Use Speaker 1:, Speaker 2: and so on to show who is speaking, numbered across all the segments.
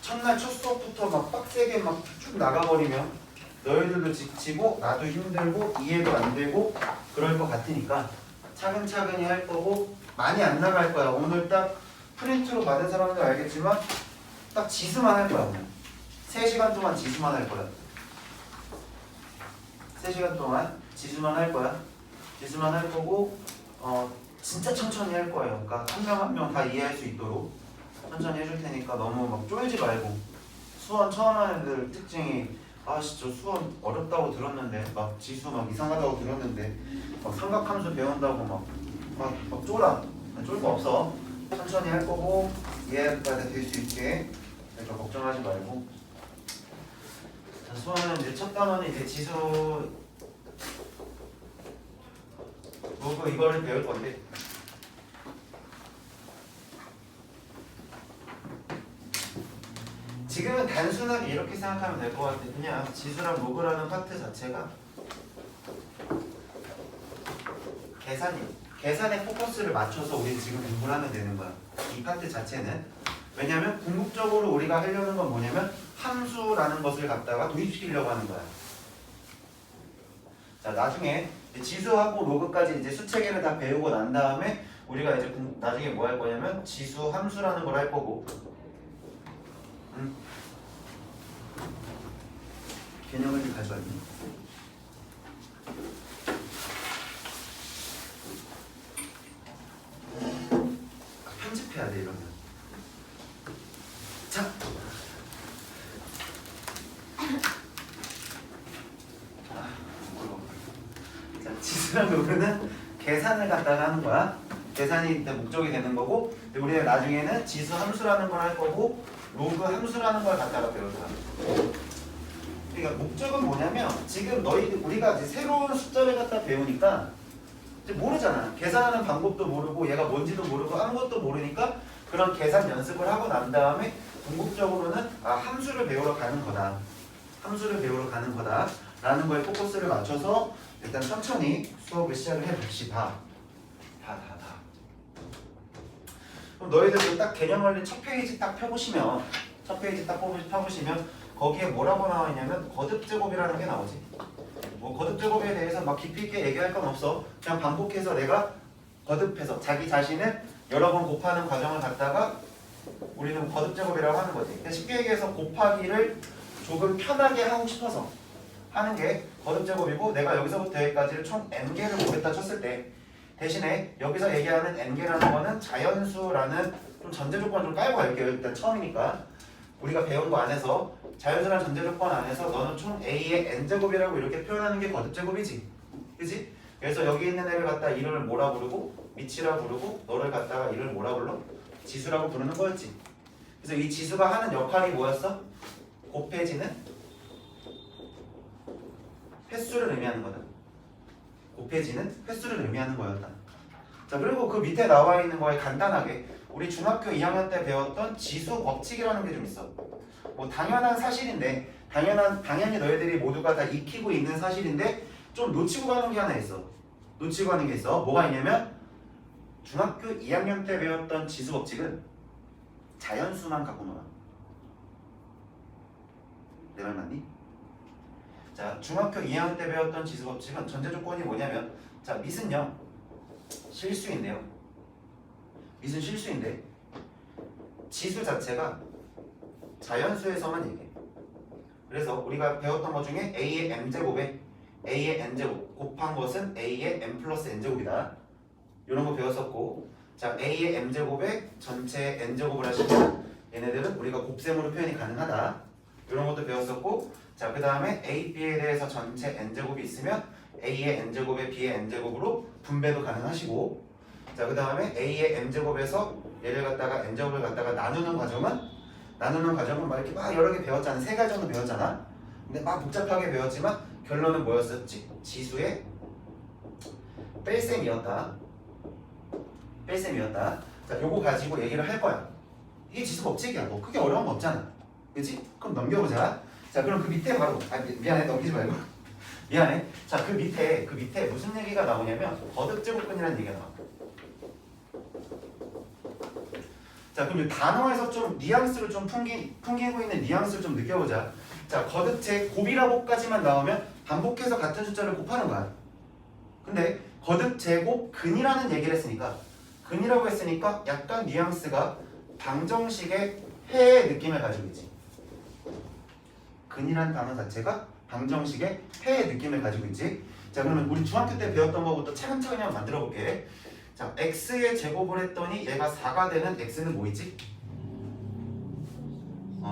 Speaker 1: 첫날 첫 수업부터 막 빡세게 막 쭉 나가버리면 너희들도 지치고 나도 힘들고 이해도 안 되고 그럴 것 같으니까 차근차근히 할 거고 많이 안 나갈 거야. 오늘 딱 프린트로 받은 사람들 알겠지만 딱 지수만 할 거야. 오늘 3시간 동안 지수만 할 거야. 3시간 동안 지수만 할 거야. 지수만 할 거고 진짜 천천히 할 거예요. 그러니까 한 명 한 명 다 이해할 수 있도록 천천히 해줄 테니까 너무 막 쫄지 말고. 수원 처음 하는 애들 특징이 아씨 저 수원 어렵다고 들었는데 막 지수 막 이상하다고 들었는데 막 삼각함수 배운다고 막 쫄아. 쫄 거 없어. 천천히 할 거고 이해가 될 수 있게. 그러니까 걱정하지 말고. 자, 수원은 이제 첫 단원이 이제 지수 뭐고 이거를 배울 건데. 지금은 단순하게 이렇게 생각하면 될 것 같아. 그냥 지수랑 로그라는 파트 자체가 계산에 포커스를 맞춰서 우리는 지금 공부를 하면 되는 거야. 이 파트 자체는. 왜냐면 궁극적으로 우리가 하려는 건 뭐냐면 함수라는 것을 갖다가 도입시키려고 하는 거야. 자, 나중에 지수하고 로그까지 이제 수체계를 다 배우고 난 다음에 우리가 이제 나중에 뭐 할 거냐면 지수 함수라는 걸 할 거고. 개념을 좀 가져왔니? 편집해야 돼 이러면. 자, 지수랑 로그는 계산을 갖다가 하는 거야. 계산이 일단 목적이 되는 거고, 우리는 나중에는 지수 함수라는 걸 할 거고, 로그 함수라는 걸 갖다가 배울 거야. 그러니까 목적은 뭐냐면 지금 우리가 이제 새로운 숫자를 갖다 배우니까 이제 모르잖아. 계산하는 방법도 모르고 얘가 뭔지도 모르고 아무것도 모르니까 그런 계산 연습을 하고 난 다음에 궁극적으로는 함수를 배우러 가는 거다. 함수를 배우러 가는 거다. 라는 거에 포커스를 맞춰서 일단 천천히 수업을 시작을 해봅시다. 그럼 너희들도 딱 개념 원리 첫 페이지 딱 펴보시면 거기에 뭐라고 나와 있냐면 거듭제곱이라는 게 나오지. 뭐 거듭제곱에 대해서 막 깊이 있게 얘기할 건 없어. 그냥 반복해서 내가 거듭해서 자기 자신을 여러 번 곱하는 과정을 갖다가 우리는 거듭제곱이라고 하는 거지. 그러니까 쉽게 얘기해서 곱하기를 조금 편하게 하고 싶어서 하는 게 거듭제곱이고, 내가 여기서부터 여기까지를 총 n개를 보겠다 쳤을 때 대신에 여기서 얘기하는 n개라는 거는 자연수라는 좀 전제조건 좀 깔고 갈게요. 일단 처음이니까 우리가 배운 거 안에서 자연수라는 전제조건 안에서 너는 총 a의 n제곱이라고 이렇게 표현하는 게 거듭제곱이지, 그지? 그래서 여기 있는 애를 갖다 이름을 뭐라 부르고 미치라 부르고 너를 갖다가 이름을 뭐라 불러? 지수라고 부르는 거였지. 그래서 이 지수가 하는 역할이 뭐였어? 곱해지는 횟수를 의미하는 거다. 곱해지는 횟수를 의미하는 거였다. 자, 그리고 그 밑에 나와 있는 거에 간단하게 우리 중학교 2학년 때 배웠던 지수 법칙이라는 게 좀 있어. 뭐 당연한 사실인데 당연히 너희들이 모두가 다 익히고 있는 사실인데 좀 놓치고 가는 게 하나 있어. 놓치고 가는 게 있어. 뭐가 있냐면 중학교 2학년 때 배웠던 지수 법칙은 자연수만 갖고 놀아. 내 말 맞니? 자, 중학교 2학년 때 배웠던 지수 법칙은 전제 조건이 뭐냐면, 자, 밑은요 실수인데요. 밑은 실수인데 지수 자체가 자연수에서만 얘기해. 그래서 우리가 배웠던 것 중에 a의 m제곱에 a의 n제곱 곱한 것은 a의 m 플러스 n제곱이다. 이런 거 배웠었고, 자, a의 m제곱에 전체 n제곱을 하시면 얘네들은 우리가 곱셈으로 표현이 가능하다. 이런 것도 배웠었고, 자, 그 다음에 a, b에 대해서 전체 n제곱이 있으면 a의 n제곱에 b의 n제곱으로 분배도 가능하시고, 자, 그 다음에 a의 m제곱에서 얘를 갖다가 n제곱을 갖다가 나누는 과정은 막 이렇게 막 여러 개 배웠잖아. 3가지 정도 배웠잖아. 근데 막 복잡하게 배웠지만 결론은 뭐였었지? 지수의 뺄셈이었다. 자, 요거 가지고 얘기를 할 거야. 이게 지수 법칙이야. 뭐 크게 어려운 거 없잖아. 그치? 그럼 넘겨보자. 자, 그럼 그 밑에 바로 미안해, 넘기지 말고. 미안해. 자, 그 밑에 무슨 얘기가 나오냐면 거듭제곱근이라는 얘기가 나와. 자, 그럼 이 단어에서 좀 뉘앙스를 좀 풍기고 있는 뉘앙스를 좀 느껴보자. 자, 거듭제 곱이라고까지만 나오면 반복해서 같은 숫자를 곱하는 거야. 근데 거듭 제곱 근이라는 얘기를 했으니까 근이라고 했으니까 약간 뉘앙스가 방정식의 해의 느낌을 가지고 있지. 근이라는 단어 자체가 방정식의 해의 느낌을 가지고 있지. 자, 그러면 우리 중학교 때 배웠던 것부터 차근차근히 한번 만들어 볼게. 자, x의 제곱을 했더니 얘가 4가 되는 x는 뭐 있지?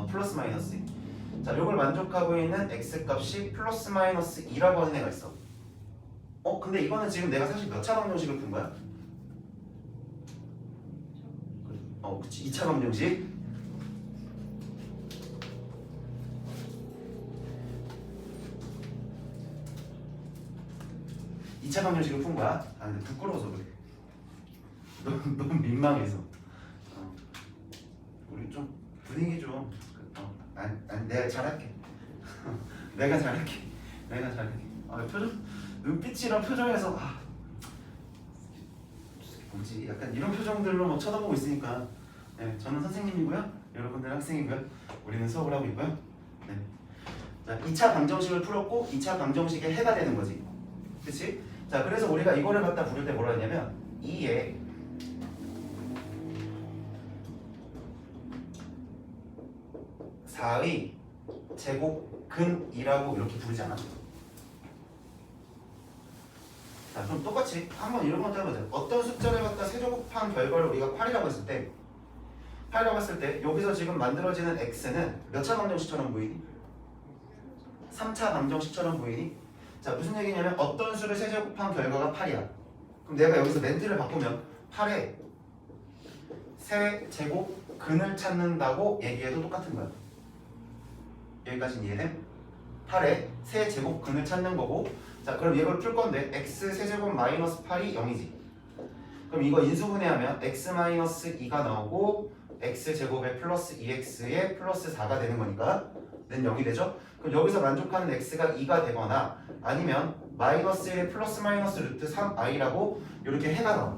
Speaker 1: 플러스 마이너스 2. 자, 이걸 만족하고 있는 x 값이 플러스 마이너스 2라고 하는 애가 있어. 근데 이거는 지금 내가 사실 몇 차 방정식을 푼 거야? 그치. 2차 방정식. 이차 방정식을 푼 거야. 아, 근데 부끄러워서 그래. 너무 민망해서. 우리 좀 분위기 좀. 내가 잘할게. 내가 잘할게. 표정, 눈빛이랑 표정에서 뭐지? 약간 이런 표정들로 막 쳐다보고 있으니까. 네, 저는 선생님이고요. 여러분들은 학생이고요. 우리는 수업을 하고 있고요. 네. 자, 2차 방정식을 풀었고 2차 방정식의 해가 되는 거지. 그치? 자, 그래서 우리가 이거를 갖다 부를 때 뭐라 했냐면 2의 (4의) 제곱근이라고 이렇게 부르잖아. 자, 그럼 똑같이 한번 이런 것도 해보자. 어떤 숫자를 갖다 세제곱한 결과를 우리가 8이라고 했을 때 여기서 지금 만들어지는 x는 몇 차 방정식처럼 보이니? 3차 방정식처럼 보이니? 자, 무슨 얘기냐면 어떤 수를 세제곱한 결과가 8이야. 그럼 내가 여기서 멘트를 바꾸면 8의 세제곱근을 찾는다고 얘기해도 똑같은 거야. 여기까지는 이해돼? 8의 세제곱근을 찾는 거고. 자, 그럼 이걸 풀 건데 x 세제곱 마이너스 8이 0이지. 그럼 이거 인수분해하면 x 마이너스 2가 나오고 x 제곱에 플러스 2x에 플러스 4가 되는 거니까 는 0이 되죠? 그럼 여기서 만족하는 x가 2가 되거나 아니면 마이너스 1에 플러스 마이너스 루트 3i라고 이렇게 해가 나와.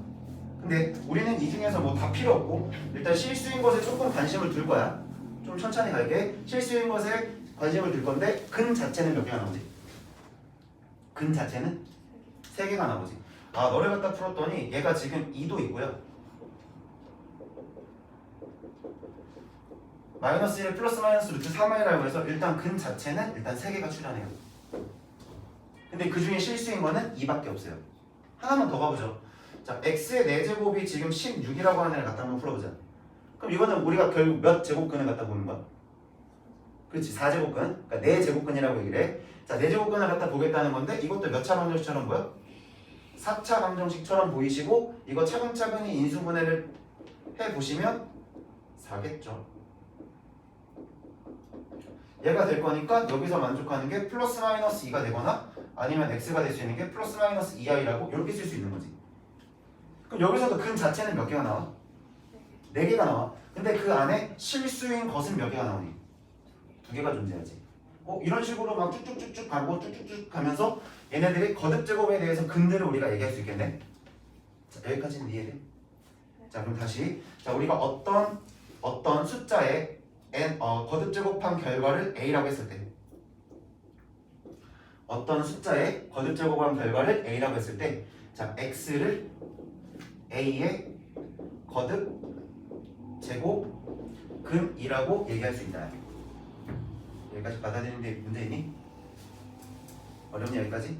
Speaker 1: 근데 우리는 이 중에서 뭐 다 필요 없고 일단 실수인 것에 조금 관심을 둘 거야. 좀 천천히 갈게. 실수인 것에 관심을 둘 건데 근 자체는 몇 개가 나오지? 근 자체는 3개가 나오지. 아, 너를 갖다 풀었더니 얘가 지금 2도 있고요. 마이너스 1 플러스 마이너스 루트 3i라고 해서 일단 근 자체는 일단 3개가 출현해요. 근데 그 중에 실수인 거는 2밖에 없어요. 하나만 더 가보죠. 자, x의 4제곱이 지금 16이라고 하는 애를 갖다 한번 풀어보자. 그럼 이거는 우리가 결국 몇 제곱근을 갖다 보는 거야? 그렇지, 4제곱근. 그러니까 4제곱근이라고 얘기를 해. 자, 4제곱근을 갖다 보겠다는 건데 이것도 몇 차 방정식처럼 보여? 4차 방정식처럼 보이시고 이거 차근차근히 인수분해를 해보시면 4겠죠. 얘가 될 거니까 여기서 만족하는 게 플러스 마이너스 2가 되거나 아니면 x가 될 수 있는 게 플러스 마이너스 2i라고 이렇게 쓸 수 있는 거지. 그럼 여기서도 근 자체는 몇 개가 나와? 4개가 나와. 근데 그 안에 실수인 것은 몇 개가 나오니? 2개가 존재하지. 이런 식으로 막 쭉쭉쭉쭉 가고 쭉쭉쭉 가면서 얘네들이 거듭제곱에 대해서 근들을 우리가 얘기할 수 있겠네. 자, 여기까지는 이해돼? 자, 그럼 다시. 자, 우리가 어떤 숫자에 거듭제곱한 결과를 a라고 했을 때 어떤 숫자에 거듭제곱한 결과를 a라고 했을 때 자, x를 a의 거듭제곱근이라고 얘기할 수 있다. 여기까지 받아들이는데 문제 있니? 어렵니 여기까지?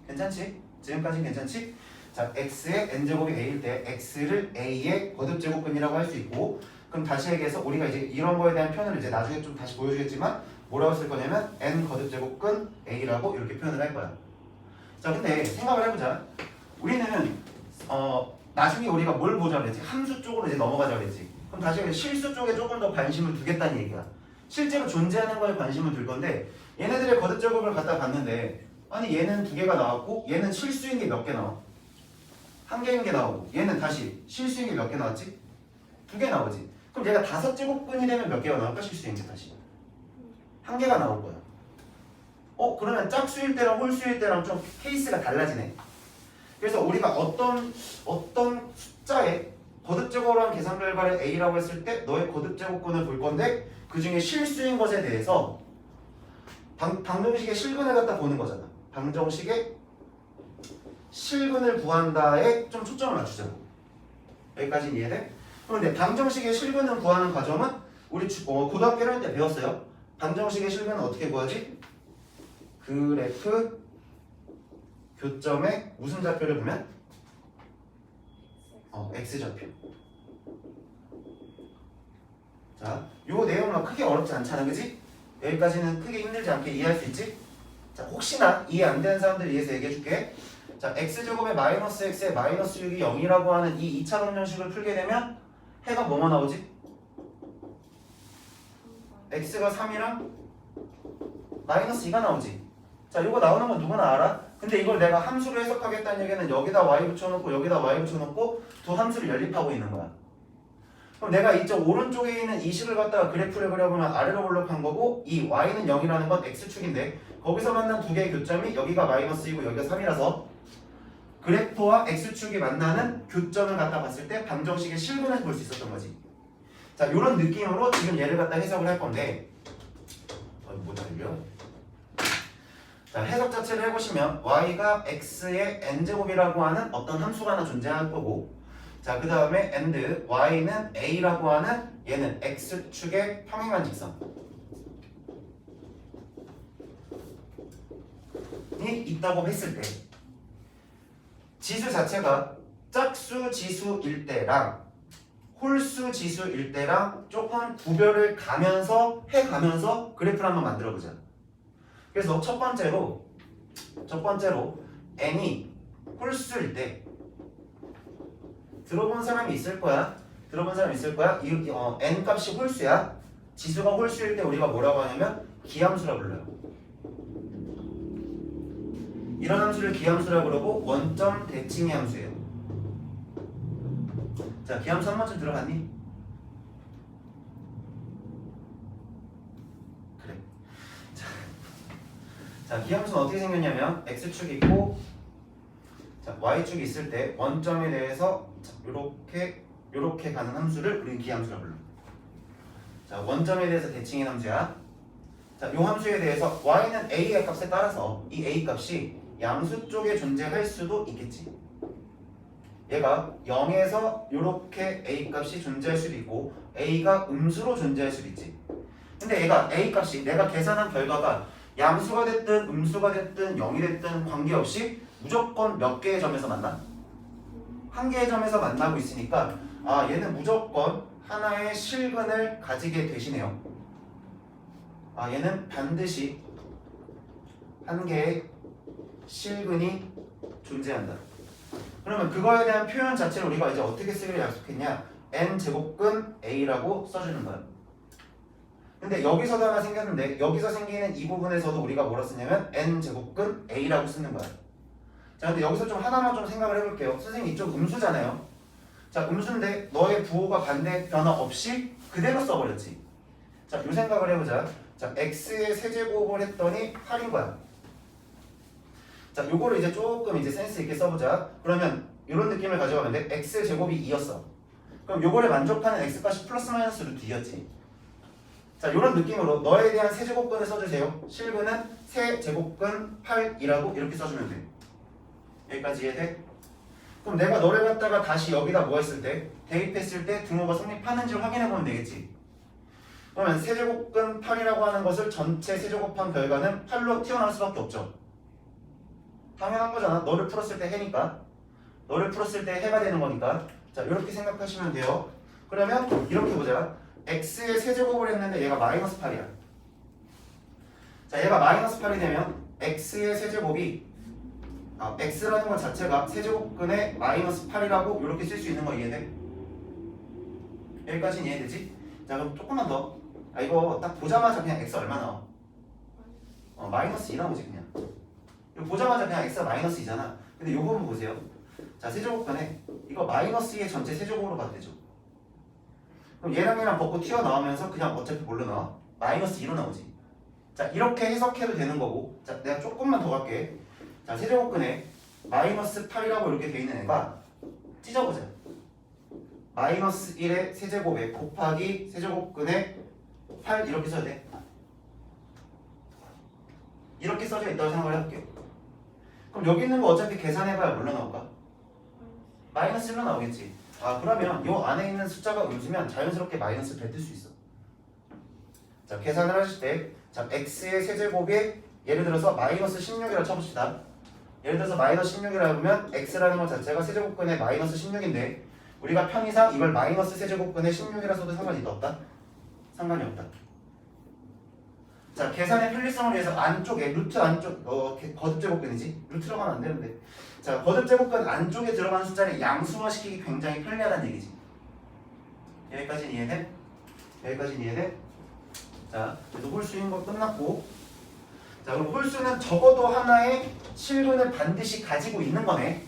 Speaker 1: 괜찮지? 지금까지는 괜찮지? 자, x의 n제곱이 a일 때 x를 a의 거듭제곱근이라고 할 수 있고 그럼 다시 얘기해서 우리가 이제 이런 거에 대한 표현을 이제 나중에 좀 다시 보여주겠지만 뭐라고 쓸 거냐면 n 거듭제곱근 a라고 이렇게 표현을 할 거야. 자, 근데 생각을 해보자. 우리는 나중에 우리가 뭘 보자 그랬지? 함수 쪽으로 이제 넘어가자 그랬지. 그럼 다시 얘기해서 실수 쪽에 조금 더 관심을 두겠다는 얘기야. 실제로 존재하는 거에 관심을 둘 건데 얘네들의 거듭제곱을 갖다 봤는데 아니 얘는 2개가 나왔고 얘는 실수인 게 몇 개 나와? 1개인 게 나오고 얘는 다시 실수인 게 몇 개 나왔지? 2개 나오지. 그럼 얘가 5제곱근이 되면 몇 개가 나올까? 실수인 게 다시 1개가 나올 거야. 그러면 짝수일 때랑 홀수일 때랑 좀 케이스가 달라지네. 그래서 우리가 어떤 숫자에 거듭제곱으로 계산 결과를 A라고 했을 때 너의 거듭제곱근을 볼 건데 그 중에 실수인 것에 대해서 방정식의 실근을 갖다 보는 거잖아. 방정식의 실근을 구한다에 좀 초점을 맞추자고. 여기까지 이해돼? 그런데 방정식의 실근을 구하는 과정은 우리 고등학교 1학년 때 배웠어요. 방정식의 실근은 어떻게 구하지? 그래프 교점의 무슨 좌표를 보면? X좌표. 자, 요 내용은 크게 어렵지 않잖아, 그지? 여기까지는 크게 힘들지 않게 이해할 수 있지? 자, 혹시나 이해 안 되는 사람들 위해서 얘기해 줄게. 자, x제곱에 마이너스 x에 마이너스 6이 0이라고 하는 이 2차 방정식을 풀게 되면 해가 뭐뭐 나오지? x가 3이랑 마이너스 2가 나오지. 자, 요거 나오는 건 누구나 알아? 근데 이걸 내가 함수로 해석하겠다는 얘기는 여기다 y 붙여놓고 여기다 y 붙여놓고 두 함수를 연립하고 있는 거야. 그럼 내가 이쪽 오른쪽에 있는 이 식을 갖다가 그래프를 그려보면 아래로 올라간 거고 이 y는 0이라는 건 x축인데 거기서 만난 두 개의 교점이 여기가 마이너스이고 여기가 3이라서 그래프와 x축이 만나는 교점을 갖다 봤을 때 방정식의 실근을 볼 수 있었던 거지. 자, 이런 느낌으로 지금 얘를 갖다 해석을 할 건데 못 알려? 자, 해석 자체를 해보시면 y가 x의 n제곱이라고 하는 어떤 함수가 하나 존재할 거고 자, 그 다음에 and y는 a라고 하는 얘는 x축의 평행한 직선이 있다고 했을 때 지수 자체가 짝수 지수일 때랑 홀수 지수일 때랑 조금 구별을 해가면서 그래프를 한번 만들어보자. 그래서 첫 번째로 n이 홀수일 때 들어본 사람이 있을 거야. n 값이 홀수야. 지수가 홀수일 때 우리가 뭐라고 하냐면 기함수라고 불러요. 이런 함수를 기함수라고 그러고 원점 대칭의 함수예요. 자, 기함수 한 번쯤 들어봤니? 그래. 자, 기함수는 어떻게 생겼냐면 x축 있고 자, y축이 있을 때 원점에 대해서 요렇게 가는 함수를 우리는 기함수라고 불러. 자, 원점에 대해서 대칭의 함수야. 자, 요 함수에 대해서 y는 a의 값에 따라서 이 a 값이 양수 쪽에 존재할 수도 있겠지. 얘가 0에서 요렇게 a 값이 존재할 수도 있고 a가 음수로 존재할 수도 있지. 근데 얘가 a 값이 내가 계산한 결과가 양수가 됐든 음수가 됐든 0이 됐든 관계없이 무조건 몇 개의 점에서 만나? 한 개의 점에서 만나고 있으니까 얘는 무조건 하나의 실근을 가지게 되시네요. 얘는 반드시 한 개의 실근이 존재한다. 그러면 그거에 대한 표현 자체를 우리가 이제 어떻게 쓰기로 약속했냐? n제곱근 a라고 써주는 거야. 근데 여기서도 하나 생겼는데 여기서 생기는 이 부분에서도 우리가 뭐라 쓰냐면 n제곱근 a라고 쓰는 거야. 자, 근데 여기서 좀 하나만 좀 생각을 해볼게요. 선생님 이쪽 음수잖아요. 자, 음수인데 너의 부호가 반대 변화 없이 그대로 써버렸지. 자, 요 생각을 해보자. 자, x의 세제곱을 했더니 8인 거야. 자, 요거를 이제 조금 이제 센스 있게 써보자. 그러면 이런 느낌을 가져가면 돼. x 제곱이 2였어. 그럼 요거를 만족하는 x값이 플러스 마이너스 루트 2였지. 자, 이런 느낌으로 너에 대한 세제곱근을 써주세요. 실근은 세제곱근 8이라고 이렇게 써주면 돼. 여기까지 이해돼? 그럼 내가 너를 갖다가 다시 여기다 뭐 했을 때 대입했을 때 등호가 성립하는지 확인해보면 되겠지. 그러면 세제곱근 8이라고 하는 것을 전체 세제곱한 결과는 8로 튀어나올 수밖에 없죠. 당연한 거잖아. 너를 풀었을 때 해니까. 너를 풀었을 때 해가 되는 거니까. 자, 이렇게 생각하시면 돼요. 그러면 이렇게 보자. x의 세제곱을 했는데 얘가 마이너스 8이야. 자, 얘가 마이너스 8이 되면 x의 세제곱이 x라는 것 자체가 세제곱근의 마이너스 8이라고 이렇게 쓸 수 있는 거 이해돼? 여기까지는 이해되지? 자, 그럼 조금만 더. 이거 딱 보자마자 그냥 x 얼마 나와? 마이너스 2 나오지 그냥. 이거 보자마자 그냥 x가 마이너스 2잖아. 근데 요거 한번 보세요. 자, 세제곱근에 이거 마이너스 2의 전체 세제곱으로 봐도 되죠. 그럼 얘랑 벗고 튀어나오면서 그냥 어차피 뭘로 나와? 마이너스 2로 나오지. 자, 이렇게 해석해도 되는 거고. 자, 내가 조금만 더 갈게. 자, 세제곱근에 마이너스 8이라고 이렇게 돼 있는 애가 찢어보자. 마이너스 1의 세제곱에 곱하기 세제곱근의 8 이렇게 써야 돼. 이렇게 써져 있다고 생각을 해볼게. 그럼 여기 있는 거 어차피 계산해봐야 뭘로 나올까? 마이너스 1로 나오겠지. 아 그러면 요 안에 있는 숫자가 음수면 자연스럽게 마이너스 뱉을 수 있어. 자 계산을 하실 때 자 x의 세제곱이 예를 들어서 마이너스 16이라고 쳐봅시다. 예를 들어서 마이너스 16이라고 하면 x라는 것 자체가 세제곱근의 마이너스 16인데 우리가 편의상 이걸 마이너스 세제곱근의 16이라 써도 상관이 없다? 상관이 없다. 자 계산의 편리성을 위해서 안쪽에 루트 안쪽 거듭제곱근이지? 루트 들어가면 안 되는데 자 거듭제곱근 안쪽에 들어가는 숫자를 양수화시키기 굉장히 편리하다는 얘기지. 여기까지는 이해돼? 여기까지는 이해돼? 자 그래서 홀수인 거 끝났고 자 그럼 홀수는 적어도 하나의 실근을 반드시 가지고 있는 거네.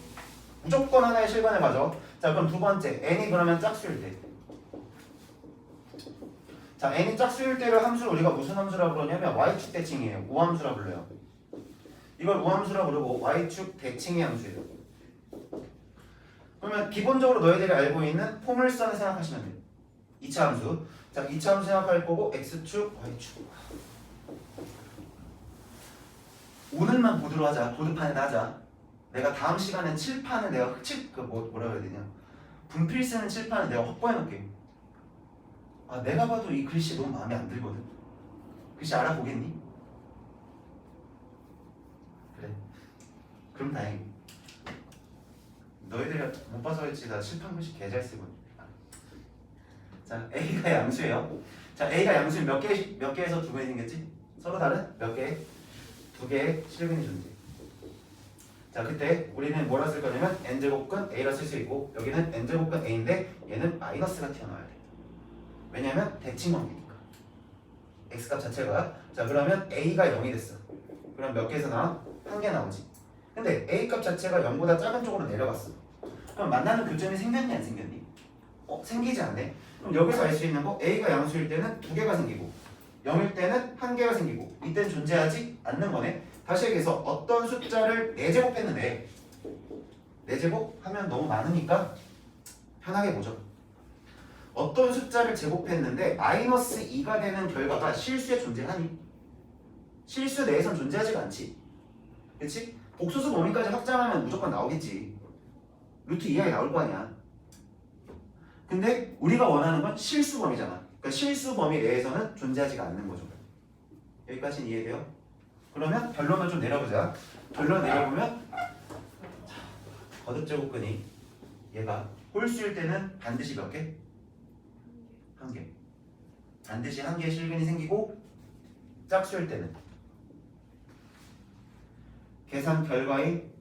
Speaker 1: 무조건 하나의 실근을 가져. 자 그럼 두 번째 n이 그러면 짝수일 때. 자 n이 짝수일 때를 함수를 우리가 무슨 함수라고 그러냐면 y축 대칭이에요. 우함수라고 불러요. 이걸 우함수라고 부르고 y축 대칭의 함수예요. 그러면 기본적으로 너희들이 알고 있는 포물선을 생각하시면 돼요. 2차 함수. 자 2차 함수 생각할 거고 x축 y축. 오늘만 보드로 하자. 보드판에다 하자. 내가 다음 시간엔 칠판을 내가 뭐라고 해야 되냐 분필 쓰는 칠판을 내가 확보해 놓을게. 아 내가 봐도 이 글씨 너무 마음에 안 들거든. 글씨 알아보겠니? 그래 그럼 다행이고 너희들이 못 봐서 그렇지 나 칠판 글씨 개 잘 쓰거든. 자 A가 양수예요. 자 A가 양수는 몇 개에서 두 개이 생겼지? 서로 다른 몇 개? 두 개의 실근이 존재. 자 그때 우리는 뭐라 쓸 거냐면 n제곱근 a라 쓸 수 있고 여기는 n제곱근 a인데 얘는 마이너스가 튀어나와야 돼. 왜냐면 대칭 관계니까 x값 자체가. 자 그러면 a가 0이 됐어. 그럼 몇 개에서 나와? 한 개 나오지. 근데 a값 자체가 0보다 작은 쪽으로 내려갔어. 그럼 만나는 교점이 생겼니 안 생겼니? 생기지 않네. 그럼 여기서 알 수 있는 거 a가 양수일 때는 두 개가 생기고 0일 때는 한 개가 생기고 이때는 존재하지 않는 거네. 다시 얘기해서 어떤 숫자를 4제곱했는데 4제곱 하면 너무 많으니까 편하게 보죠. 어떤 숫자를 제곱했는데 마이너스 2가 되는 결과가 실수에 존재하니? 실수 내에선 존재하지가 않지. 그치? 복소수 범위까지 확장하면 무조건 나오겠지. 루트 이하에 나올 거 아니야. 근데 우리가 원하는 건 실수 범위잖아. 그러니까 실수 범위 내에서는 존재하지가 않는 거죠. 여기까지는 이해돼요? 그러면 결론을 좀 내려보자. 결론 내려보면 거듭제곱근이 얘가 홀수일 때는 반드시 몇 개? 한 개. 반드시 한 개의 실근이 생기고 짝수일 때는 계산 결과인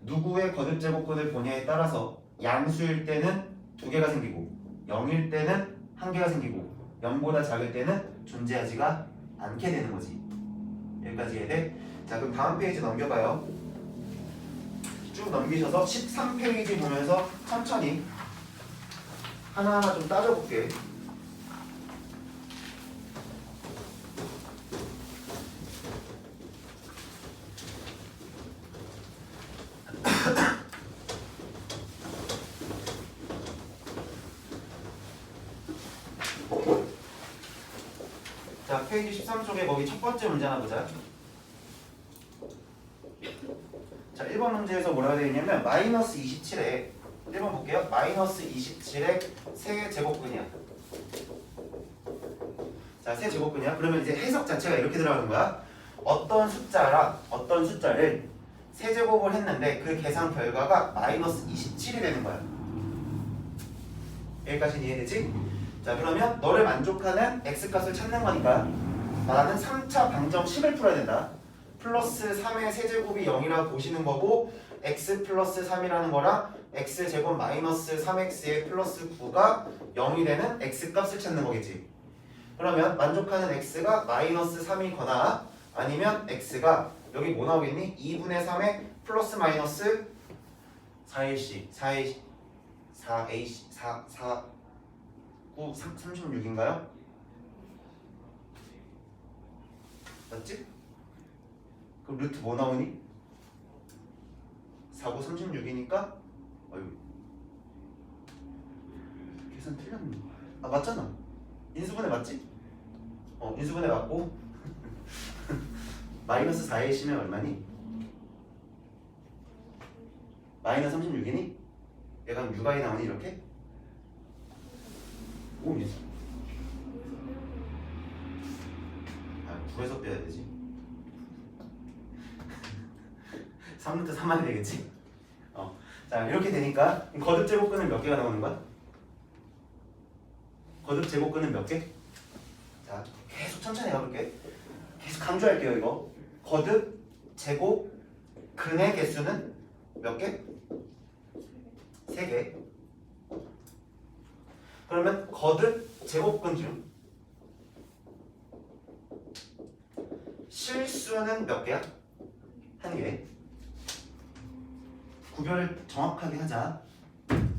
Speaker 1: 누구의 거듭제곱근을 보냐에 따라서 양수일 때는 두 개가 생기고 0일 때는 한 개가 생기고 0보다 작을 때는 존재하지가 않게 되는 거지. 여기까지 이해돼? 자 그럼 다음 페이지 넘겨봐요. 쭉 넘기셔서 13페이지 보면서 천천히 하나하나 좀 따져볼게. 자 페이지 13쪽에 거기 첫 번째 문제 하나 보자. 자 1번 문제에서 뭐라고 되어 있냐면 마이너스 27에 1번 볼게요. 마이너스 27의 세제곱근이야. 자 세제곱근이야. 그러면 이제 해석 자체가 이렇게 들어가는 거야. 어떤 숫자를 세제곱을 했는데 그 계산 결과가 마이너스 27이 되는 거야. 여기까지는 이해되지? 자 그러면 너를 만족하는 x값을 찾는 거니까 나는 3차 방정 10을 풀어야 된다. 플러스 3의 세제곱이 0이라고 보시는 거고 x 플러스 3이라는 거랑 x제곱 마이너스 3x의 플러스 9가 0이 되는 x값을 찾는 거겠지. 그러면 만족하는 x가 마이너스 3이거나 아니면 x가 여기 뭐 나오겠니? 2분의 3의 플러스 마이너스 4ac 36인가요? 맞지? 그럼 루트 뭐 나오니? 4, 9, 36이니까 어휴 계산 틀렸네. 아 맞잖아. 인수분해 맞지? 인수분해 맞고 마이너스 4에 쉬면 얼마니? 마이너스 36이니? 얘가 6i 나오니 이렇게? 오 인수. 아 9에서 빼야 되지. 3루트 3만이 되겠지? 자 이렇게 되니까 거듭 제곱근은 몇 개가 나오는 거야? 거듭 제곱근은 몇 개? 자 계속 천천히 가볼게. 계속 강조할게요 이거. 거듭 제곱근의 개수는 몇 개? 3개. 그러면 거듭 제곱근 중 실수는 몇 개야? 1개. 구별을 정확하게 하자.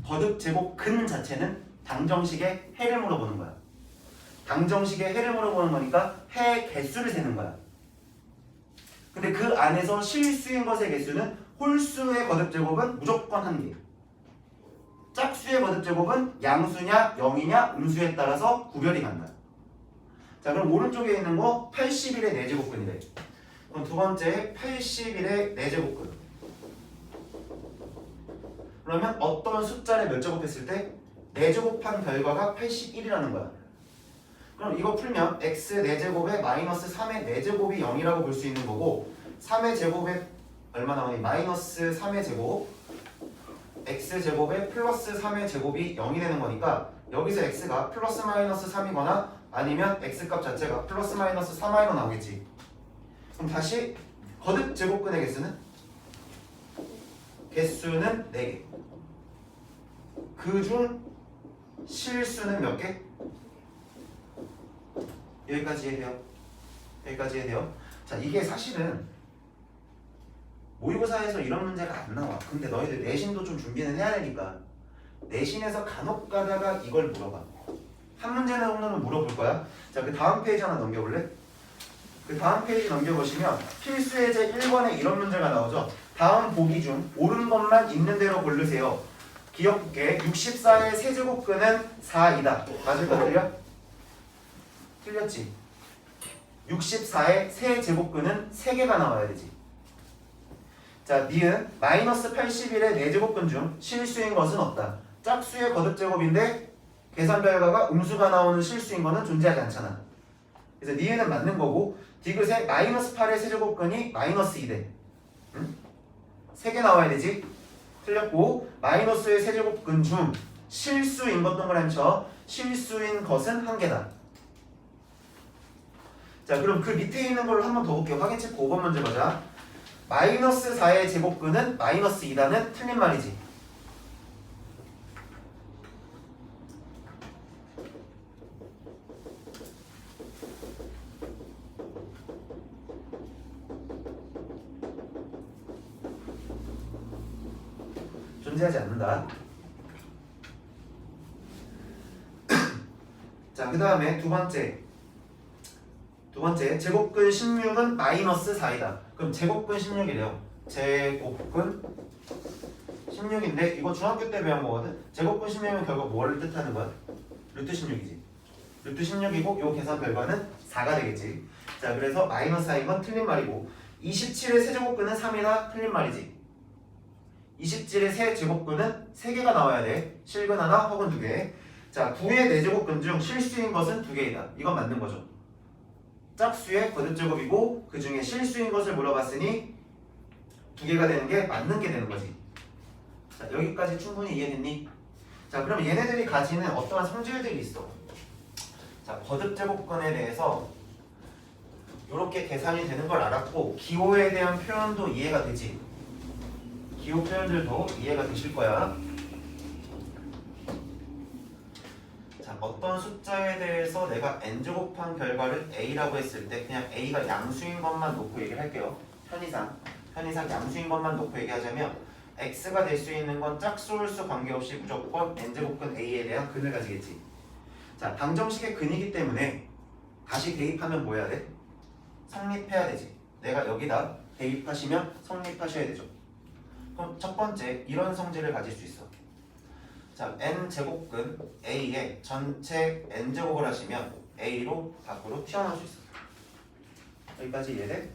Speaker 1: 거듭 제곱근 자체는 당정식의 해를 물어보는 거야. 당정식의 해를 물어보는 거니까 해 개수를 세는 거야. 근데 그 안에서 실수인 것의 개수는 홀수의 거듭 제곱은 무조건 1개. 짝수의 거듭 제곱은 양수냐 0이냐 음수에 따라서 구별이 간다. 자 그럼 오른쪽에 있는 거 81의 4제곱근이래. 그럼 두 번째 81의 4제곱근. 그러면 어떤 숫자를 몇 제곱했을 때 4제곱한 결과가 81이라는 거야. 그럼 이거 풀면 x 4제곱에 마이너스 3의 4제곱이 0이라고 볼 수 있는 거고 3의 제곱에 얼마 나오니? 마이너스 3의 제곱 x제곱에 플러스 3의 제곱이 0이 되는 거니까 여기서 x가 플러스 마이너스 3이거나 아니면 x값 자체가 플러스 마이너스 3i로 나오겠지. 그럼 다시 거듭 제곱근의 개수는 4개. 그중 실수는 몇 개? 여기까지 해야 돼요. 여기까지 해야 돼요. 자 이게 사실은 모의고사에서 이런 문제가 안 나와. 근데 너희들 내신도 좀 준비는 해야 되니까 내신에서 간혹 가다가 이걸 물어봐. 한 문제 정도는 물어볼 거야. 자, 그 다음 페이지 하나 넘겨볼래? 그 다음 페이지 넘겨보시면 필수 예제 1번에 이런 문제가 나오죠. 다음 보기 중 옳은 것만 있는 대로 고르세요. 기억해. 64의 세제곱근은 4이다. 맞을 거 틀려? 틀렸지? 64의 세제곱근은 3개가 나와야 되지. 자, 니은 마이너스 81의 4제곱근 중 실수인 것은 없다. 짝수의 거듭제곱인데 계산 결과가 음수가 나오는 실수인 거는 존재하지 않잖아. 그래서 니은은 맞는 거고 디귿의 마이너스 8의 세제곱근이 마이너스 2대. 응? 3개 나와야 되지? 틀렸고 마이너스의 세제곱근 중 실수인 것 동그라미 쳐. 실수인 것은 1개다. 자, 그럼 그 밑에 있는 걸로 한 번 더 볼게요. 확인 체크 5번 문제 보자. 마이너스 4의 제곱근은 마이너스 2다는 틀린 말이지. 존재하지 않는다. 자, 그 다음에 두 번째 제곱근 16은 마이너스 4이다. 그럼 제곱근 16이래요. 제곱근 16인데 이거 중학교 때 배운 거거든. 제곱근 16이면 결국 뭐를 뜻하는 거야? 루트 16이지. 루트 16이고 요 계산 결과는 4가 되겠지. 자, 그래서 마이너스 4인 건 틀린 말이고 27의 세제곱근은 3이다. 틀린 말이지. 27의 세제곱근은 3개가 나와야 돼. 실근 하나 혹은 2개. 자, 9의 4제곱근 중 실수인 것은 2개이다. 이건 맞는 거죠. 짝수의 거듭제곱이고 그 중에 실수인 것을 물어봤으니 2개가 되는 게 맞는 게 되는 거지. 자, 여기까지 충분히 이해됐니? 자, 그럼 얘네들이 가지는 어떠한 성질들이 있어. 자, 거듭제곱근에 대해서 이렇게 계산이 되는 걸 알았고 기호에 대한 표현도 이해가 되지. 기호 표현들도 이해가 되실 거야. 자, 어떤 숫자에 대해서 내가 n제곱한 결과를 a라고 했을 때 그냥 a가 양수인 것만 놓고 얘기를 할게요. 편의상 양수인 것만 놓고 얘기하자면 x가 될 수 있는 건 짝수 홀수 관계없이 무조건 n제곱근 a에 대한 근을 가지겠지. 자, 방정식의 근이기 때문에 다시 대입하면 뭐 해야 돼? 성립해야 되지. 내가 여기다 대입하시면 성립하셔야 되죠. 그럼 첫 번째 이런 성질을 가질 수 있어. 자, n 제곱근 a의 전체 n 제곱을 하시면 a로 밖으로 튀어나올 수 있어요. 여기까지 이해돼?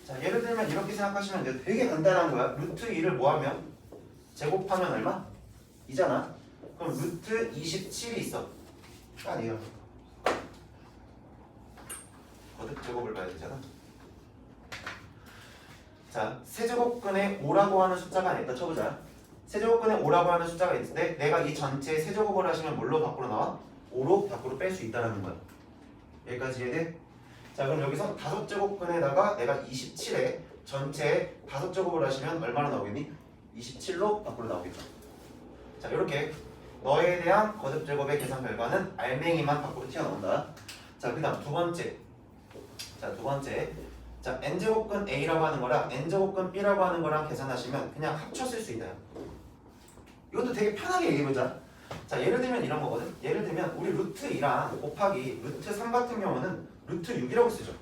Speaker 1: 자, 예를 들면 이렇게 생각하시면 돼요. 되게 간단한 거야. 루트 2를 뭐하면? 제곱하면 얼마? 2잖아. 그럼 루트 27이 있어. 아니에요. 거듭 제곱을 봐야 되잖아. 자, 세제곱근에 5라고 하는 숫자가 있다 쳐보자. 세제곱근에 5라고 하는 숫자가 있는데 내가 이 전체에 세제곱을 하시면 뭘로 밖으로 나와? 5로 밖으로 뺄 수 있다는 거야. 여기까지 이해돼? 자, 그럼 여기서 5제곱근에다가 내가 27에 전체에 5제곱을 하시면 얼마나 나오겠니? 27로 밖으로 나오겠죠. 자, 이렇게 너에 대한 거듭 제곱의 계산 결과는 알맹이만 밖으로 튀어나온다. 자, 그 다음 두 번째. 자, 두 번째. 자, n제곱근 a라고 하는 거랑 n제곱근 b라고 하는 거랑 계산하시면 그냥 합쳐 쓸 수 있다. 이것도 되게 편하게 얘기해보자. 자, 예를 들면 이런 거거든. 예를 들면 우리 루트 2랑 곱하기 루트 3 같은 경우는 루트 6이라고 쓰죠.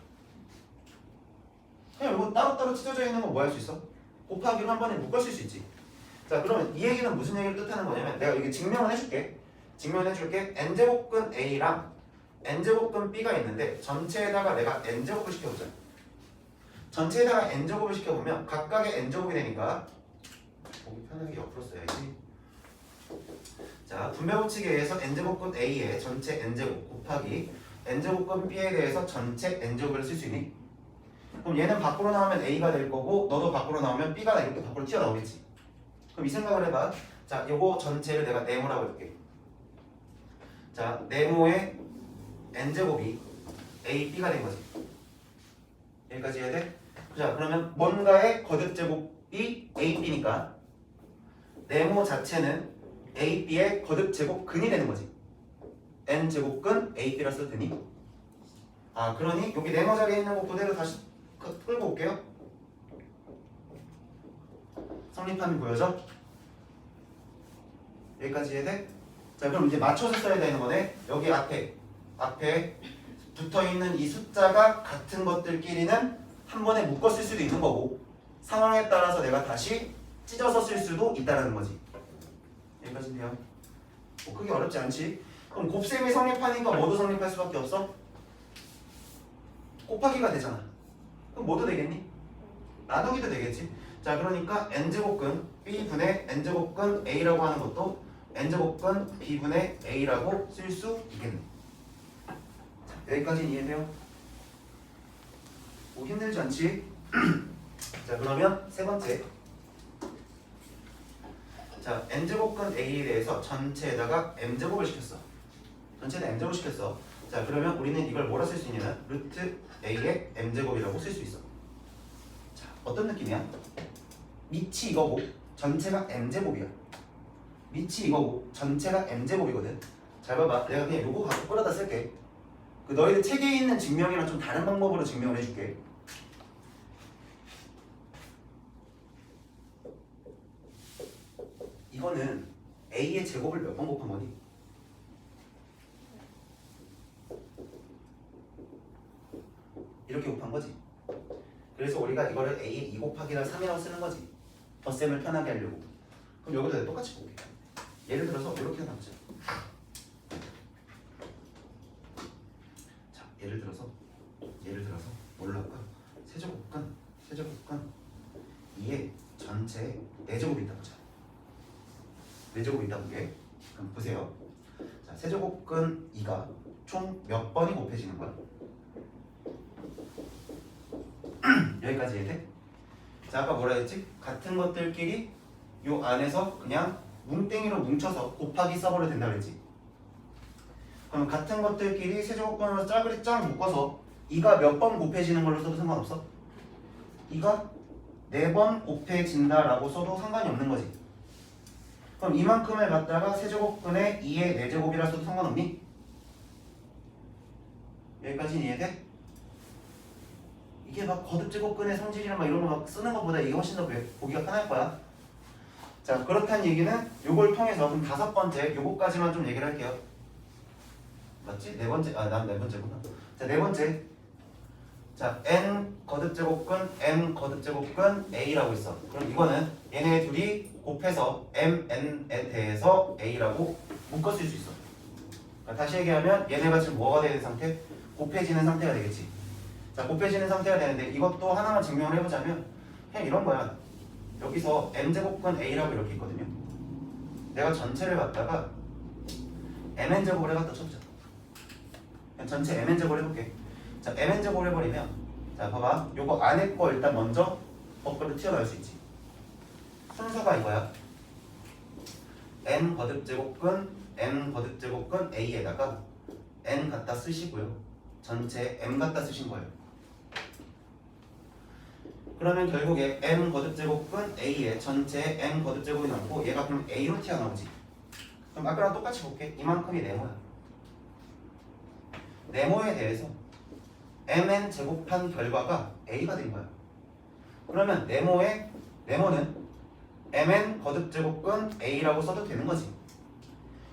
Speaker 1: 그냥 이거 따로따로 찢어져 있는 건 뭐 할 수 있어? 곱하기로 한 번에 묶어 쓸 수 있지. 자, 그러면 이 얘기는 무슨 얘기를 뜻하는 거냐면 내가 이게 증명을 해줄게. 증명해줄게. n제곱근 a랑 n제곱근 b가 있는데 전체에다가 내가 n제곱을 시켜보자. 전체에다가 n제곱을 시켜보면 각각의 n제곱이 되니까 보기 편하게 옆으로 써야지. 자, 분배 법칙에 의해서 n제곱근 a의 전체 n제곱 곱하기 n제곱근 b에 대해서 전체 n제곱을 쓸 수 있니? 그럼 얘는 밖으로 나오면 a가 될 거고 너도 밖으로 나오면 b가 이렇게 밖으로 튀어나오겠지. 그럼 이 생각을 해봐. 자, 요거 전체를 내가 네모라고 해볼게. 자, 네모의 n제곱이 a, b가 된 거지. 여기까지 해야 돼? 자, 그러면 뭔가의 거듭제곱이 a, b니까 네모 자체는 a, b의 거듭제곱근이 되는 거지. n제곱근 a, b라 쓸 테니. 아, 그러니 여기 네모 자리에 있는 거 그대로 다시 끌고 올게요. 성립함이 보여져? 여기까지 이해돼? 자, 그럼 이제 맞춰서 써야 되는 거네. 여기 앞에 붙어있는 이 숫자가 같은 것들끼리는 한 번에 묶어 쓸 수도 있는 거고 상황에 따라서 내가 다시 찢어서 쓸 수도 있다는 거지. 여기까지 돼요. 뭐 크게 어렵지 않지? 그럼 곱셈이 성립하니까 뭐도 성립할 수밖에 없어? 곱하기가 되잖아. 그럼 뭐도 되겠니? 나누기도 되겠지. 자, 그러니까 n제곱근 b분의 n제곱근 a라고 하는 것도 n제곱근 b분의 a라고 쓸 수 있겠네. 자, 여기까지 이해돼요? 뭐 힘들지 않지? 자, 그러면 세 번째. 자, n제곱근 a에 대해서 전체에다가 m제곱을 시켰어. 전체에다 m제곱을 시켰어. 자, 그러면 우리는 이걸 뭐라 쓸 수 있냐면 루트 a의 m제곱이라고 쓸 수 있어. 자, 어떤 느낌이야? 밑이 이거고 전체가 m제곱이야. 밑이 이거고 전체가 m제곱이거든. 잘 봐봐. 내가 그냥 요거 갖고 끌어다 쓸게. 그 너희들 책에 있는 증명이랑 좀 다른 방법으로 증명을 해줄게. 이거는 a의 제곱을 몇 번 곱한 거니? 이렇게 곱한 거지. 그래서 우리가 이거를 a의 2 곱하기를 3이라고 쓰는 거지. 덧셈을 편하게 하려고. 그럼 여기도 내가 똑같이 볼게. 예를 들어서 이렇게 나오자. 자, 예를 들어서 뭘로 할까? 세제곱근 2의 전체에 4제곱이 있다 보자. 4제곱이 있다 보게. 그럼 보세요. 자, 세제곱근 2가 총 몇 번이 곱해지는 거야? 여기까지 이해돼? 자, 아까 뭐라 했지? 같은 것들끼리 요 안에서 그냥 뭉땡이로 뭉쳐서 곱하기 써버려도 된다 그랬지? 그럼 같은 것들끼리 세제곱근으로 짜그리 쫙 묶어서 2가 몇 번 곱해지는 걸로 써도 상관없어? 2가 4번 곱해진다라고 써도 상관이 없는 거지. 그럼 이만큼을 갖다가 세제곱근에 2의 4제곱이라 써도 상관없니? 여기까지는 이해돼? 이게 막 거듭제곱근의 성질이랑 막 이런 거 막 쓰는 것보다 이게 훨씬 더 보기가 편할 거야. 자, 그렇다는 얘기는 요걸 통해서 그럼 5번째 요거까지만 좀 얘기를 할게요. 맞지? 네 번째, 난 네 번째구나. 자, 네 번째. 자, n 거듭제곱근 m 거듭제곱근 a라고 있어. 그럼 이거는 얘네 둘이 곱해서 mn에 대해서 a라고 묶어 쓸 수 있어. 그러니까 다시 얘기하면 얘네가 지금 뭐가 되는 상태? 곱해지는 상태가 되겠지. 자, 곱해지는 상태가 되는데 이것도 하나만 증명을 해보자면 그냥 이런 거야. 여기서 m제곱근 a라고 이렇게 있거든요. 내가 전체를 갖다가 mn제곱을 해봤다 쳤죠. 그냥 전체 mn제곱을 해볼게. 자, mn제곱을 해버리면 자, 봐봐. 요거 안에 거 일단 먼저 밖으로 튀어나올 수 있지. 순서가 이거야. n 거듭제곱근 a에다가 n 갖다 쓰시고요. 전체 m 갖다 쓰신 거예요. 그러면 결국에 m 거듭제곱근 a에 전체 m 거듭제곱이 남고 얘가 그럼 a로 튀어나오지. 그럼 아까랑 똑같이 볼게. 이만큼이 네모야. 네모에 대해서 mn 제곱한 결과가 a가 된 거야. 그러면 네모는 mn 거듭제곱근 a라고 써도 되는 거지.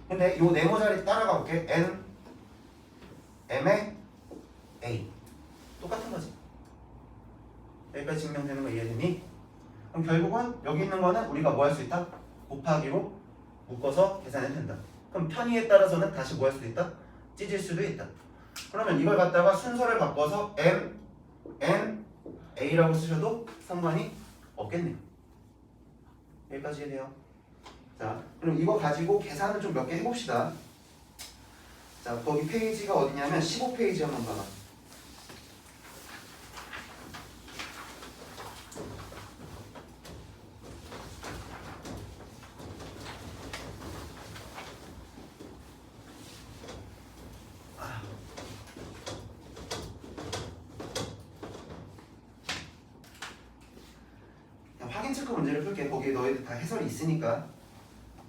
Speaker 1: 근데 요 네모 자리 따라가 볼게. m의 a 똑같은 거지. 여기까지 증명되는 거 이해되니? 그럼 결국은 여기 있는 거는 우리가 뭐 할 수 있다? 곱하기로 묶어서 계산해도 된다. 그럼 편의에 따라서는 다시 뭐 할 수도 있다? 찢을 수도 있다. 그러면 이걸 갖다가 순서를 바꿔서 n a라고 쓰셔도 상관이 없겠네요. 여기까지 해야 돼요. 자, 그럼 이거 가지고 계산을 좀 몇 개 해봅시다. 자, 거기 페이지가 어디냐면 15페이지 한번 봐봐. 확인 체크 문제를 풀게. 거기에 너희들 다 해설이 있으니까.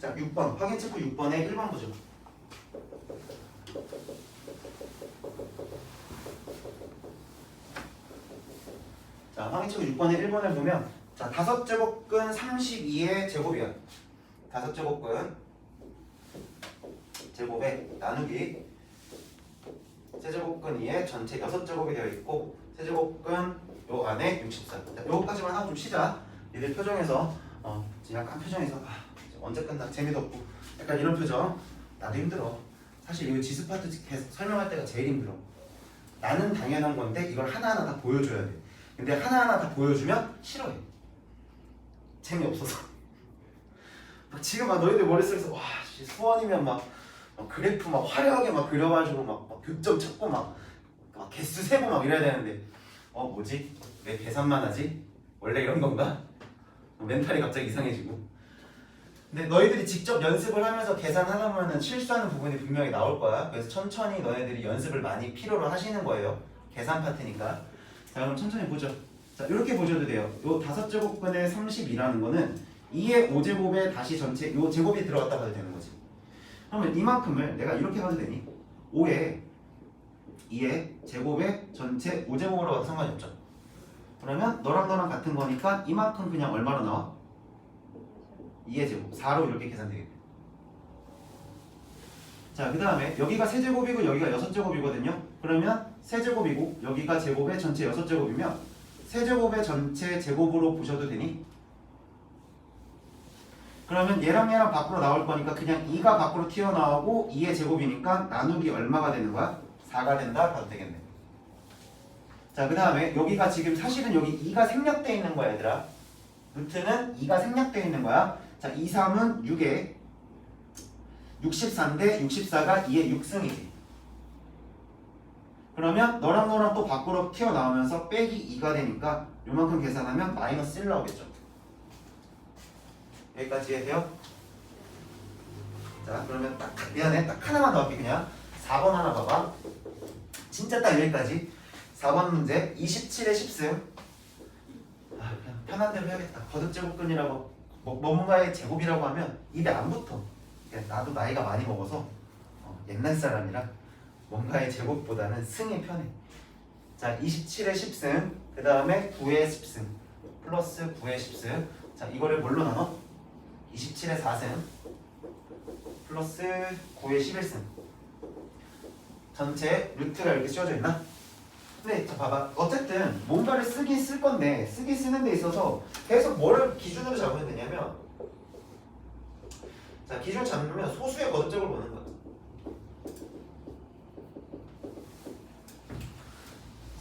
Speaker 1: 자, 6번 확인 체크 6번에 1번 보죠. 자, 확인 체크 6번에 1번을 보면 자, 5제곱근 32의 제곱이야. 5제곱근 제곱에 나누기 세제곱근 2의 전체 6제곱이 되어 있고 세제곱근 요 안에 64. 자, 요거까지만 하고 좀 쉬자. 얘들 표정에서 약간 표정에서 언제 끝나? 재미도 없고 약간 이런 표정. 나도 힘들어. 사실 이 지수 파트 설명할 때가 제일 힘들어. 나는 당연한 건데 이걸 하나하나 다 보여줘야 돼. 근데 하나하나 다 보여주면 싫어해. 재미없어서. 막 지금 막 너희들 머릿속에서 와 수원이면 막 그래프 막 화려하게 막 그려가지고 막 교점 찾고 막 개수 세고 막 이래야 되는데 뭐지? 왜 계산만 하지? 원래 이런 건가? 멘탈이 갑자기 이상해지고. 근데 너희들이 직접 연습을 하면서 계산하다 보면 실수하는 부분이 분명히 나올 거야. 그래서 천천히 너희들이 연습을 많이 필요로 하시는 거예요. 계산 파트니까. 자, 그럼 천천히 보죠. 자, 이렇게 보셔도 돼요. 요 5제곱근의 32라는 거는 2의 5제곱에 다시 전체 요 제곱이 들어갔다 봐도 되는 거지. 그러면 이만큼을 내가 이렇게 봐도 되니? 5에 2의 제곱에 전체 5제곱으로 봐도 상관이 없죠. 그러면 너랑 같은 거니까 이만큼 그냥 얼마로 나와? 2의 제곱 4로 이렇게 계산되겠네. 자, 그 다음에 여기가 세제곱이고 여기가 6제곱이거든요. 그러면 세제곱이고 여기가 제곱의 전체 6제곱이면 세제곱의 전체 제곱으로 보셔도 되니? 그러면 얘랑 밖으로 나올 거니까 그냥 2가 밖으로 튀어나오고 2의 제곱이니까 나누기 얼마가 되는 거야? 4가 된다 봐도 되겠네. 자, 그 다음에 여기가 지금 사실은 여기 2가 생략되어 있는 거야 얘들아. 루트는 2가 생략되어 있는 거야. 자, 2, 3은 6에 64인데 64가 2의 6승이지. 그러면 너랑 또 밖으로 튀어나오면서 빼기 2가 되니까 요만큼 계산하면 마이너스 1 나오겠죠. 여기까지 해야 돼요? 자, 그러면 미안해. 딱 하나만 더 할게. 그냥 4번 하나 봐봐. 진짜 딱 여기까지. 4번 문제 27의 10승. 그냥 편한 대로 해야겠다. 거듭제곱근이라고 뭔가의 제곱이라고 하면 입에 안 붙어. 나도 나이가 많이 먹어서 옛날 사람이라 뭔가의 제곱보다는 승이 편해. 자, 27의 10승 그 다음에 9의 10승 플러스 9의 10승. 자, 이거를 뭘로 나눠? 27의 4승 플러스 9의 11승. 전체 루트가 이렇게 씌워져 있나? 근데 자, 봐봐. 어쨌든 뭔가를 쓰긴 쓸 건데 쓰는 데 있어서 계속 뭐를 기준으로 잡으면 되냐면 자, 기준 잡으면 소수의 거듭적으로 보는 거야.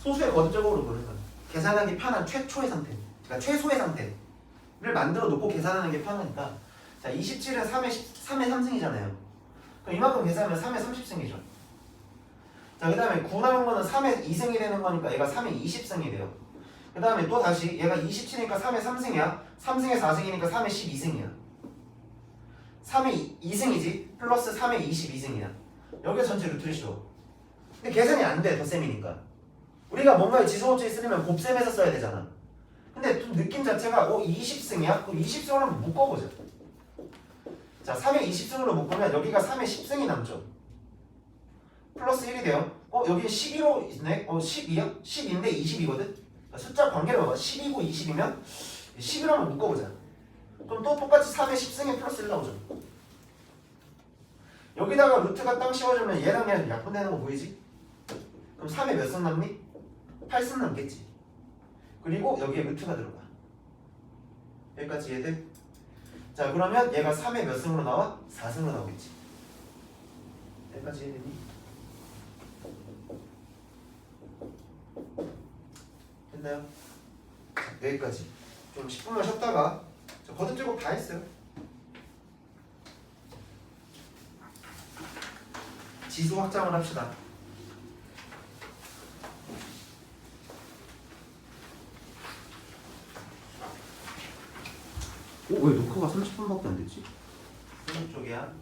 Speaker 1: 소수의 거듭적으로 보는 거야. 계산하기 편한 최초의 상태, 그러니까 최소의 상태를 만들어 놓고 계산하는 게 편하니까. 자, 27은 3의 3승이잖아요. 그럼 이만큼 계산하면 3의 30승이죠. 자, 그 다음에 9 남은 거는 3의 2승이 되는 거니까 얘가 3의 20승이 돼요. 그 다음에 또 다시 얘가 27이니까 3의 3승이야. 3승의 4승이니까 3의 12승이야. 3의 2승이지 플러스 3의 22승이야. 여기가 전체 루트를 씌워. 근데 계산이 안 돼, 덧셈이니까. 우리가 뭔가에 지수법칙 쓰려면 곱셈해서 써야 되잖아. 근데 좀 느낌 자체가 20승이야? 그럼 20승을 한번 묶어보자. 자, 3의 20승으로 묶으면 여기가 3의 10승이 남죠. 플러스 1이 돼요. 여기 12로 있네? 12야? 10인데 20이거든? 숫자 관계를 봐봐. 12고 20이면 11로 한번 묶어보자. 그럼 또 똑같이 3의 10승에 플러스 1 나오죠. 여기다가 루트가 땅 씌워주면 얘랑 약분되는 거 보이지? 그럼 3의 몇 승 남니? 8승 남겠지. 그리고 여기에 루트가 들어가. 여기까지 이해돼? 자, 그러면 얘가 3의 몇 승으로 나와? 4승으로 나오겠지. 여기까지 이해되니? 됐나요? 자, 여기까지. 좀 10분만 쉬었다가 거듭제곱 다 했어요. 지수 확장을 합시다. 왜 녹화가 30분밖에 안 됐지? 수능 쪽이야.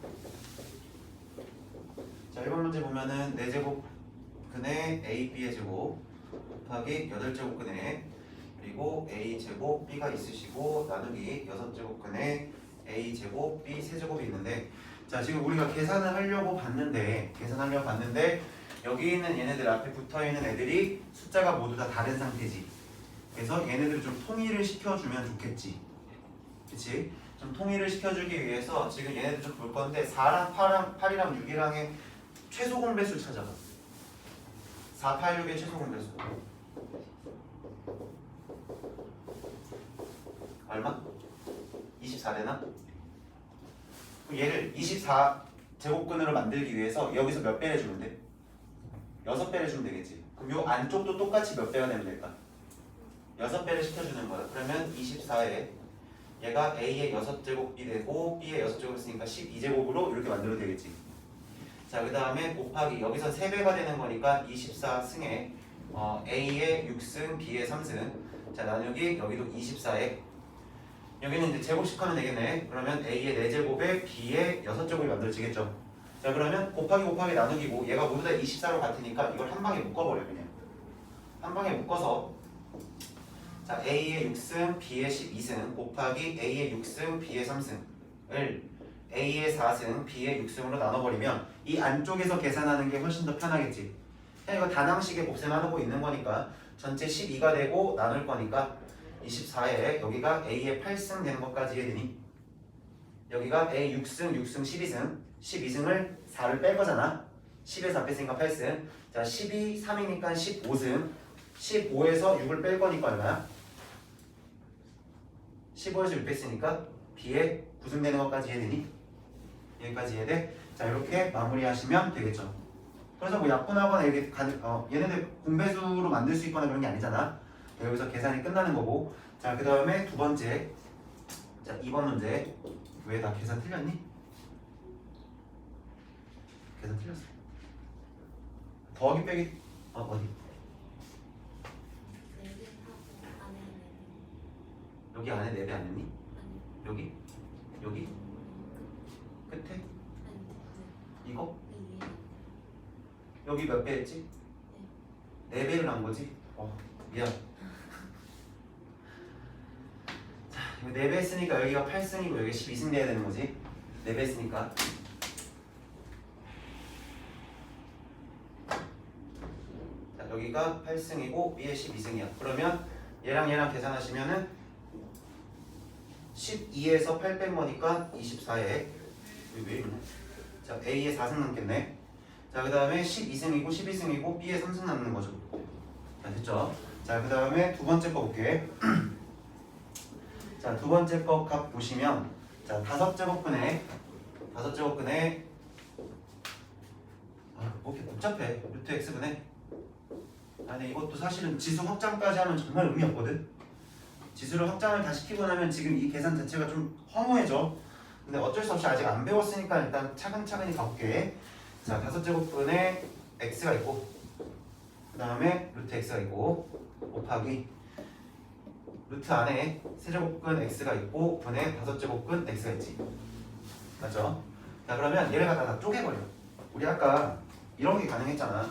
Speaker 1: 자, 1번 문제 보면은 4제곱근의 AB의 제곱 곱하기 8제곱근의 그리고 A제곱 B가 있으시고 나누기 6제곱근의 A제곱 B 3제곱이 있는데, 자, 지금 우리가 계산하려고 봤는데 여기 있는 얘네들 앞에 붙어있는 애들이 숫자가 모두 다 다른 상태지. 그래서 얘네들 좀 통일을 시켜주면 좋겠지. 그치? 좀 통일을 시켜주기 위해서 지금 얘네들 좀 볼 건데 4랑 8이랑 6이랑의 최소 공배수 찾아봐. 4, 8, 6의 최소 공배수 얼마? 24되나? 얘를 24제곱근으로 만들기 위해서 여기서 몇 배 해주면 돼? 6배를 해주면 되겠지. 그럼 요 안쪽도 똑같이 몇 배가 되면 될까? 6배를 시켜주는 거야. 그러면 24에 얘가 A의 6제곱이 되고 B의 6제곱이 있으니까 12제곱으로 이렇게 만들어도 되겠지. 자, 그 다음에 곱하기 여기서 3배가 되는 거니까 24승에 A의 6승, B의 3승. 자, 나누기 여기도 24에 여기는 이제 제곱식하면 되겠네. 그러면 A의 4제곱에 B의 6제곱이 만들어지겠죠. 자, 그러면 곱하기 나누기고 얘가 모두 다 24로 같으니까 이걸 한 방에 묶어버려. 그냥 한 방에 묶어서 자, A의 6승, B의 12승 곱하기 A의 6승, B의 3승을 A의 4승, B의 6승으로 나눠버리면 이 안쪽에서 계산하는 게 훨씬 더 편하겠지. 그냥 이거 단항식에 곱셈하고 있는 거니까 전체 12가 되고 나눌 거니까 24에 여기가 A의 8승 되는 것까지 해되니 여기가 A 6승, 12승 12승을 4를 뺄 거잖아. 10에서 4 뺐으니까 8승. 자, 12, 3이니까 15승 15에서 6을 뺄 거니까 얼마야? 15에서 6 뺐으니까 B에 9승 되는 것까지 해되니? 여기까지 이해돼? 자, 이렇게 마무리하시면 되겠죠. 그래서 뭐 약분하거나 이렇게 얘네들 공배수로 만들 수 있거나 그런 게 아니잖아. 여기서 계산이 끝나는 거고. 자, 그 다음에 두 번째. 자, 2번 문제. 왜 나 계산 틀렸니? 계산 틀렸어. 더하기 빼기 어디? 여기 안에 4배 안 했니? 여기? 여기? 끝에? 이거? 여기 몇 배 했지? 4배를 한 거지? 미안. 자, 이거 4배 했으니까 여기가 8승이고 여기 12승 돼야 되는 거지? 4배 했으니까. 자, 여기가 8승이고 B의 12승이야. 그러면 얘랑 계산하시면은 12에서 8 뺀 거니까 24에 왜 이러냐? 자, A의 4승 남겠네. 자, 그 다음에 12승이고 12승이고 B의 3승 남는 거죠. 자, 됐죠? 자, 그 다음에 두 번째 거 볼게. 자, 두 번째 거 값 보시면 자, 5제곱근에 5제곱근의 뭐 이렇게 복잡해. 루트 x분의 아니 이것도 사실은 지수 확장까지 하면 정말 의미 없거든. 지수를 확장을 다 시키고 나면 지금 이 계산 자체가 좀 허무해져. 근데 어쩔 수 없이 아직 안 배웠으니까 일단 차근차근히 가볼게. 자, 5제곱분에 x가 있고 그 다음에 루트 x가 있고 곱하기 루트 안에 세제곱근 x가 있고 분의 5제곱근 x가 있지. 맞죠? 자, 그러면 얘를 갖다 다 쪼개버려. 우리 아까 이런 게 가능했잖아.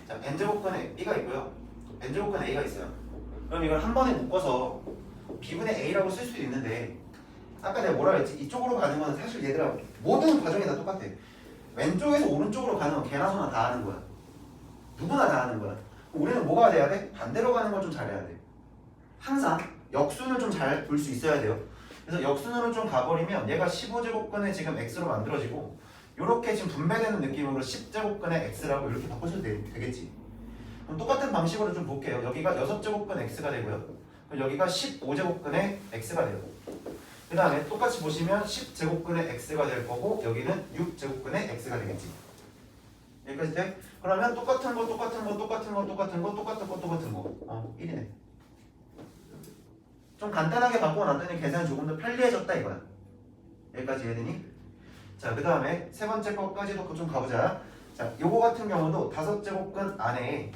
Speaker 1: 자, n제곱근에 b가 있고요. n제곱근 a가 있어요. 그럼 이걸 한 번에 묶어서 b분의 a라고 쓸 수도 있는데 아까 내가 뭐라 그랬지? 이쪽으로 가는 건 사실 얘들아 모든 과정이 다 똑같아. 왼쪽에서 오른쪽으로 가는 건 개나 소나 다 하는 거야. 누구나 다 하는 거야. 우리는 뭐가 돼야 돼? 반대로 가는 걸 좀 잘해야 돼. 항상 역순을 좀 잘 볼 수 있어야 돼요. 그래서 역순으로 좀 가버리면 얘가 15제곱근에 지금 x로 만들어지고 이렇게 지금 분배되는 느낌으로 10제곱근의 x라고 이렇게 바꿔줘도 되겠지. 그럼 똑같은 방식으로 좀 볼게요. 여기가 6제곱근 x가 되고요. 그럼 여기가 15제곱근의 x가 돼요. 그 다음에 똑같이 보시면 10제곱근의 x가 될 거고 여기는 6제곱근의 x가 되겠지. 여기까지 돼? 그러면 똑같은 거 1이네. 좀 간단하게 바꿔놨더니 계산이 조금 더 편리해졌다 이거야. 여기까지 이해되니? 자, 그 다음에 세 번째 거까지도 좀 가보자. 자, 요거 같은 경우도 5제곱근 안에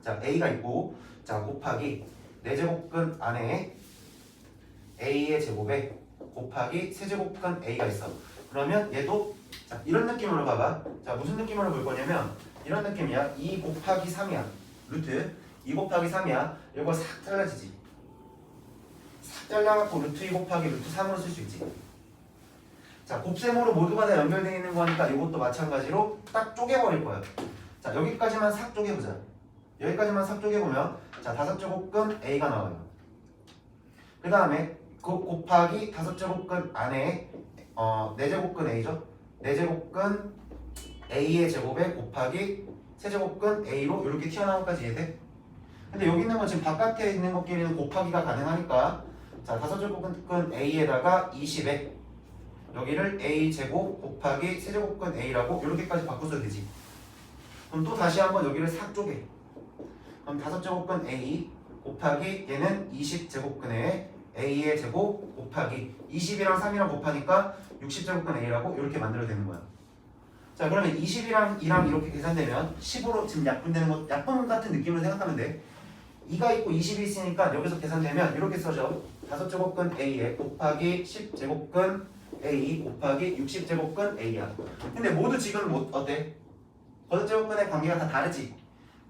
Speaker 1: 자 a가 있고 자 곱하기 4제곱근 안에 a의 제곱에 곱하기 세제곱근 a가 있어. 그러면 얘도 자 이런 느낌으로 봐봐. 자 무슨 느낌으로 볼 거냐면 이런 느낌이야. 2 곱하기 3이야. 루트 2 곱하기 3이야. 이거 싹 잘라지지. 싹 잘라갖고 루트 2 곱하기 루트 3으로 쓸 수 있지. 자 곱셈으로 모두가 다 연결되어 있는 거니까 이것도 마찬가지로 딱 쪼개버릴 거야. 자 여기까지만 싹 쪼개보자. 여기까지만 싹 쪼개보면 자 5제곱근 a가 나와요. 그 다음에 그 곱하기 5제곱근 안에 4제곱근 a죠. 4제곱근 a의 제곱에 곱하기 세제곱근 a로 이렇게 튀어나온 것까지 이해돼? 근데 여기 있는 건 지금 바깥에 있는 것끼리는 곱하기가 가능하니까 자 5제곱근 a에다가 20에 여기를 a 제곱 곱하기 세제곱근 a라고 이렇게까지 바꿔줘도 되지. 그럼 또 다시 한번 여기를 싹 쪼개. 그럼 5제곱근 a 곱하기 얘는 20제곱근에 a의 제곱 곱하기 20이랑 3이랑 곱하니까 60제곱근 a라고 이렇게 만들어야 되는 거야. 자 그러면 20이랑 2랑 이렇게 계산되면 10으로 지금 약분되는 것 약분 같은 느낌으로 생각하면 돼. 2가 있고 20이 있으니까 여기서 계산되면 이렇게 써져. 5제곱근 a에 곱하기 10제곱근 a 곱하기 60제곱근 a야. 근데 모두 지금 뭐 어때? 5제곱근의 관계가 다 다르지.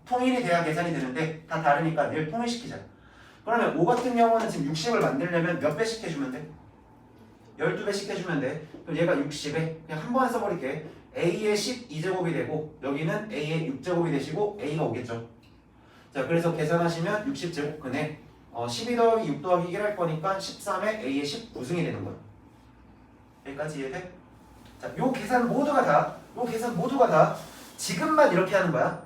Speaker 1: 통일이 돼야 계산이 되는데 다 다르니까 얘를 통일시키자. 그러면 5 같은 경우는 지금 60을 만들려면 몇 배씩 해주면 돼? 12배씩 해주면 돼. 그럼 얘가 60에 그냥 한 번에 써버릴게. a의 12제곱이 되고 여기는 a의 6제곱이 되시고 a가 오겠죠. 자 그래서 계산하시면 60제곱근에 12 더하기 6 더하기 1 할 거니까 13에 a의 19승이 되는 거야. 여기까지 이해돼? 자 요 계산 모두가 다 지금만 이렇게 하는 거야.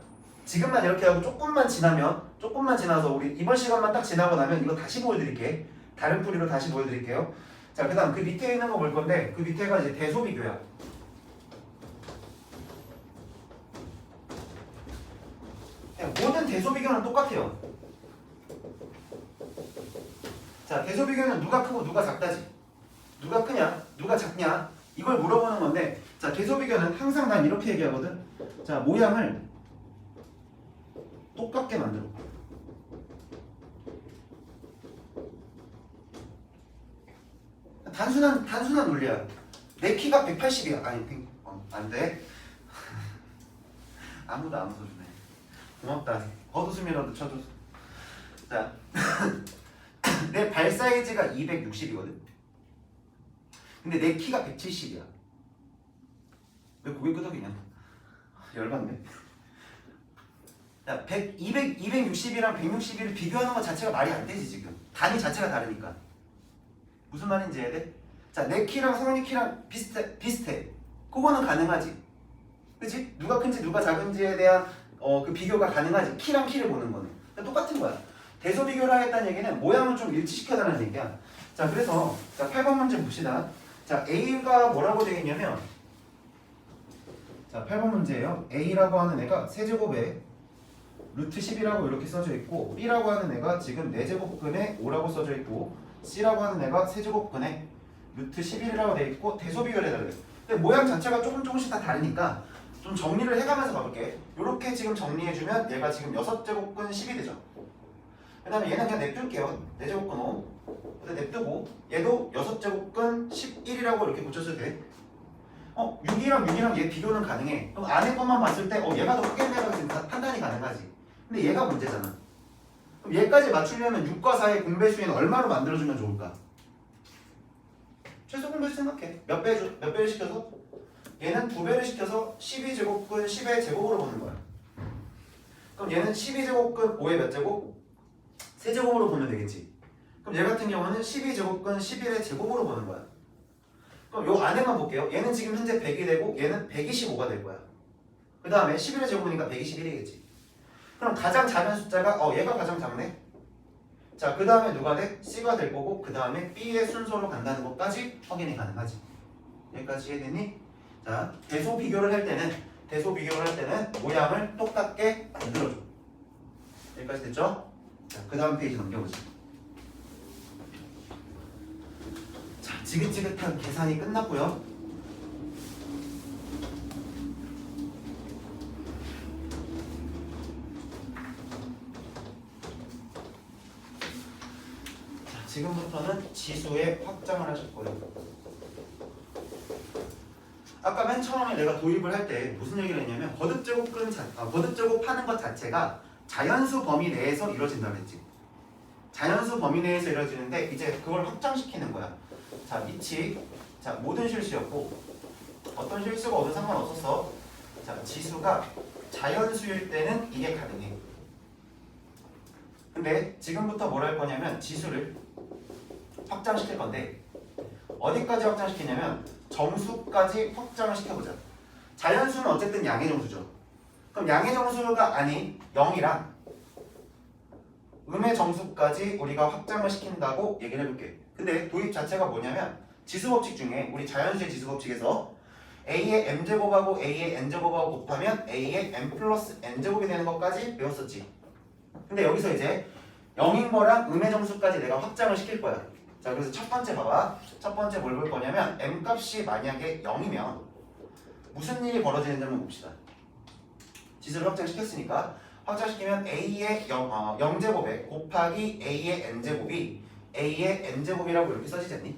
Speaker 1: 지금만 이렇게 하고 조금만 지나서 우리 이번 시간만 딱 지나고 나면 이거 다시 보여드릴게. 다른 풀이로 다시 보여드릴게요. 자, 그 다음 그 밑에 있는 거 볼 건데 그 밑에가 이제 대소비교야. 모든 대소비교는 똑같아요. 자, 대소비교는 누가 크고 누가 작다지. 누가 크냐, 누가 작냐 이걸 물어보는 건데 자, 대소비교는 항상 난 이렇게 얘기하거든. 자, 모양을 똑같게 만들어. 단순한 논리야. 내 키가 180이야. 아니, 안 돼. 아무도 안 웃어주네. 고맙다. 겉웃음이라도 쳐줘. 자, 내 발 사이즈가 260이거든. 근데 내 키가 170이야. 왜 고개 끄덕이냐? 열받네. 야, 260이랑 161을 비교하는 것 자체가 말이 안 되지 지금. 단위 자체가 다르니까. 무슨 말인지 해야 돼? 자, 내 키랑 성현이 키랑 비슷해. 그거는 가능하지. 그치? 누가 큰지 누가 작은지에 대한 그 비교가 가능하지. 키랑 키를 보는 거는. 똑같은 거야. 대소 비교를 하겠다는 얘기는 모양을 좀 일치시켜달라는 얘기야. 자, 그래서 자 8번 문제 봅시다. 자, A가 뭐라고 되어 있냐면 자, 8번 문제예요. A라고 하는 애가 세제곱에 루트 10이라고 이렇게 써져 있고 B라고 하는 애가 지금 4제곱근에 5라고 써져 있고 C라고 하는 애가 세제곱근에 루트 11이라고 되어 있고 대소 비교를 해달래요. 근데 모양 자체가 조금씩 다 다르니까 좀 정리를 해가면서 가볼게. 이렇게 지금 정리해주면 얘가 지금 6제곱근 10이 되죠. 그 다음에 얘는 그냥 냅둘게요. 4제곱근 5 냅두고 얘도 6제곱근 11이라고 이렇게 붙였을 때 6이랑 얘 비교는 가능해. 그럼 안에 것만 봤을 때 얘가 더 크겠네라고 지금 판단이 가능하지. 근데 얘가 문제잖아. 그럼 얘까지 맞추려면 6과 4의 공배수는 얼마로 만들어주면 좋을까? 최소 공배수 생각해. 몇 배를 시켜서? 얘는 2배를 시켜서 12제곱근 10의 제곱으로 보는 거야. 그럼 얘는 12제곱근 5의 몇 제곱? 세제곱으로 보면 되겠지. 그럼 얘 같은 경우는 12제곱근 11의 제곱으로 보는 거야. 그럼 요 안에만 볼게요. 얘는 지금 현재 100이 되고 얘는 125가 될 거야. 그 다음에 11의 제곱이니까 121이겠지. 그럼 가장 작은 숫자가 얘가 가장 작네. 자, 그 다음에 누가 돼? C가 될 거고 그 다음에 B의 순서로 간다는 것까지 확인이 가능하지. 여기까지 이해됐니? 자, 대소 비교를 할 때는 모양을 똑같게 만들어줘. 여기까지 됐죠? 자, 그 다음 페이지 넘겨보자. 자, 지긋지긋한 계산이 끝났고요. 자, 지금부터는 지수의 확장을 하실 거예요. 아까 맨 처음에 내가 도입을 할 때 무슨 얘기를 했냐면 거듭제곱 하는 것 자체가 자연수 범위 내에서 이루어진다고 했지. 자연수 범위 내에서 이루어지는데 이제 그걸 확장시키는 거야. 자, 위치. 자, 모든 실수였고 어떤 실수가 오든 상관없었어. 자, 지수가 자연수일 때는 이게 가능해. 근데 지금부터 뭘 할 거냐면 지수를 확장시킬 건데 어디까지 확장시키냐면 정수까지 확장을 시켜보자. 자연수는 어쨌든 양의 정수죠. 그럼 양의 정수가 아닌 0이랑 음의 정수까지 우리가 확장을 시킨다고 얘기를 해볼게. 근데 도입 자체가 뭐냐면 지수법칙 중에 우리 자연수의 지수법칙에서 a의 m제곱하고 a의 n제곱하고 곱하면 a의 m 플러스 n제곱이 되는 것까지 배웠었지. 근데 여기서 이제 0인 거랑 음의 정수까지 내가 확장을 시킬 거야. 자, 그래서 첫 번째 봐봐. 첫 번째 뭘 볼 거냐면 m 값이 만약에 0이면 무슨 일이 벌어지는지 한번 봅시다. 지수를 확장시켰으니까 확장시키면 a의 0제곱에 곱하기 a의 n제곱이 a의 n제곱이라고 이렇게 써지지 않니?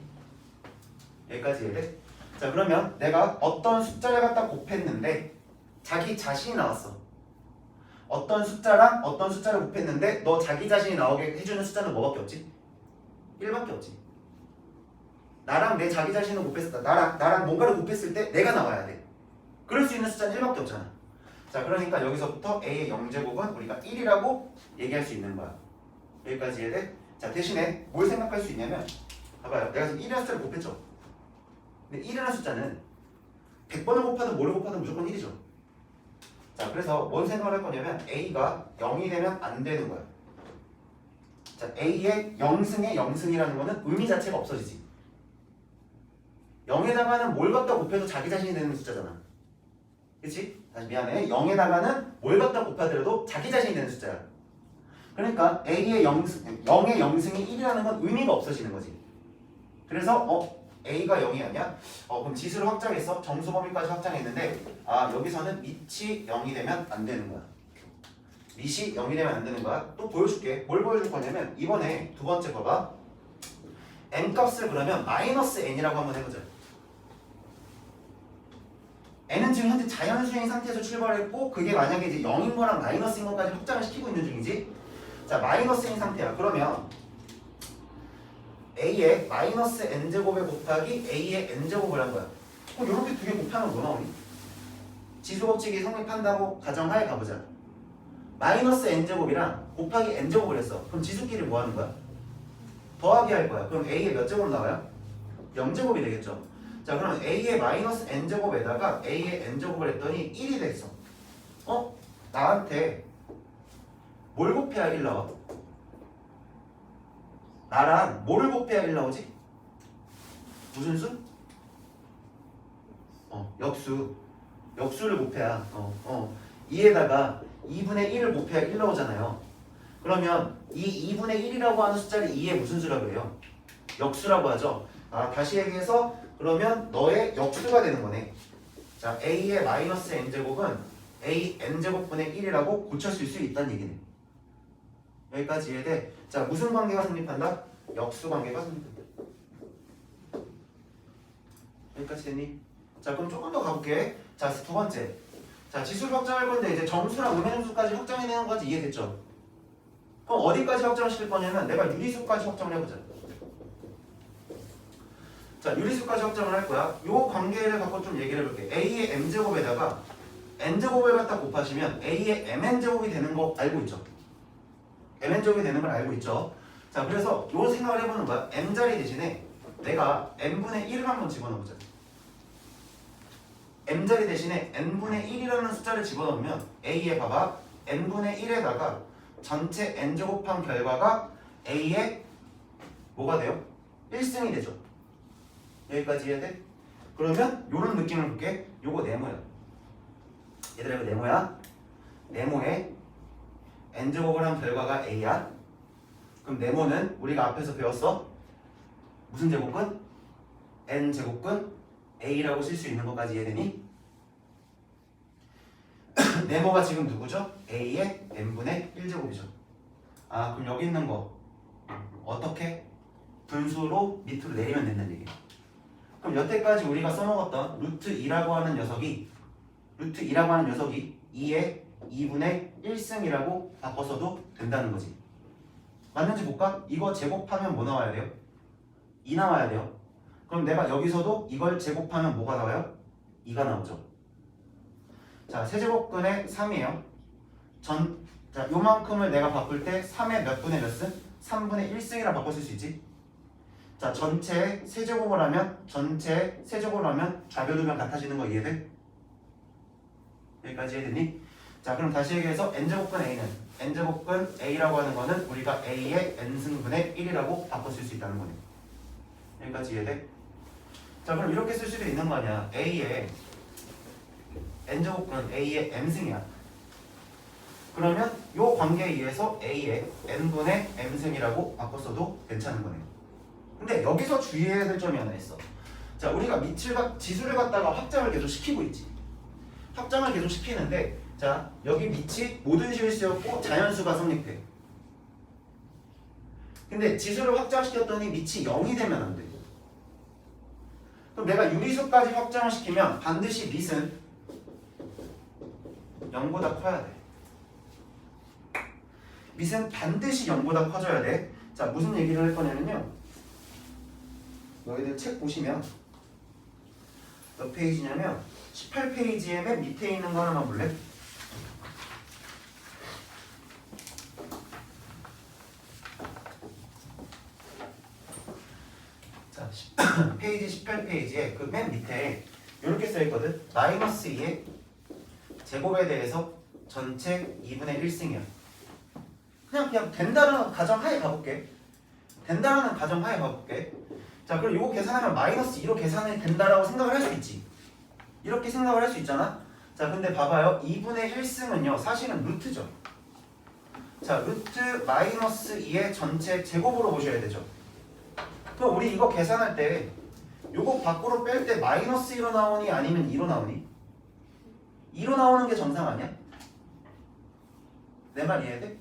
Speaker 1: 여기까지 이해돼? 자, 그러면 내가 어떤 숫자를 갖다 곱했는데 자기 자신이 나왔어. 어떤 숫자랑 어떤 숫자를 곱했는데 너 자기 자신이 나오게 해주는 숫자는 뭐밖에 없지? 1밖에 없지. 나랑 내 자기 자신을 곱했을 때 나랑 뭔가를 곱했을 때 내가 나와야 돼. 그럴 수 있는 숫자는 1밖에 없잖아. 자, 그러니까 여기서부터 a의 0제곱은 우리가 1이라고 얘기할 수 있는 거야. 여기까지 이해돼? 자, 대신에 뭘 생각할 수 있냐면 봐봐요. 내가 지금 1이라는 숫자를 곱했죠. 근데 1이라는 숫자는 100번을 곱하든 뭐를 곱하든 무조건 1이죠. 자, 그래서 뭔 생각을 할 거냐면 a가 0이 되면 안 되는 거야. 자, a의 0승의 0승이라는 거는 의미 자체가 없어지지. 0에다가는 뭘 갖다 곱해도 자기 자신이 되는 숫자잖아. 그치? 다시 미안해. 0에다가는 뭘 갖다 곱하더라도 자기 자신이 되는 숫자야. 그러니까 a의 0의 0승이 1이라는 건 의미가 없어지는 거지. 그래서 a가 0이 아니야? 그럼 지수를 확장했어. 정수 범위까지 확장했는데 여기서는 밑이 0이 되면 안 되는 거야. 밑이 0이 되면 안 되는 거야. 또 보여줄게. 뭘 보여줄 거냐면 이번에 두 번째 봐봐. n 값을 그러면 마이너스 n이라고 한번 해보자. n은 지금 현재 자연수인 상태에서 출발했고 그게 만약에 이제 0인 거랑 마이너스인 것까지 확장을 시키고 있는 중이지. 자, 마이너스인 상태야. 그러면 a의 마이너스 n제곱에 곱하기 a의 n제곱을 한 거야. 이렇게 두 개 곱하면 뭐 나오니? 지수법칙이 성립한다고 가정하에 가보자. 마이너스 n제곱이랑 곱하기 n제곱을 했어. 그럼 지수끼리 뭐 하는 거야? 더하기 할 거야. 그럼 a의 몇 제곱 나와요? 0제곱이 되겠죠. 자, 그럼 a의 마이너스 n제곱에다가 a의 n제곱을 했더니 1이 됐어. 나한테 뭘 곱해야 1 나와? 나랑 뭐를 곱해야 1 나오지? 무슨 수? 역수를 곱해야 2에다가 2분의 1을 곱해야 1 나오잖아요. 그러면 이 2분의 1이라고 하는 숫자를 2의 무슨 수라고 해요? 역수라고 하죠. 다시 얘기해서 그러면 너의 역수가 되는 거네. 자, a의 마이너스 n제곱은 a n제곱분의 1이라고 고쳤을 수 있다는 얘기네. 여기까지 이해돼? 자, 무슨 관계가 성립한다? 역수 관계가 성립한다. 여기까지 됐니? 자, 그럼 조금 더 가볼게. 자, 두 번째. 자, 지수를 확정할 건데 이제 정수랑 음해정수까지 확정해내는 거지. 이해됐죠? 그럼 어디까지 확정시킬 거냐면 내가 유리수까지 확정을 해보자. 자, 유리수까지 확정을 할 거야. 요 관계를 갖고 좀 얘기를 해볼게. a의 m제곱에다가 n제곱을 갖다 곱하시면 a의 mn제곱이 되는 거 알고 있죠? mn제곱이 되는 걸 알고 있죠? 자, 그래서 요 생각을 해보는 거야. m자리 대신에 내가 n분의 1을 한번 집어넣어보자. m자리 대신에 n분의 1이라는 숫자를 집어넣으면 a에 봐봐. n분의 1에다가 전체 n제곱한 결과가 a의 뭐가 돼요? 1승이 되죠. 여기까지 이해돼? 그러면 요런 느낌을 볼게. 요거 네모야. 얘들아, 이거 네모야. 네모에 n제곱을 한 결과가 a야. 그럼 네모는 우리가 앞에서 배웠어. 무슨 제곱근? n제곱근 a라고 쓸 수 있는 것까지 이해되니? 네모가 지금 누구죠? a의 n분의 1제곱이죠. 그럼 여기 있는 거 어떻게? 분수로 밑으로 내리면 된다는 얘기야. 그럼 여태까지 우리가 써먹었던 루트 2라고 하는 녀석이 2의 2분의 1승이라고 바꿔서도 된다는 거지. 맞는지 볼까? 이거 제곱하면 뭐 나와야 돼요? 2 나와야 돼요. 그럼 내가 여기서도 이걸 제곱하면 뭐가 나와요? 2가 나오죠. 자, 세제곱근의 3이에요. 자, 요만큼을 내가 바꿀 때 3의 몇 분의 몇 승? 3분의 1승이라 바꿔 쓸 수 있지. 자, 전체 세제곱을 하면 좌변우변 같아지는 거 이해돼? 여기까지 이해됐니? 자, 그럼 다시 얘기해서 n제곱근 a는 n제곱근 a라고 하는 거는 우리가 a의 n승분의 1이라고 바꿔 쓸 수 있다는 거네. 여기까지 이해돼? 자, 그럼 이렇게 쓸 수도 있는 거 아니야. a의 n제곱근 a의 m승이야. 그러면 요 관계에 의해서 a의 n분의 m승이라고 바꿨어도 괜찮은 거네요. 근데 여기서 주의해야 될 점이 하나 있어. 자, 우리가 지수를 갖다가 확장을 계속 시키고 있지. 확장을 계속 시키는데, 자, 여기 밑이 모든 실수였고 자연수가 성립해. 근데 지수를 확장시켰더니 밑이 0이 되면 안 돼. 그럼 내가 유리수까지 확장을 시키면 반드시 밑은 0보다 커야 돼. 밑은 반드시 0보다 커져야 돼. 자, 무슨 얘기를 할 거냐면요. 너희들 책 보시면 몇 페이지냐면 18페이지에 맨 밑에 있는 거 하나만 볼래? 자, 페이지 18페이지에 그 맨 밑에 이렇게 써있거든. 마이너스 2의 제곱에 대해서 전체 2분의 1승이야. 그냥 된다는 가정하에 가볼게. 자, 그럼 이거 계산하면 마이너스 2로 계산이 된다라고 생각을 할 수 있지. 이렇게 생각을 할 수 있잖아. 자, 근데 봐봐요. 2분의 1승은요 사실은 루트죠. 자, 루트 마이너스 2의 전체 제곱으로 보셔야 되죠. 그럼 우리 이거 계산할 때 요거 밖으로 뺄 때 마이너스 2로 나오니 아니면 2로 나오니? 2로 나오는 게 정상 아니야? 내 말 이해돼?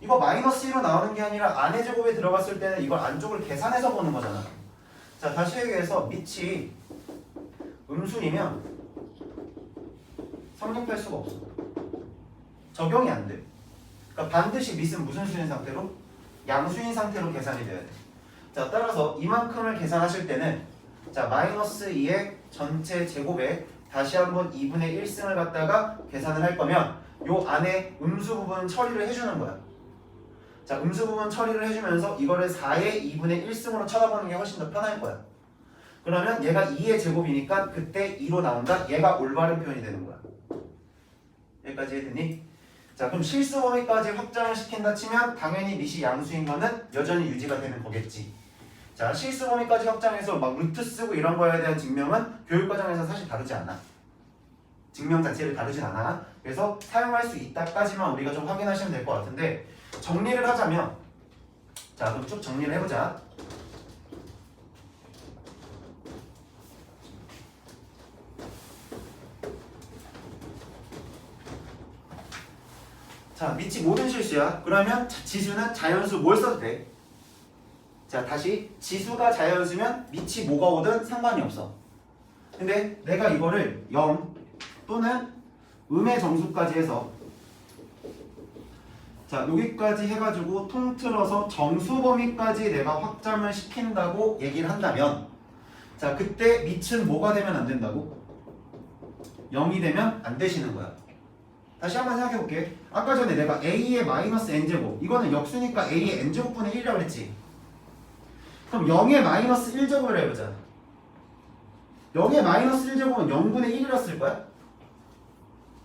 Speaker 1: 이거 마이너스 1로 나오는 게 아니라 안의 제곱에 들어갔을 때는 이걸 안쪽을 계산해서 보는 거잖아. 자, 다시 얘기해서 밑이 음수이면 성립할 수가 없어. 적용이 안 돼. 그러니까 반드시 밑은 무슨 수인 상태로? 양수인 상태로 계산이 돼야 돼. 자, 따라서 이만큼을 계산하실 때는 자, 마이너스 2의 전체 제곱에 다시 한번 2분의 1승을 갖다가 계산을 할 거면 요 안에 음수 부분 처리를 해주는 거야. 자, 음수 부분 처리를 해주면서 이거를 4의 2분의 1승으로 쳐다보는 게 훨씬 더 편할 거야. 그러면 얘가 2의 제곱이니까 그때 2로 나온다. 얘가 올바른 표현이 되는 거야. 여기까지 해됐니? 자, 그럼 실수 범위까지 확장을 시킨다 치면 당연히 밑이 양수인 거는 여전히 유지가 되는 거겠지. 자, 실수 범위까지 확장해서 막 루트 쓰고 이런 거에 대한 증명은 교육과정에서 사실 다루지 않아. 증명 자체를 다루진 않아. 그래서 사용할 수 있다까지만 우리가 좀 확인하시면 될 것 같은데, 정리를 하자면, 자, 그럼 쭉 정리를 해보자. 자, 밑이 모든 실수야. 그러면 지수는 자연수 뭘 써도 돼? 자, 다시 지수가 자연수면 밑이 뭐가 오든 상관이 없어. 근데 내가 이거를 0 또는 음의 정수까지 해서, 자, 여기까지 해가지고 통틀어서 정수 범위까지 내가 확장을 시킨다고 얘기를 한다면, 자, 그때 밑은 뭐가 되면 안 된다고? 0이 되면 안 되시는 거야. 다시 한번 생각해 볼게. 아까 전에 내가 a의 마이너스 n제곱, 이거는 역수니까 a의 n제곱분의 1이라고 그랬지. 그럼 0의 마이너스 1제곱을 해보자. 0의 마이너스 1제곱은 0분의 1이라 쓸 거야?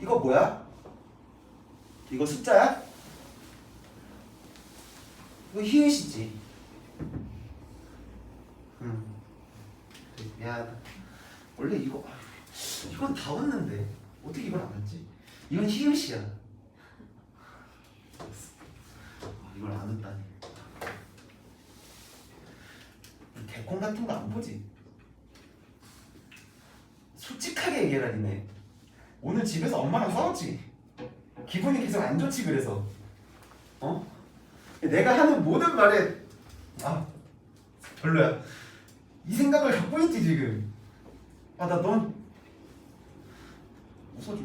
Speaker 1: 이거 뭐야? 이거 숫자야? 이거 히읗이지. 미안하다. 원래 이건 다 왔는데 어떻게 이걸 안 왔지? 이건 히읗이야. 이걸 안 왔다니. 개콘 같은 거 안 보지? 솔직하게 얘기해라 니네. 오늘 집에서 엄마랑 싸웠지? 기분이 계속 안 좋지 그래서. 어? 내가 하는 모든 말에 별로야. 이 생각을 갖고 있지 지금. 나 넌 웃어줘.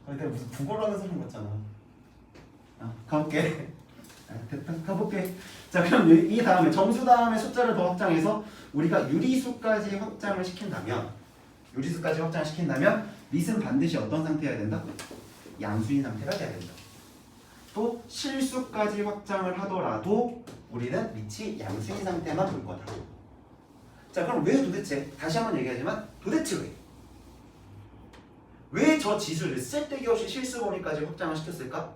Speaker 1: 내가 무슨 북어로 하는 사람 같잖아. 가볼게. 됐다. 가볼게. 자, 그럼 이 다음에 정수 다음에 숫자를 더 확장해서 우리가 유리수까지 확장을 시킨다면, 밑은 반드시 어떤 상태여야 된다? 양수인 상태가 돼야 된다. 또 실수까지 확장을 하더라도 우리는 밑이 양수인 상태만 볼 거다. 자, 그럼 왜 도대체, 다시 한번 얘기하지만 도대체 왜 저 지수를 쓸데기 없이 실수 범위까지 확장을 시켰을까?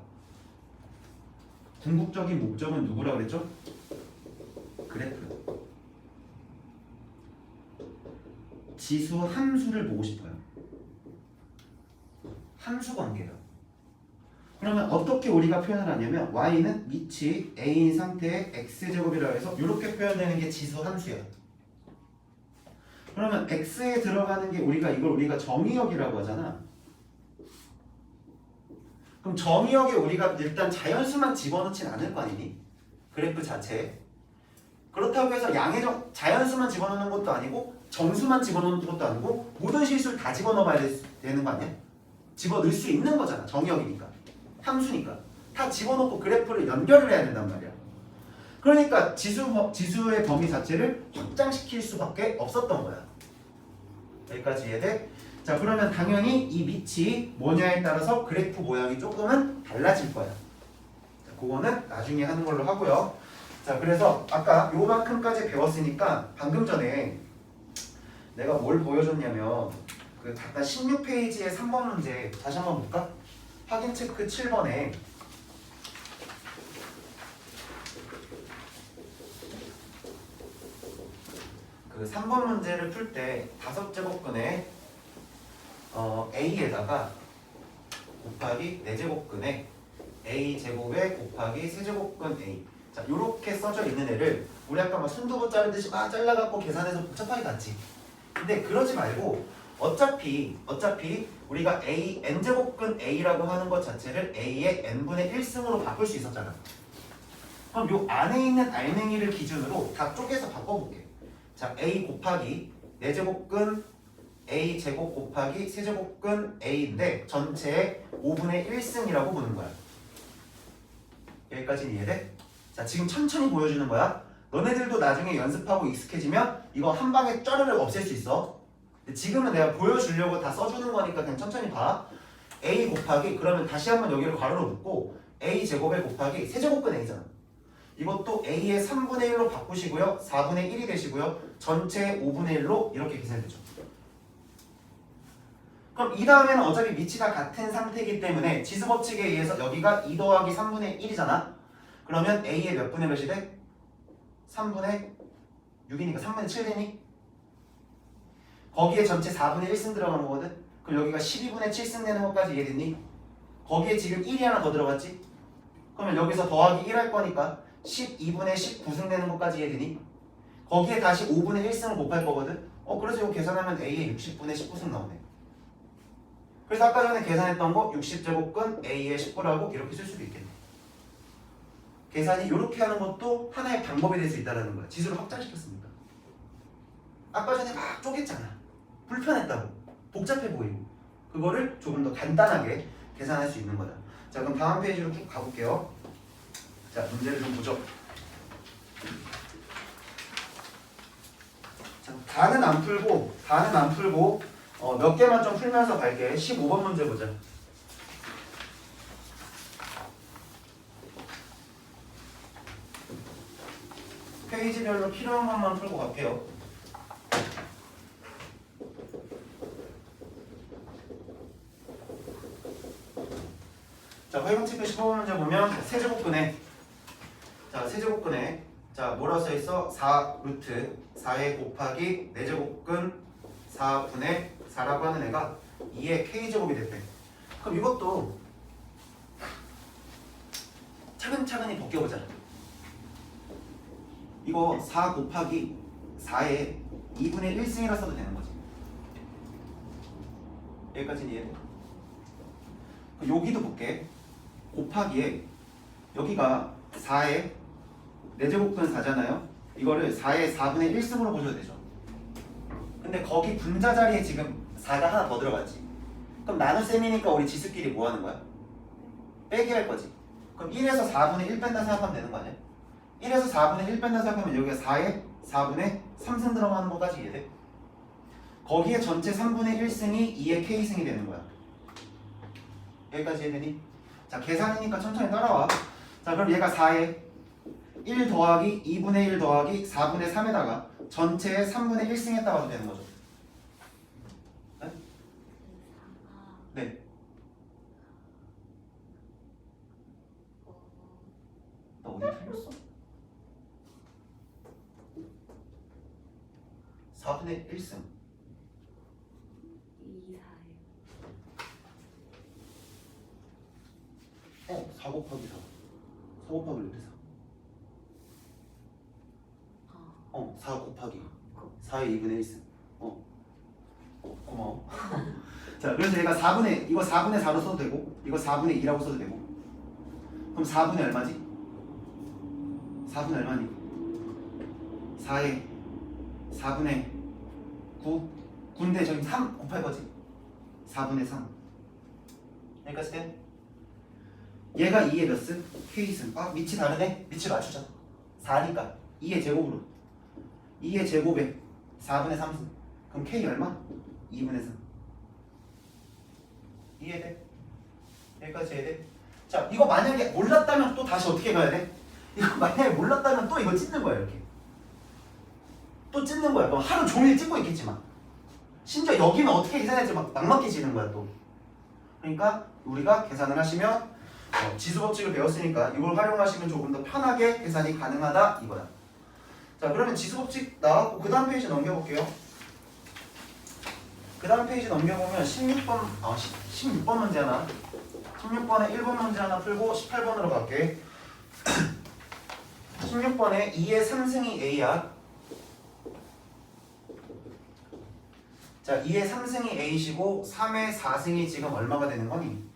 Speaker 1: 궁극적인 목적은 누구라고 그랬죠? 그래프. 지수 함수를 보고 싶어요. 함수 관계요. 그러면 어떻게 우리가 표현을 하냐면 y는 밑이 a인 상태의 x제곱이라고 해서 이렇게 표현되는 게 지수 함수야. 그러면 x에 들어가는 게 우리가 정의역이라고 하잖아. 그럼 정의역에 우리가 일단 자연수만 집어넣진 않을 거 아니니? 그래프 자체에. 그렇다고 해서 자연수만 집어넣는 것도 아니고 정수만 집어넣는 것도 아니고 모든 실수를 다 집어넣어야 되는 거 아니야? 집어넣을 수 있는 거잖아. 정의역이니까. 함수니까. 다 집어넣고 그래프를 연결을 해야 된단 말이야. 그러니까 지수의 범위 자체를 확장시킬 수밖에 없었던 거야. 여기까지 이해돼? 자, 그러면 당연히 이 밑이 뭐냐에 따라서 그래프 모양이 조금은 달라질 거야. 자, 그거는 나중에 하는 걸로 하고요. 자, 그래서 아까 요만큼까지 배웠으니까 방금 전에 내가 뭘 보여줬냐면 그 잠깐 16페이지의 3번 문제 다시 한번 볼까? 확인 체크 7번에 그 3번 문제를 풀 때 5제곱근에 a에다가 곱하기 4제곱근에 a제곱에 곱하기 세제곱근 a. 자, 요렇게 써져 있는 애를 우리 아까 막 순두부 자르듯이 막 잘라갖고 계산해서 복잡하게 갔지. 근데 그러지 말고 어차피 우리가 a n제곱근 a라고 하는 것 자체를 a의 n분의 1승으로 바꿀 수 있었잖아. 그럼 요 안에 있는 알맹이를 기준으로 다 쪼개서 바꿔볼게. 자, a 곱하기 4제곱근 a 제곱 곱하기 세제곱근 a인데 전체의 5분의 1승이라고 보는 거야. 여기까지는 이해돼? 자, 지금 천천히 보여주는 거야. 너네들도 나중에 연습하고 익숙해지면 이거 한 방에 쩌르륵 없앨 수 있어. 근데 지금은 내가 보여주려고 다 써주는 거니까 그냥 천천히 봐. a 곱하기, 그러면 다시 한번 여기를 괄호로 묶고 a 제곱에 곱하기 세제곱근 a잖아. 이것도 a의 3분의 1로 바꾸시고요. 4분의 1이 되시고요. 전체 5분의 1로 이렇게 계산되죠. 그럼 이 다음에는 어차피 밑이 다 같은 상태이기 때문에 지수 법칙에 의해서 여기가 2 더하기 3분의 1이잖아. 그러면 a의 몇 분의 몇이 돼? 3분의 6이니까 3분의 7 되니? 거기에 전체 4분의 1승 들어간 거거든? 그럼 여기가 12분의 7승 되는 것까지 이해됐니? 거기에 지금 1이 하나 더 들어갔지? 그러면 여기서 더하기 1 할 거니까 12분의 19승 되는 것까지 이해되니? 거기에 다시 5분의 1승을 곱할 거거든? 그래서 이거 계산하면 A에 60분의 19승 나오네. 그래서 아까 전에 계산했던 거 60제곱근 A에 19라고 이렇게 쓸 수도 있겠네. 계산이 이렇게 하는 것도 하나의 방법이 될 수 있다는 거야. 지수를 확장시켰으니까. 아까 전에 막 쪼갰잖아. 불편했다고. 복잡해 보이고. 그거를 조금 더 간단하게 계산할 수 있는 거다. 자, 그럼 다음 페이지로 쭉 가볼게요. 자, 문제를 좀 보죠. 자, 다는 안 풀고 몇 개만 좀 풀면서 갈게. 15번 문제 보자. 페이지별로 필요한 것만 풀고 갈게요. 자, 회용체크 15번 문제 보면 세제곱근에 자, 뭐라고 써있어? 4 루트 4에 곱하기 4제곱근 4분의 4라고 하는 애가 2의 K제곱이 됐대. 그럼 이것도 차근차근히 벗겨보자. 이거 4 곱하기 4에 2분의 1승이라 써도 되는 거지. 여기까지는 이해돼? 여기도 볼게. 곱하기에 여기가 4에 4제곱근 4잖아요. 이거를 4의 4분의 1승으로 보셔도 되죠. 근데 거기 분자 자리에 지금 4가 하나 더 들어갔지. 그럼 나눗셈이니까 우리 지수끼리 뭐 하는 거야? 빼기 할 거지. 그럼 1에서 4분의 1 뺀다 생각하면 되는 거 아니야? 1에서 4분의 1 뺀다 생각하면 여기가 4에 4분의 3승 들어가는 것까지 이해돼? 거기에 전체 3분의 1승이 2의 K승이 되는 거야. 여기까지 이해되니? 자, 계산이니까 천천히 따라와. 자, 그럼 얘가 4에 1 더하기 2분의 1 더하기 4분의 3에다가 전체의 3분의 1승 했다가 되는 거죠. 네? 네. 나 어디 틀렸어? 4분의 1승
Speaker 2: 2, 4요.
Speaker 1: 4 곱하기 4 곱하기 루트 4 4 곱하기 4의 2분의 1승 고마워. 자, 그래서 얘가 4분의 4로 써도 되고 이거 4분의 2라고 써도 되고 그럼 4분의 얼마지? 4분의 얼마니? 4에 4분의 9 9인데 저기 3 곱할 거지? 4분의 3 여기까지 돼? 얘가 2의 몇 승? K승. 밑이 다르네? 밑을 맞추자. 4니까 2의 제곱으로 2의 제곱에 4분의 3승. 그럼 K 얼마? 2분의 3. 이해돼? 여기까지 이해돼? 자, 이거 만약에 몰랐다면 또 다시 어떻게 가야 돼? 이거 만약에 몰랐다면 또 이거 찢는 거야. 이렇게 또 찢는 거야. 그럼 하루 종일 찢고 있겠지만 심지어 여기는 어떻게 계산할지 막 막막해지는 거야 또. 그러니까 우리가 계산을 하시면 지수 법칙을 배웠으니까 이걸 활용하시면 조금 더 편하게 계산이 가능하다 이거야. 자, 그러면 지수 법칙 나왔고 그 다음 페이지 넘겨볼게요. 그 다음 페이지 넘겨보면 16번 문제 하나 16번에 1번 문제 하나 풀고 18번으로 갈게. 16번에 2의 3승이 A야. 자, 2의 3승이 A시고 3의 4승이 지금 얼마가 되는 거니?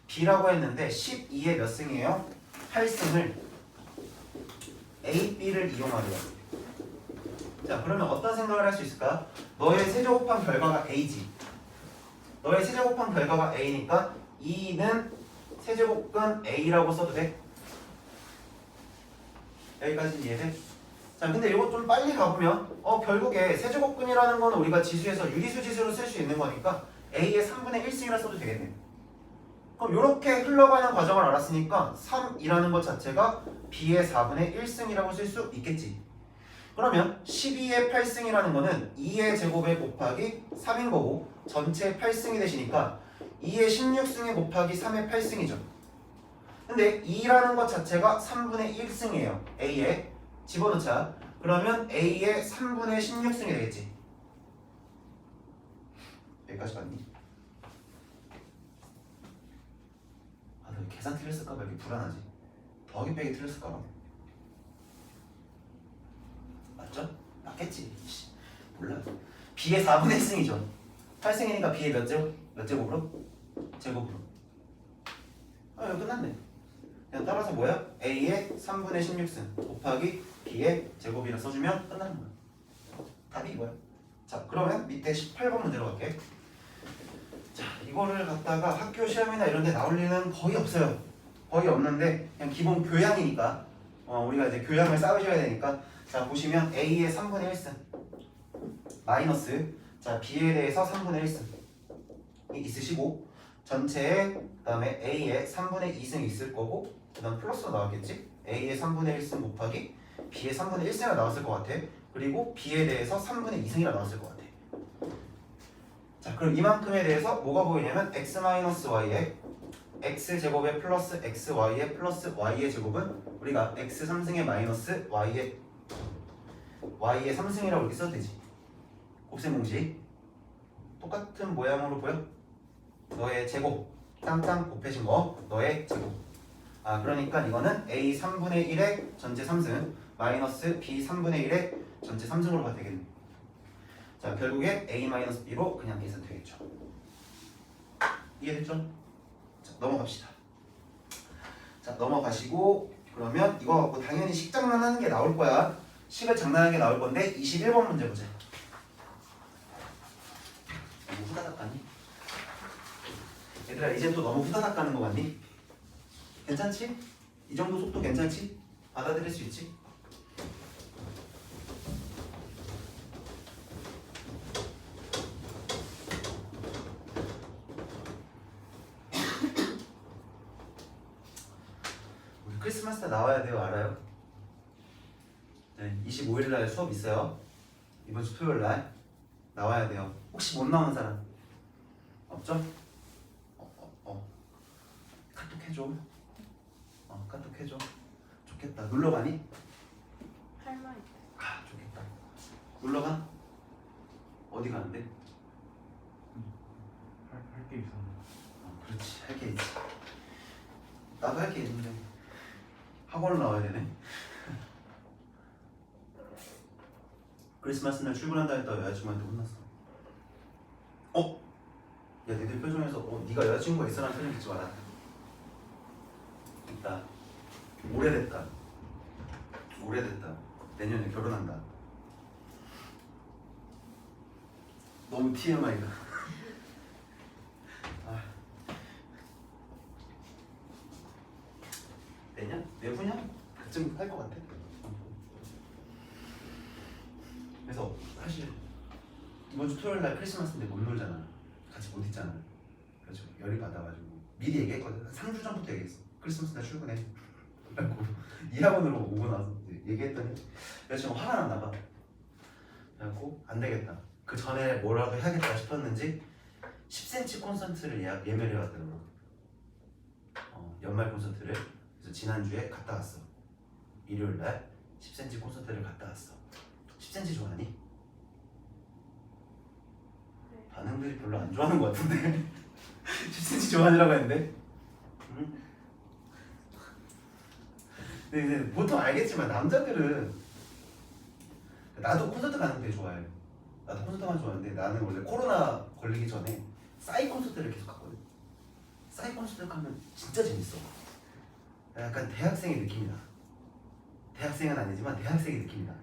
Speaker 1: B라고 했는데 12의 몇 승이에요? 8승을 A, B를 이용하래요. 자, 그러면 어떤 생각을 할 수 있을까? 너의 세제곱한 결과가 A지. 너의 세제곱한 결과가 A니까 2는 세제곱근 A라고 써도 돼? 여기까지 이해돼? 자, 근데 이거 좀 빨리 가보면 결국에 세제곱근이라는 거는 우리가 지수에서 유리수 지수로 쓸 수 있는 거니까 A의 3분의 1승이라 써도 되겠네. 그럼 이렇게 흘러가는 과정을 알았으니까 3이라는 것 자체가 B의 4분의 1승이라고 쓸 수 있겠지. 그러면 12의 8승이라는 거는 2의 제곱에 곱하기 3인 거고 전체 8승이 되시니까 2의 16승에 곱하기 3의 8승이죠. 근데 2라는 것 자체가 3분의 1승이에요. A에 집어넣자. 그러면 A의 3분의 16승이 되겠지. 여기까지 맞니? 아, 너 계산 틀렸을까봐 이렇게 불안하지? 더하기 빼기 틀렸을까봐. 맞죠? 맞겠지. 몰라. B의 4분의 1승이죠. 8승이니까 B의 몇 제곱? 몇 제곱으로? 제곱으로. 아, 이거 끝났네. 그냥 따라서 뭐야? A의 3분의 16승 곱하기 B의 제곱이라 써주면 끝나는 거야. 답이 이거야. 자, 그러면 밑에 18번 문제로 갈게. 자, 이거를 갖다가 학교 시험이나 이런 데 나올 일은 거의 없어요. 거의 없는데 그냥 기본 교양이니까 우리가 이제 교양을 쌓으셔야 되니까. 자, 보시면 A의 3분의 1승 마이너스, 자, B에 대해서 3분의 1승이 있으시고, 전체에 그 다음에 A의 3분의 2승이 있을 거고, 그 다음 플러스가 나왔겠지? A의 3분의 1승 곱하기 B의 3분의 1승이라 나왔을 것 같아. 그리고 B에 대해서 3분의 2승이라 나왔을 것 같아. 자, 그럼 이만큼에 대해서 뭐가 보이냐면 x-y의 x제곱의 플러스 xy의 플러스 y의 제곱은 우리가 x 3승의 마이너스 y의 3승이라고 이렇게 써도 되지. 곱셈 공식 똑같은 모양으로 보여? 너의 제곱 땅땅 곱해진 거 너의 제곱. 아, 그러니까 이거는 a 3분의 1의 전체 3승 마이너스 b 3분의 1의 전체 3승으로 가도 되겠네. 자, 결국에 a-b로 그냥 계산되겠죠. 이해됐죠? 자, 넘어갑시다. 자, 넘어가시고, 그러면 이거 갖고 당연히 식 장난하는 게 나올 거야. 식을 장난하는 게 나올 건데 21번 문제 보자. 너무 후다닥 가니? 얘들아, 이제 또 너무 후다닥 가는 거 같니? 괜찮지? 이 정도 속도 괜찮지? 받아들일 수 있지? 우리 크리스마스 때 나와야 돼요, 알아요? 네, 25일 날 수업 있어요. 이번 주 토요일 날 나와야 돼요. 혹시 못 나오는 사람 없죠? 카톡 해줘. 카톡 해줘. 좋겠다. 놀러 가니?
Speaker 2: 할 말.
Speaker 1: 아, 좋겠다. 놀러 가? 어디 가는데?
Speaker 3: 할 게 있었나?
Speaker 1: 그렇지, 할 게 있지. 나도 할 게 있는데 학원을 나와야 되네. 크리스마스 날 출근한다 했다가 여자친구한테 혼났어. 야, 니들 표정에서 네가 여자친구가 있어라는 표정 듣지 마라. 있다. 오래됐다. 내년에 결혼한다. 너무 TMI다. 아. 내년? 내후년? 그쯤 할 것 같아. 그래서 사실 이번 주 토요일 날 크리스마스인데 못 놀잖아. 같이 못 있잖아. 그래서 열이 받아가지고 미리 얘기했거든. 3주 전부터 얘기했어. 크리스마스 날 출근해. 이 학원으로 오고 나서 얘기했더니 여자친구가 화가 났나 봐. 그래갖고 안 되겠다. 그 전에 뭐라도 해야겠다 싶었는지 10cm 콘서트를 예매를 해왔더라고. 연말 콘서트를. 그래서 지난주에 갔다 왔어. 일요일 날 10cm 콘서트를 갔다 왔어. 10cm 좋아하니?
Speaker 2: 네.
Speaker 1: 반응들이 별로 안 좋아하는 것 같은데. 10cm 좋아하느라고 했는데. 응? 근데 보통 알겠지만 남자들은, 나도 콘서트 가는 거 되게 좋아해. 나도 콘서트 가는 거 좋아하는데 나는 원래 코로나 걸리기 전에 싸이 콘서트를 계속 갔거든. 싸이 콘서트 가면 진짜 재밌어. 약간 대학생의 느낌이다. 대학생은 아니지만 대학생의 느낌이다.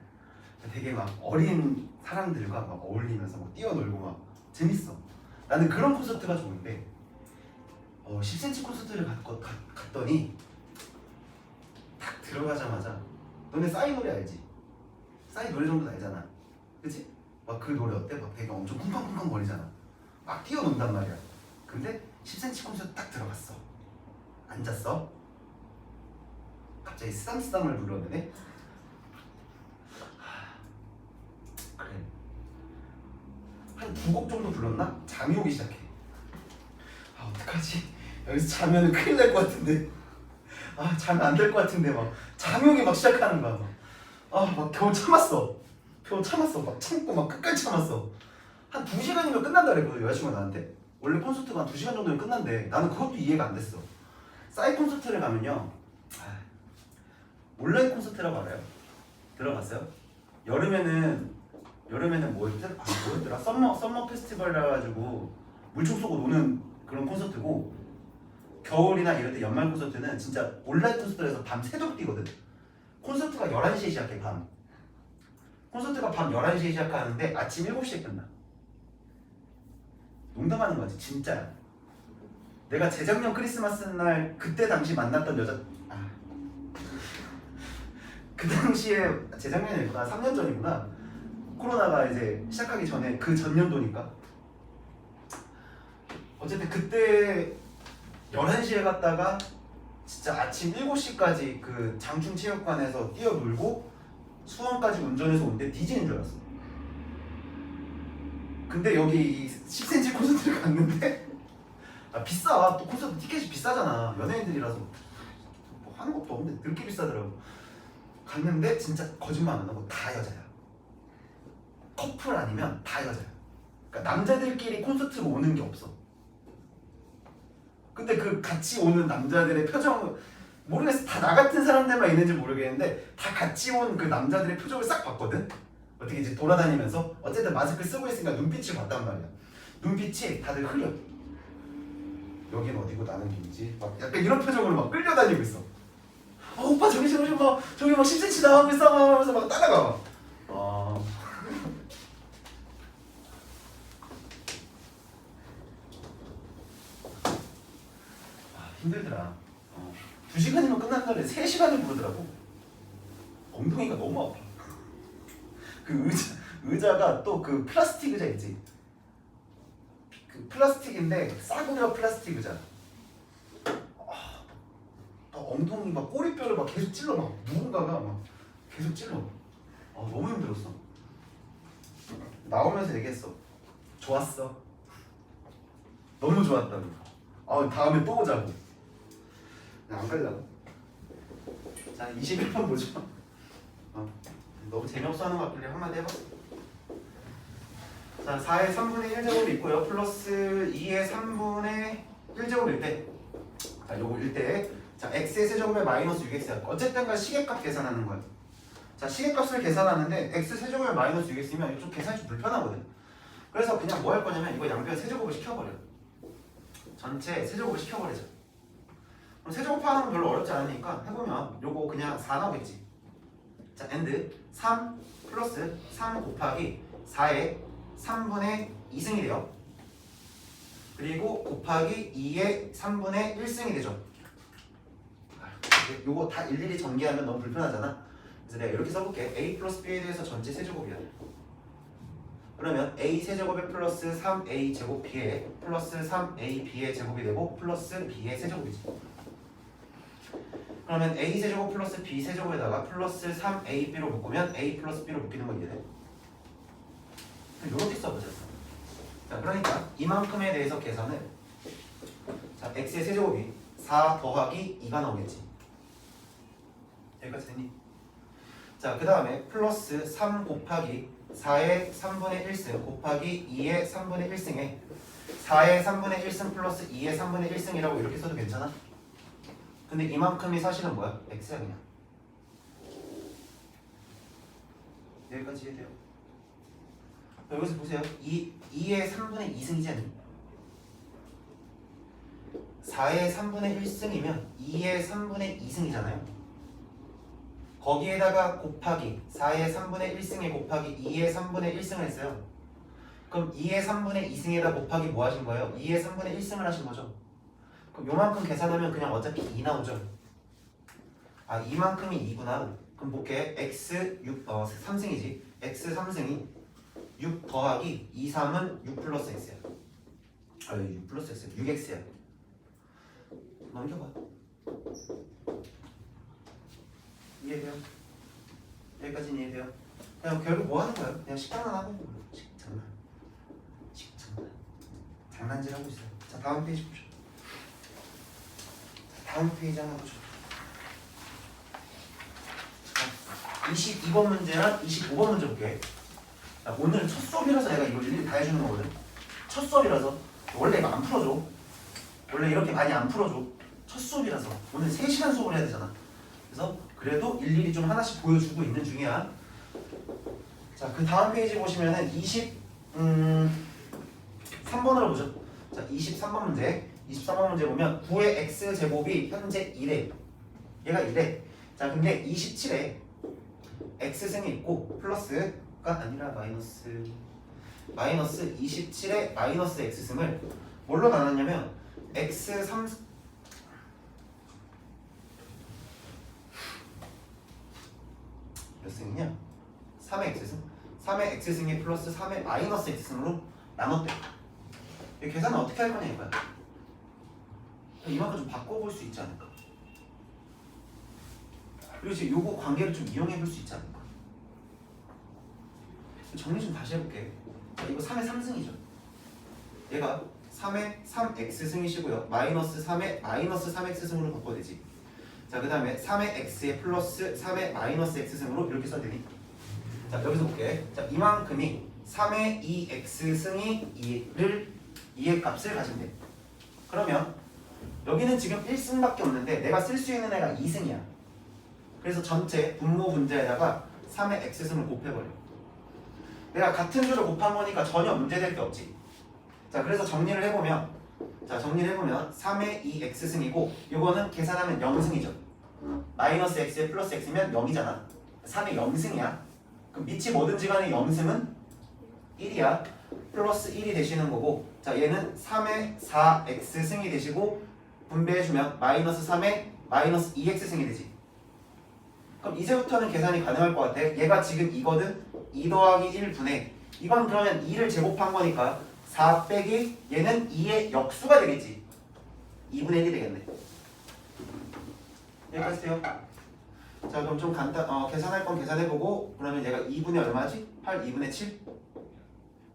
Speaker 1: 되게 막 어린 사람들과 막 어울리면서 막 뛰어놀고 막 재밌어. 나는 그런 콘서트가 좋은데 10cm 콘서트를 갔더니 딱 들어가자마자, 너네 싸이 노래 알지? 싸이 노래 정도는 알잖아. 그치? 막 그 노래 어때? 막 되게 엄청 쿵쾅쿵쾅 거리잖아. 막 뛰어논단 말이야. 근데 10cm 콘서트 딱 들어갔어. 앉았어. 갑자기 쓰담쓰담을 불러내네. 그래. 한 2곡 정도 불렀나? 잠이 오기 시작해. 아, 어떡하지? 여기서 자면 큰일 날 것 같은데. 아, 자면 안 될 것 같은데 막 잠이 오기 막 시작하는 거야. 막 겨우 참았어. 막 참고 막 끝까지 참았어. 한 2시간이면 끝난다 그랬거든 여자친구가 나한테. 원래 콘서트가 한 2시간 정도면 끝난대. 나는 그것도 이해가 안 됐어. 싸이 콘서트를 가면요, 온라인 콘서트라고 알아요? 들어봤어요? 여름에는 뭐였더라? 썸머 페스티벌이라 가지고 물총 쏘고 노는 그런 콘서트고, 겨울이나 이럴 때 연말 콘서트는 진짜 온라인 콘서트에서 밤 새도록 뛰거든. 콘서트가 11시에 시작해. 콘서트가 밤 11시에 시작하는데 아침 7시에 끝나. 농담하는 거지 진짜야. 내가 재작년 크리스마스 날 그때 당시 만났던 여자, 그 당시에 재작년이 아니구나, 3년 전이구나. 코로나가 이제 시작하기 전에 그 전년도니까. 어쨌든 그때 11시에 갔다가 진짜 아침 7시까지 그 장충체육관에서 뛰어놀고 수원까지 운전해서 오는데 뒤지는 줄 알았어. 근데 여기 10cm 콘서트를 갔는데 비싸. 또 콘서트 티켓이 비싸잖아. 연예인들이라서 뭐 하는 것도 없는데 그렇게 비싸더라고. 갔는데 진짜 거짓말 안 하고 다 여자야. 커플 아니면 다 여자야. 그러니까 남자들끼리 콘서트로 오는 게 없어. 근데 그 같이 오는 남자들의 표정 모르겠어. 다 나 같은 사람들만 있는지 모르겠는데 다 같이 온 그 남자들의 표정을 싹 봤거든. 어떻게 이제 돌아다니면서 어쨌든 마스크 쓰고 있으니까 눈빛을 봤단 말이야. 눈빛이 다들 흐려. 여긴 어디고 나는 김이지. 막 약간 이런 표정으로 막 끌려다니고 있어. 오빠 저기 막 10cm 나가고 있어 하면서 막 따라가. 힘들더라. 2시간이면 끝난다는데 3시간을 부르더라고. 엉덩이가 너무 아파. 그 의자가 또 그 플라스틱 의자 있지. 그 플라스틱인데 싸구려 플라스틱 의자. 엉덩이 막 꼬리뼈를 막 계속 찔러. 막 누군가가 막 계속 찔러. 너무 힘들었어. 나오면서 얘기했어. 좋았어. 너무 좋았다고. 다음에 또 오자고. 안 가려고. 자, 21번 보죠. 너무 재미없어 하는 것 같길래 한마디 해봤어. 자, 4의 3분의 1제곱이 있고요. 플러스 2의 3분의 1제곱일 때, 자, 요거 1대, 자, x의 세제곱에 마이너스 6x야. 어쨌든 간 시계값 계산하는 거야. 자, 시계값을 계산하는데 x 세제곱에 마이너스 6x면 좀 계산이 좀 불편하거든. 그래서 그냥 뭐 할 거냐면 이거 양변 세제곱을 시켜버려. 전체 세제곱을 시켜버리자. 그럼 세제곱하는 건 별로 어렵지 않으니까 해보면 요거 그냥 4 나오겠지. 자, and 3 플러스 3 곱하기 4의 3분의 2승이 돼요. 그리고 곱하기 2의 3분의 1승이 되죠. 요거 다 일일이 전개하면 너무 불편하잖아. 그래서 내가 이렇게 써볼게. a 플러스 b에 대해서 전체 세제곱이야. 그러면 a 세제곱에 플러스 3a 제곱 b에 플러스 3a b의 제곱이 되고 플러스 b의 세제곱이지. 그러면 a 세제곱 플러스 b 세제곱에다가 플러스 3ab로 묶으면 a 플러스 b로 묶이는 거 이해돼? 이렇게 써보자. 자, 그러니까 이만큼에 대해서 계산을, 자, x의 세제곱이 4 더하기 2가 나오겠지. 여기까지 되니? 자, 그 다음에 플러스 3 곱하기 4의 3분의 1승 곱하기 2의 3분의 1승에 4의 3분의 1승 플러스 2의 3분의 1승이라고 이렇게 써도 괜찮아? 근데 이만큼이 사실은 뭐야? x야 그냥. 여기까지 이해돼요? 여기서 보세요. 2의 3분의 2승이지 않니? 4의 3분의 1승이면 2의 3분의 2승이잖아요. 거기에다가 곱하기 4의 3분의 1승에 곱하기 2의 3분의 1승을 했어요. 그럼 2의 3분의 2승에다 곱하기 뭐 하신 거예요? 2의 3분의 1승을 하신 거죠. 그럼 요만큼 계산하면 그냥 어차피 2 나오죠. 이만큼이 2구나. 그럼 볼게. x 3승이지. x 3승이 6 더하기 2, 3은 6 플러스 x야. 6 플러스 x야. 6x야. 넘겨봐. 이해돼요? 여기까지는 이해돼요? 그냥 결국 뭐 하는 거야? 그냥 식장난 하고 있는 거야. 식장난. 장난질 하고 있어요. 자, 다음 페이지 보죠. 다음 페이지 하나 보죠. 22번 문제랑 25번 문제 볼게. 자, 오늘은 첫 수업이라서 내가 이걸 일일이 다 해주는 거거든. 첫 수업이라서 원래 이거 안 풀어줘. 원래 이렇게 많이 안 풀어줘. 첫 수업이라서 오늘 3시간 수업을 해야 되잖아. 그래서 그래도 일일이 좀 하나씩 보여주고 있는 중이야. 자, 그 다음 페이지 보시면은 23번으로 보죠. 자, 23번 문제. 23번 문제 보면 9의 x제곱이 현재 1에 얘가 1에 자, 근데 27에 x승이 있고 플러스가 아니라 마이너스 27에 마이너스 x승을 뭘로 나눴냐면 x3 몇 승이냐? 3의 x승 3의 x승이 플러스 3의 마이너스 x승으로 나눴대. 이 계산은 어떻게 할 거냐 이거야. 이만큼 좀 바꿔볼 수 있지 않을까? 그리고 이제 요거 관계를 좀 이용해 볼 수 있지 않을까? 정리 좀 다시 해볼게. 자, 이거 3의 3승이죠. 얘가 3의 3x승이시고요. 마이너스 3의 마이너스 3x승으로 바꿔야 되지. 자, 그 다음에 3의 x에 플러스 3의 마이너스 x승으로 이렇게 써야 되니? 자, 여기서 볼게. 자, 이만큼이 3의 2x승이 2의 값을 가진대. 그러면 여기는 지금 1승밖에 없는데 내가 쓸 수 있는 애가 2승이야. 그래서 전체 분모 분자에다가 3의 x승을 곱해버려. 내가 같은 수를 곱한 거니까 전혀 문제될 게 없지. 자, 그래서 정리를 해보면 3의 2x승이고 이거는 계산하면 0승이죠. 마이너스 x에 플러스 x면 0이잖아. 3의 0승이야. 그럼 밑이 뭐든지 간에 0승은 1이야. 플러스 1이 되시는 거고, 자, 얘는 3의 4x승이 되시고 분배해주면 마이너스 3의 마이너스 2x승이 되지. 그럼 이제부터는 계산이 가능할 것 같아. 얘가 지금 이거든. 2 더하기 1분의 이건 그러면 2를 제곱한 거니까 4 빼기 얘는 2의 역수가 되겠지. 2분의 1이 되겠네. 여기까지 돼요. 자, 그럼 좀 계산할 건 계산해보고, 그러면 얘가 2분의 얼마지? 8 2분의 7.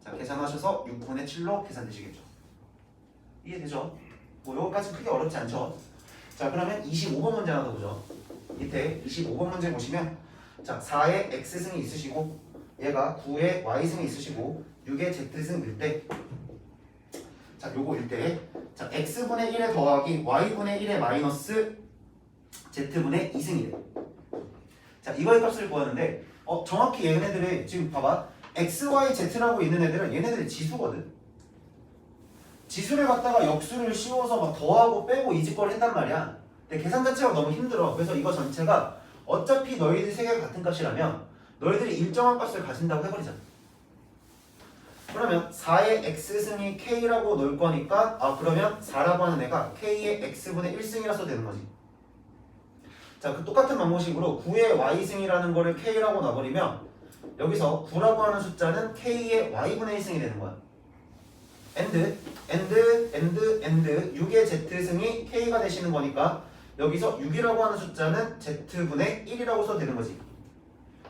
Speaker 1: 자, 계산하셔서 6분의 7로 계산되시겠죠. 이해되죠? 뭐 요거까지 크게 어렵지 않죠? 자, 그러면 25번 문제 하나 더 보죠. 밑에 25번 문제 보시면, 자, 4의 x승이 있으시고 얘가 9의 y승이 있으시고 6의 z승일 때, 자, 요거일 때, 자, x분의 1에 더하기 y분의 1에 마이너스 z분의 2승이래. 자, 이거의 값을 구하는데 정확히 얘네들의 지금 봐봐. x, y, z라고 있는 애들은 얘네들이 지수거든. 지수를 갖다가 역수를 씌워서 막 더하고 빼고 이 짓거리 했단 말이야. 근데 계산 자체가 너무 힘들어. 그래서 이거 전체가 어차피 너희들 세 개가 같은 값이라면 너희들이 일정한 값을 가진다고 해버리자. 그러면 4의 x승이 k라고 넣을 거니까, 그러면 4라고 하는 애가 k의 x분의 1승이라서 되는 거지. 자, 그 똑같은 방법식으로 9의 y승이라는 거를 k라고 놔버리면 여기서 9라고 하는 숫자는 k의 y분의 1승이 되는 거야. and 6의 z승이 k가 되시는 거니까 여기서 6이라고 하는 숫자는 z분의 1이라고 써도 되는 거지.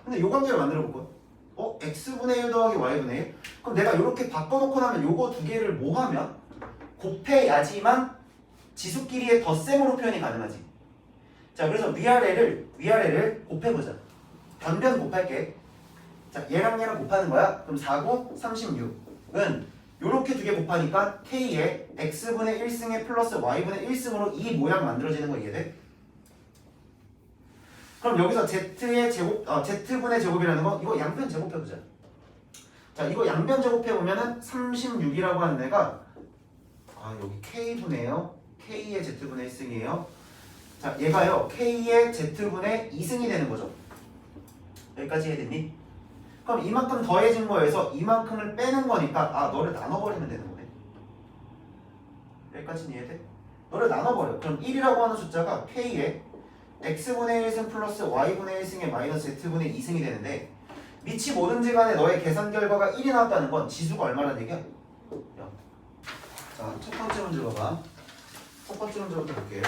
Speaker 1: 근데 요 관계를 만들어 볼 거야. x분의 1 더하기 y분의 1? 그럼 내가 이렇게 바꿔놓고 나면 요거 두 개를 뭐 하면 곱해야지만 지수끼리의 덧셈으로 표현이 가능하지. 자, 그래서 위아래를 곱해보자. 변변 곱할게. 자, 얘랑 곱하는 거야. 그럼 4고 36은 요렇게 두 개 곱하니까 k의 x분의 1승에 플러스 y분의 1승으로 이 모양 만들어지는 거 이해돼? 그럼 여기서 z의 제곱, z분의 제곱이라는 거 이거 양변 제곱해보자. 자, 이거 양변 제곱해보면은 36이라고 하는 애가 여기 k분의요. k의 z분의 1승이에요. 자, 얘가요 k의 z분의 2승이 되는 거죠. 여기까지 이해됐니? 그럼 이만큼 더해진 거에서 이만큼을 빼는 거니까 너를 나눠버리면 되는 거네. 여기까지는 이해돼? 너를 나눠버려. 그럼 1이라고 하는 숫자가 k의 x분의 1승 플러스 y분의 1승의 마이너스 z분의 2승이 되는데 밑이 뭐든지 간에 너의 계산 결과가 1이 나왔다는 건 지수가 얼마라는 얘기야? 자, 첫 번째 문제 봐봐. 첫 번째 문제부터 볼게요.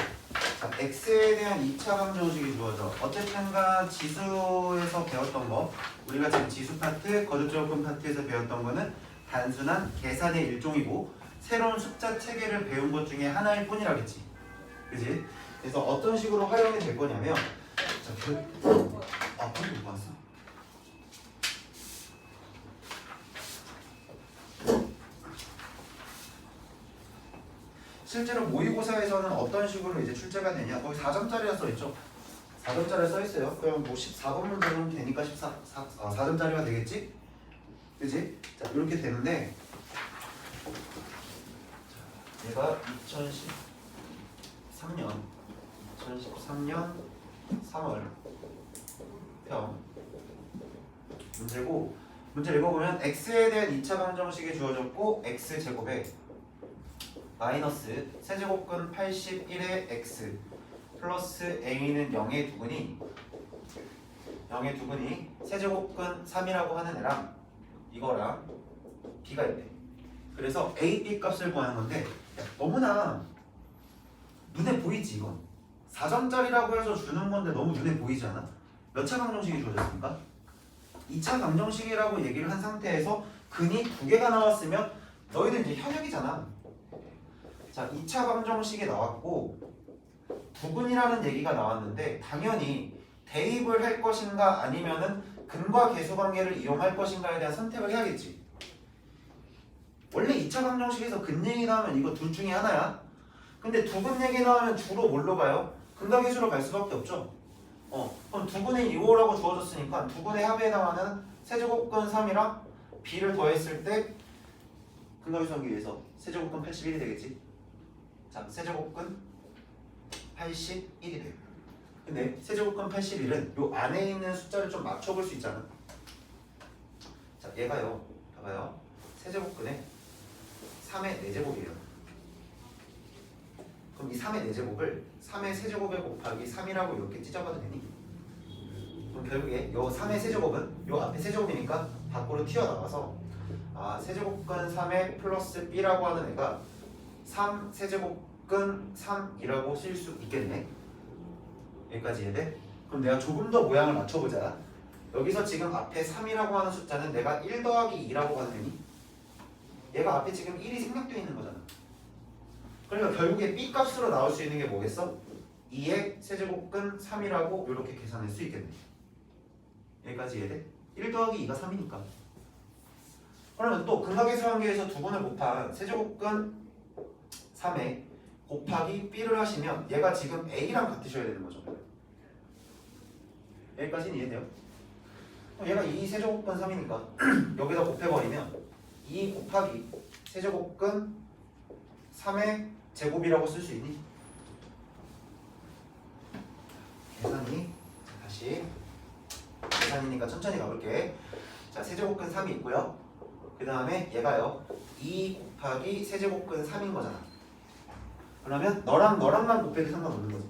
Speaker 1: 자, x에 대한 2차 방정식이 주어져. 어쨌든간 지수에서 배웠던 거, 우리가 지금 지수 파트, 거듭조건 파트에서 배웠던 거는 단순한 계산의 일종이고 새로운 숫자 체계를 배운 것 중에 하나일 뿐이라겠지. 그지? 그래서 어떤 식으로 활용이 될 거냐면, 자, 폰이 못 봤어? 실제로 모의고사에서는 어떤 식으로 이제 출제가 되냐? 거기 4점짜리라 써 있죠. 4점짜리 써 있어요. 그럼 뭐 14번 문제는 되니까 4점짜리가 되겠지? 그지? 자, 이렇게 되는데 자, 얘가 2013년 3월 편 문제고 문제 읽어보면 x에 대한 2차 방정식이 주어졌고 x제곱에 마이너스 세제곱근 81의 x 플러스 a는 0의 두근이 세제곱근 3이라고 하는 애랑 이거랑 b가 있대. 그래서 a, b 값을 구하는 건데 야, 너무나 눈에 보이지 이건. 4점짜리라고 해서 주는 건데 너무 눈에 보이지 않아? 몇 차 방정식이 주어졌습니까? 2차 방정식이라고 얘기를 한 상태에서 근이 2개가 나왔으면 너희들 이제 현역이잖아. 자, 2차 방정식이 나왔고 부근이라는 얘기가 나왔는데 당연히 대입을 할 것인가 아니면은 근과 계수 관계를 이용할 것인가에 대한 선택을 해야겠지. 원래 2차 방정식에서 근 얘기 나오면 이거 둘 중에 하나야. 근데 두근 얘기 나오면 주로 뭘로 가요? 근과 계수로 갈 수밖에 없죠. 그럼 두근의 2호라고 주어졌으니까 두근의 합에 해당하는 세제곱근 3이랑 b를 더했을 때 근과 계수 관계 위해서 세제곱근 81이 되겠지. 자, 세제곱근 81이 돼요. 근데 세제곱근 81은 요 안에 있는 숫자를 좀 맞춰볼 수 있잖아. 자, 얘가요. 봐봐요. 세제곱근에 3의 4제곱이에요. 그럼 이 3의 4제곱을 3의 세제곱에 곱하기 3이라고 이렇게 찢어봐도 되니? 그럼 결국에 요 3의 세제곱은 요 앞에 세제곱이니까 밖으로 튀어나와서 세제곱근 3의 플러스 b라고 하는 애가 3 세제곱근 3이라고 쓸 수 있겠네. 여기까지 이해돼? 그럼 내가 조금 더 모양을 맞춰보자. 여기서 지금 앞에 3이라고 하는 숫자는 내가 1 더하기 2라고 봐도 되니? 얘가 앞에 지금 1이 생략되어 있는 거잖아. 그러니까 결국에 b 값으로 나올 수 있는 게 뭐겠어? 2의 세제곱근 3이라고 이렇게 계산할 수 있겠네. 여기까지 이해돼? 1 더하기 2가 3이니까. 그러면 또 근각계수 관계에서 두근을 곱한 세제곱근 3에 곱하기 b를 하시면 얘가 지금 a랑 같으셔야 되는 거죠. 여기까지는 이해돼요? 그럼 얘가 2 세제곱근 3이니까 여기다 곱해버리면 2 곱하기 세제곱근 3의 제곱이라고 쓸 수 있니? 계산이 다시 계산이니까 천천히 가볼게. 자, 세제곱근 3이 있고요. 그 다음에 얘가요 2 곱하기 세제곱근 3인 거잖아. 그러면 너랑만 곱해도 상관없는 거지.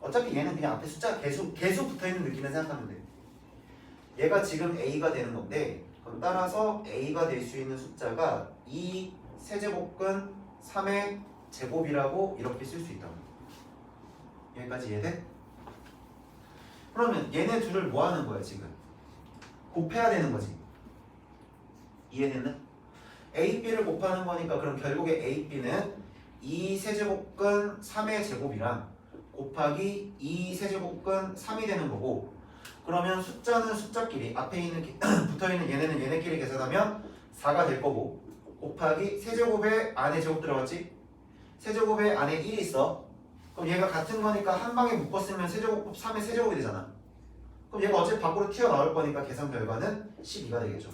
Speaker 1: 어차피 얘는 그냥 앞에 숫자 계속 붙어있는 느낌을 생각하면 돼. 얘가 지금 a가 되는 건데 그럼 따라서 a가 될 수 있는 숫자가 2 세제곱근 3의 제곱이라고 이렇게 쓸 수 있다고. 여기까지 이해돼? 그러면 얘네 둘을 뭐 하는 거야 지금? 곱해야 되는 거지. 이해됐나? a, b를 곱하는 거니까 그럼 결국에 a, b는 2 세제곱근 3의 제곱이랑 곱하기 2 세제곱근 3이 되는 거고 그러면 숫자는 숫자끼리 앞에 있는 붙어있는 얘네는 얘네끼리 계산하면 4가 될 거고 곱하기 세제곱에 안에 제곱 들어갔지? 세제곱에 안에 1이 있어. 그럼 얘가 같은 거니까 한 방에 묶었으면 세제곱 3의 세제곱이 되잖아. 그럼 얘가 어차피 밖으로 튀어나올 거니까 계산 결과는 12가 되겠죠.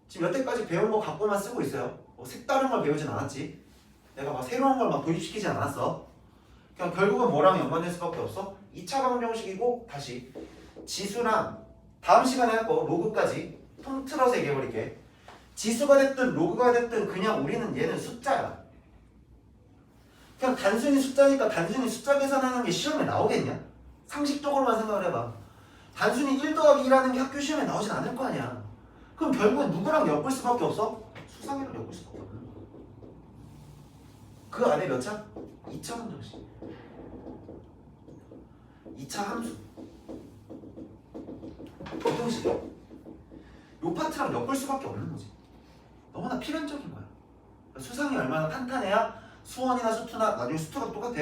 Speaker 1: 지금 여태까지 배운 거 갖고만 쓰고 있어요. 색다른 걸 배우진 않았지. 내가 막 새로운 걸 막 도입시키진 않았어. 그냥 결국은 뭐랑 연관될 수밖에 없어? 2차 방정식이고 다시 지수랑 다음 시간에 할 거 로그까지 통틀어서 얘기해버릴게. 지수가 됐든 로그가 됐든 그냥 우리는 얘는 숫자야. 그냥 단순히 숫자니까 단순히 숫자 계산하는 게 시험에 나오겠냐? 상식적으로만 생각을 해봐. 단순히 1 더하기 2라는 게 학교 시험에 나오진 않을 거 아니야. 그럼 결국엔 누구랑 엮을 수밖에 없어? 수상이랑 엮을 수밖에 없는 거야. 그 안에 몇 차? 2차 방정식. 2차 함수. 방정식이야. 요 파트랑 엮을 수밖에 없는 거지. 너무나 필연적인 거야. 수상이 얼마나 탄탄해야 수원이나 수투나 나중에 수투가 똑같아.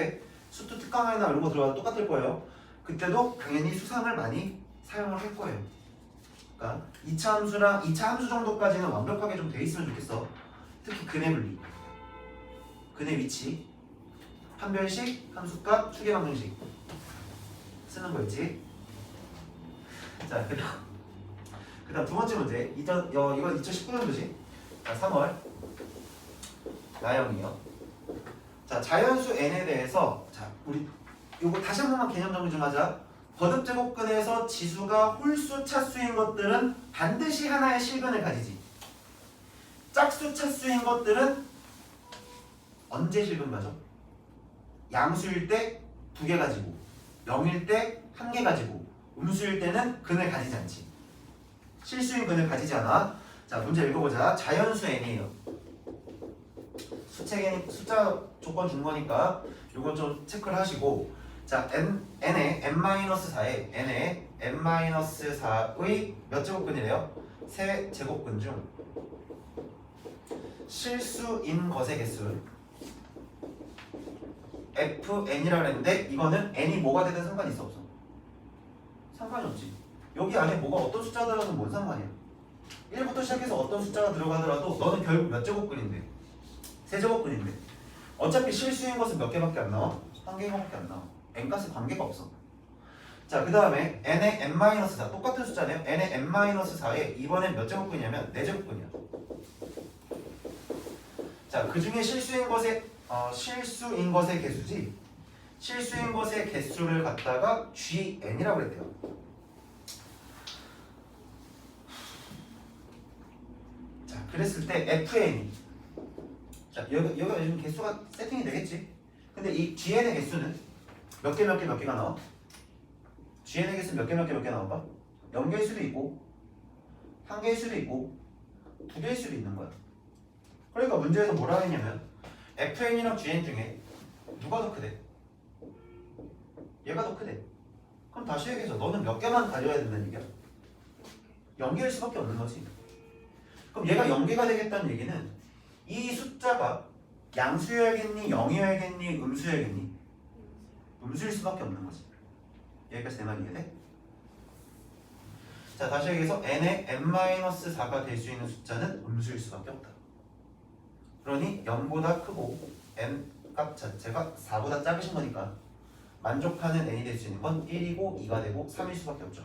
Speaker 1: 수투 특강이나 이런 거 들어가도 똑같을 거예요. 그때도 당연히 수상을 많이 사용을 할 거예요. 그러니까 2차 함수랑 2차 함수 정도까지는 완벽하게 좀 돼 있으면 좋겠어. 특히 근의 분리. 근의 위치, 판별식, 함수값, 추계방정식 쓰는 거였지. 자, 그다음 두 번째 문제. 이건 2019년도지. 자, 3월 나영이요. 자, 자연수 n에 대해서 자, 우리 요거 다시 한 번만 개념 정리 좀 하자. 거듭제곱근에서 지수가 홀수 차수인 것들은 반드시 하나의 실근을 가지지. 짝수 차수인 것들은 언제 실근 가져? 양수일 때 2개 가지고, 0일 때 1개 가지고, 음수일 때는 근을 가지지 않지. 실수인 근을 가지지 않아. 자, 문제 읽어보자. 자연수 n이에요. 숫자 조건 준 거니까 요건 좀 체크를 하시고, 자, n에 n-4에 n에 n-4의 몇 제곱근이래요? 세 제곱근 중 실수인 것의 개수 fn이라고 했는데 이거는 n이 뭐가 되든 상관이 있어 없어? 상관이 없지. 여기 안에 뭐가 어떤 숫자가 들어가면 뭔 상관이야? 1부터 시작해서 어떤 숫자가 들어가더라도 너는 결국 몇 제곱근인데? 세 제곱근인데 어차피 실수인 것은 몇 개밖에 안 나와? 한 개밖에 안 나와. n값에 관계가 없어. 자, 그 다음에 n의 n-4 똑같은 숫자네요. n의 n-4에 이번엔 몇 제곱근이냐면 4제곱근이야. 자, 그 중에 실수인 것의 개수지. 실수인 것의 개수를 갖다가 GN이라고 했대요. 자, 그랬을 때 FN이 자, 여기가 요즘 개수가 세팅이 되겠지. 근데 이 GN의 개수는 몇 개가 나와? GN의 개수 몇 개 나올까? 0개일 수도 있고 1개일 수도 있고 2개일 수도 있는 거야. 그러니까 문제에서 뭐라 했냐면 FN이랑 GN 중에 누가 더 크대? 얘가 더 크대. 그럼 다시 얘기해서 너는 몇 개만 가져야 된다는 얘기야? 0개일 수밖에 없는 거지. 그럼 얘가 0개가 되겠다는 얘기는 이 숫자가 양수여야겠니? 0이어야겠니? 음수여야겠니? 음수일 수밖에 없는 거지. 여기까지 내 말 이해돼? 자, 다시 얘기해서 n의 n-4가 될 수 있는 숫자는 음수일 수밖에 없다. 그러니 0보다 크고 n 값 자체가 4보다 작으신 거니까 만족하는 n이 될 수 있는 건 1이고 2가 되고 3일 수밖에 없죠.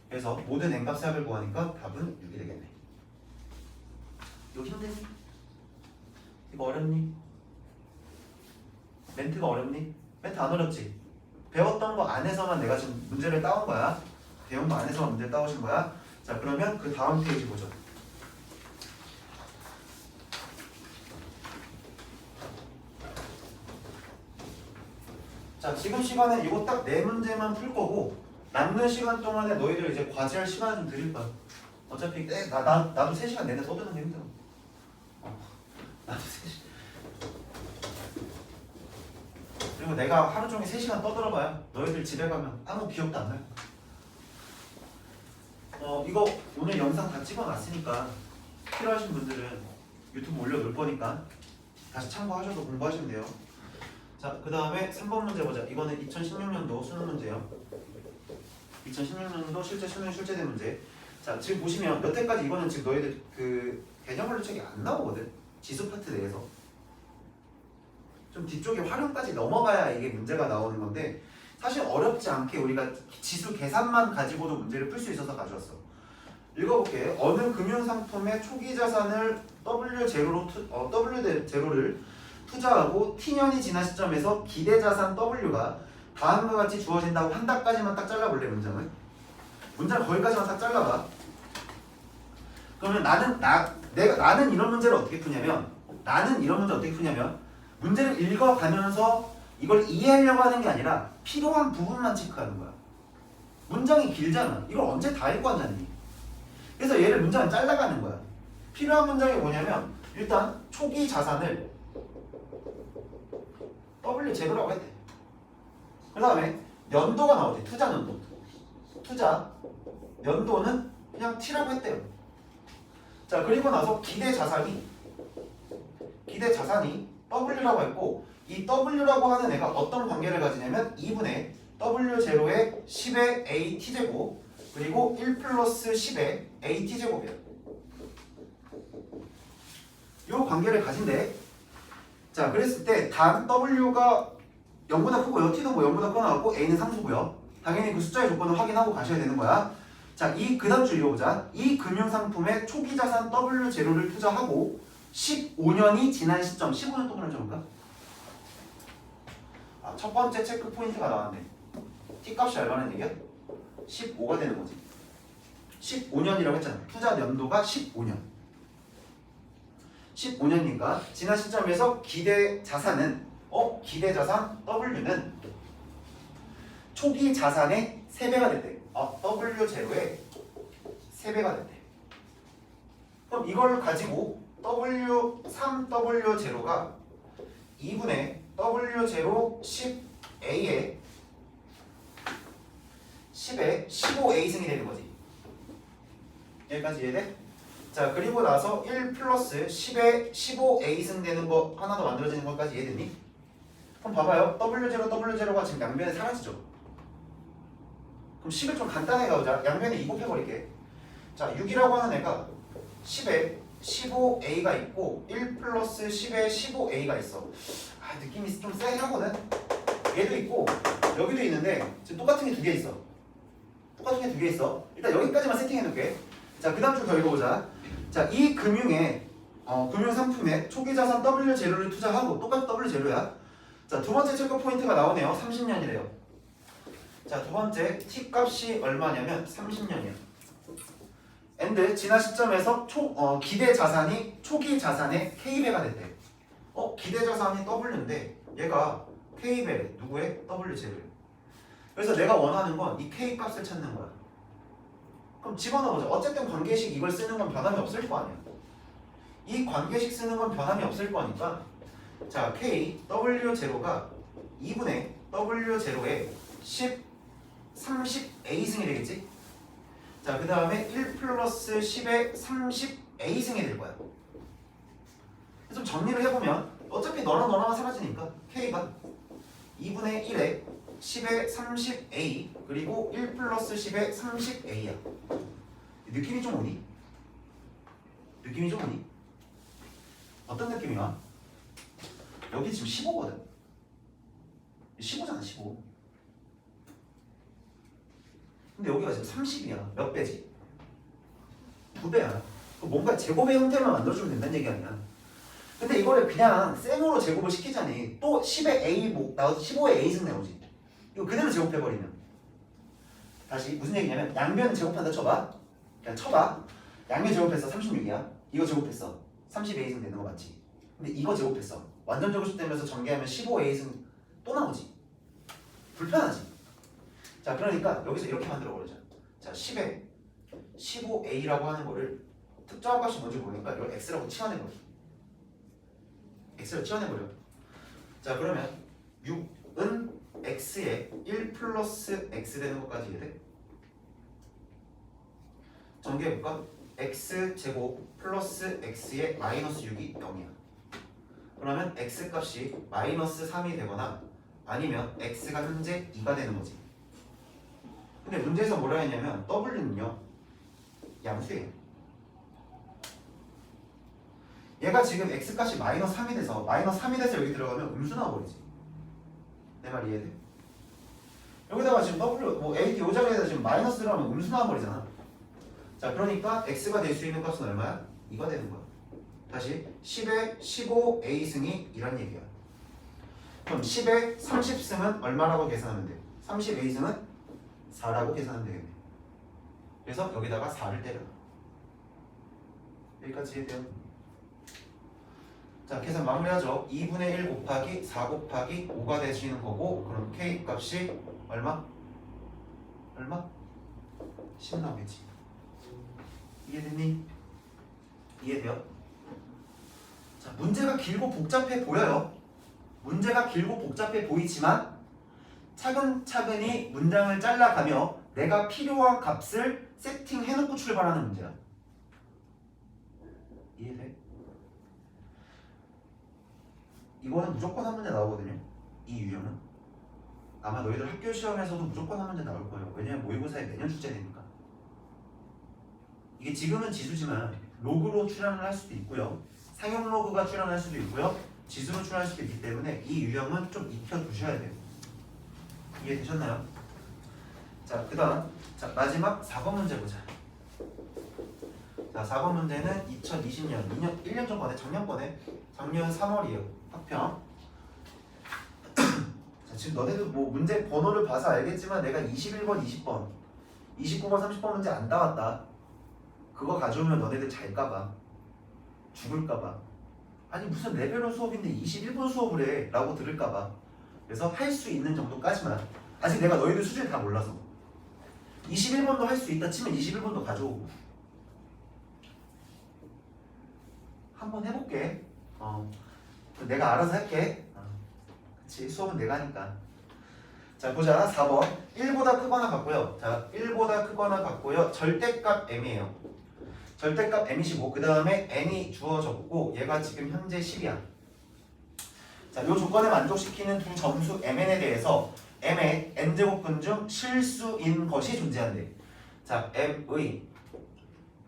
Speaker 1: 그래서 모든 n 값의 합을 구하니까 답은 6이 되겠네. 이거 힘드니? 이거 어렵니? 멘트가 어렵니? 멘트 안 어렵지? 배웠던 거 안에서만 내가 지금 문제를 따온 거야. 배운 거 안에서만 문제를 따오신 거야. 자, 그러면 그 다음 페이지 보죠. 자, 지금 시간에 이거 딱 4문제만 풀 거고 남는 시간 동안에 너희들 이제 과제할 시간을 좀 드릴 거야. 어차피 나도 3시간 내내 써두는 게 힘들어. 나도 3시간. 그리고 내가 하루 종일 3시간 떠들어봐야 너희들 집에 가면 아무 기억도 안 날 거야. 이거 오늘 영상 다 찍어놨으니까 필요하신 분들은 유튜브 올려놓을 거니까 다시 참고하셔도 공부하시면 돼요. 자, 그 다음에 3번 문제 보자. 이거는 2016년도 수능 문제예요. 2016년도 실제 수능 출제된 문제. 자, 지금 보시면 여태까지 이거는 지금 너희들 그 개념원료 책이 안 나오거든. 지수 파트 내에서. 좀 뒤쪽에 활용까지 넘어가야 이게 문제가 나오는 건데 사실 어렵지 않게 우리가 지수 계산만 가지고도 문제를 풀 수 있어서 가져왔어. 읽어볼게. 어느 금융상품의 초기 자산을 W0를 투자하고 T년이 지난 시점에서 기대 자산 W가 다음과 같이 주어진다고 한다까지만 딱 잘라볼래. 문장을 거기까지만 딱 잘라봐. 그러면 나는 이런 문제를 어떻게 푸냐면 문제를 읽어가면서 이걸 이해하려고 하는 게 아니라 필요한 부분만 체크하는 거야. 문장이 길잖아. 이걸 언제 다 읽고 앉았니? 그래서 얘를 문장을 잘라가는 거야. 필요한 문장이 뭐냐면 일단 초기 자산을 W0라고 했대. 그 다음에 연도가 나오지. 투자 연도. 투자 연도는 그냥 T라고 했대요. 자, 그리고 나서 기대 자산이 W라고 했고 이 W라고 하는 애가 어떤 관계를 가지냐면 2분의 W0의 10의 AT제곱 그리고 1 플러스 10의 AT제곱이에요. 이 관계를 가진대. 자, 그랬을 때 단 W가 0보다 크고요. T도 뭐 0보다 크고 나왔고 A는 상수고요. 당연히 그 숫자의 조건을 확인하고 가셔야 되는 거야. 자, 그 다음 줄 읽어보자. 이 금융상품에 초기 자산 W0를 투자하고 15년이 지난 시점, 15년 동안을 적을까? 첫 번째 체크 포인트가 나왔네. T값이 얼마나 얘기야? 15가 되는 거지. 15년이라고 했잖아. 투자 연도가 15년. 15년이니까 지난 시점에서 기대 자산은 기대 자산 W는 초기 자산의 3배가 됐대. W0의 3배가 됐대. 그럼 이걸 가지고 W3W0가 2분의 W0 10A에 10에 15A승이 되는 거지. 여기까지 이해돼? 자, 그리고 나서 1 플러스 10에 15A승 되는 거 하나 더 만들어지는 것까지 이해됐니? 그럼 봐봐요. W0, W0가 지금 양변에 사라지죠? 그럼 10을 좀 간단하게 가보자. 양변에 2 곱해버릴게. 자, 6이라고 하는 애가 10에 15A가 있고 1 플러스 10에 15A가 있어. 느낌이 좀 세게 하거든? 얘도 있고 여기도 있는데 지금 똑같은 게 2개 있어. 똑같은 게 2개 있어. 일단 여기까지만 세팅해놓을게. 자, 그 다음 줄 더 읽어보자. 자, 이 금융상품에 초기자산 W0를 투자하고 똑같이 W0야. 자, 두 번째 체크 포인트가 나오네요. 30년이래요. 자, 두 번째 T값이 얼마냐면 30년이야. and 지난 시점에서 기대 자산이 초기 자산의 K배가 됐대. 기대 자산이 W인데 얘가 K배 누구의? W0를. 그래서 내가 원하는 건 이 K 값을 찾는 거야. 그럼 집어넣어보자. 어쨌든 관계식 이걸 쓰는 건 변함이 없을 거 아니야. 이 관계식 쓰는 건 변함이 없을 거니까 자, K W0가 2분의 W0에 30A승이 되겠지? 자, 그 다음에 1 플러스 10에 30A승이 될 거야. 좀 정리를 해보면 어차피 너랑 사라지니까 K가 2분의 1에 10에 30A 그리고 1 플러스 10에 30A야. 느낌이 좀 오니? 느낌이 좀 오니? 어떤 느낌이야? 여기 지금 15거든? 15잖아 15. 근데 여기가 지금 30이야. 몇 배지? 2배야. 뭔가 제곱의 형태만 만들어주면 된다는 얘기 아니야. 근데 이거를 그냥 생으로 제곱을 시키자니 또 10의 A 나오지 15의 A승 나오지. 이거 그대로 제곱해버리면 다시 무슨 얘기냐면 양변 제곱한다 쳐봐. 그냥 쳐봐. 양변 제곱했어 36이야. 이거 제곱했어 30A승 되는 거 맞지? 근데 이거 제곱했어. 완전 제곱되면서 전개하면 15A승 또 나오지. 불편하지. 자, 그러니까 여기서 이렇게 만들어버리자. 자, 10에 15A라고 하는 거를 특정한 값이 뭔지 모르니까 이걸 X라고 치환해버려. X를 치환해버려. 자, 그러면 6은 X에 1 플러스 X 되는 것까지 이해돼? 전개해볼까? X제곱 플러스 X에 마이너스 6이 0이야. 그러면 X 값이 마이너스 3이 되거나 아니면 X가 현재 2가 되는 거지. 근데 문제에서 뭐라 했냐면 W는요 양수예요. 얘가 지금 X값이 마이너스 3이 돼서 여기 들어가면 음수 나와버리지. 내 말 이해돼? 여기다가 지금 W 뭐 AD 요 자리에다 지금 마이너스 들어가면 음수 나와버리잖아. 자, 그러니까 X가 될 수 있는 값은 얼마야? 2가 되는 거야. 다시 10에 15A승이 이란 얘기야. 그럼 10에 30승은 얼마라고 계산하면 돼? 30A승은 4라고 계산하면 되겠네. 그래서 여기다가 4를 때려. 여기까지 이해돼요? 자, 계산 마무리하죠. 2분의 1 곱하기 4 곱하기 5가 되시는 거고, 그럼 K 값이 얼마? 10 나오겠지. 이해됐니? 이해돼요? 자, 문제가 길고 복잡해 보여요. 문제가 길고 복잡해 보이지만 차근차근히 문장을 잘라가며 내가 필요한 값을 세팅해놓고 출발하는 문제야. 이해돼? 이거는 무조건 한 문제 나오거든요. 이 유형은 아마 너희들 학교 시험에서도 무조건 한 문제 나올 거예요. 왜냐면 모의고사에 매년 출제되니까. 이게 지금은 지수지만 로그로 출연을 할 수도 있고요, 상용 로그가 출연할 수도 있고요, 지수로 출할 수도 있기 때문에 이 유형은 좀 익혀두셔야 돼요. 이해되셨나요? 자, 그 다음 자 마지막 4번 문제 보자. 자, 4번 문제는 2020년 1년 전 거네. 작년 3월이에요. 학평. 자, 지금 너네도 뭐 문제 번호를 봐서 알겠지만 내가 21번, 20번, 29번, 30번 문제 안 따왔다. 그거 가져오면 너네들 잘까봐, 죽을까봐, 아니 무슨 레벨로 수업인데 21번 수업을 해 라고 들을까봐. 그래서 할 수 있는 정도까지만, 아직 내가 너희들 수준을 다 몰라서 21번도 할 수 있다 치면 21번도 가져오고 한번 해볼게. 내가 알아서 할게. 그치, 수업은 내가 하니까. 자, 보자. 4번 1보다 크거나 같고요. 자, 1보다 크거나 같고요. 절대값 m이에요. 절대값 m이시고 그 다음에 n이 주어졌고 얘가 지금 현재 10이야. 자, 이 조건에 만족시키는 두 점수 mn에 대해서 m의 n제곱근 중 실수인 것이 존재한대. 자, m의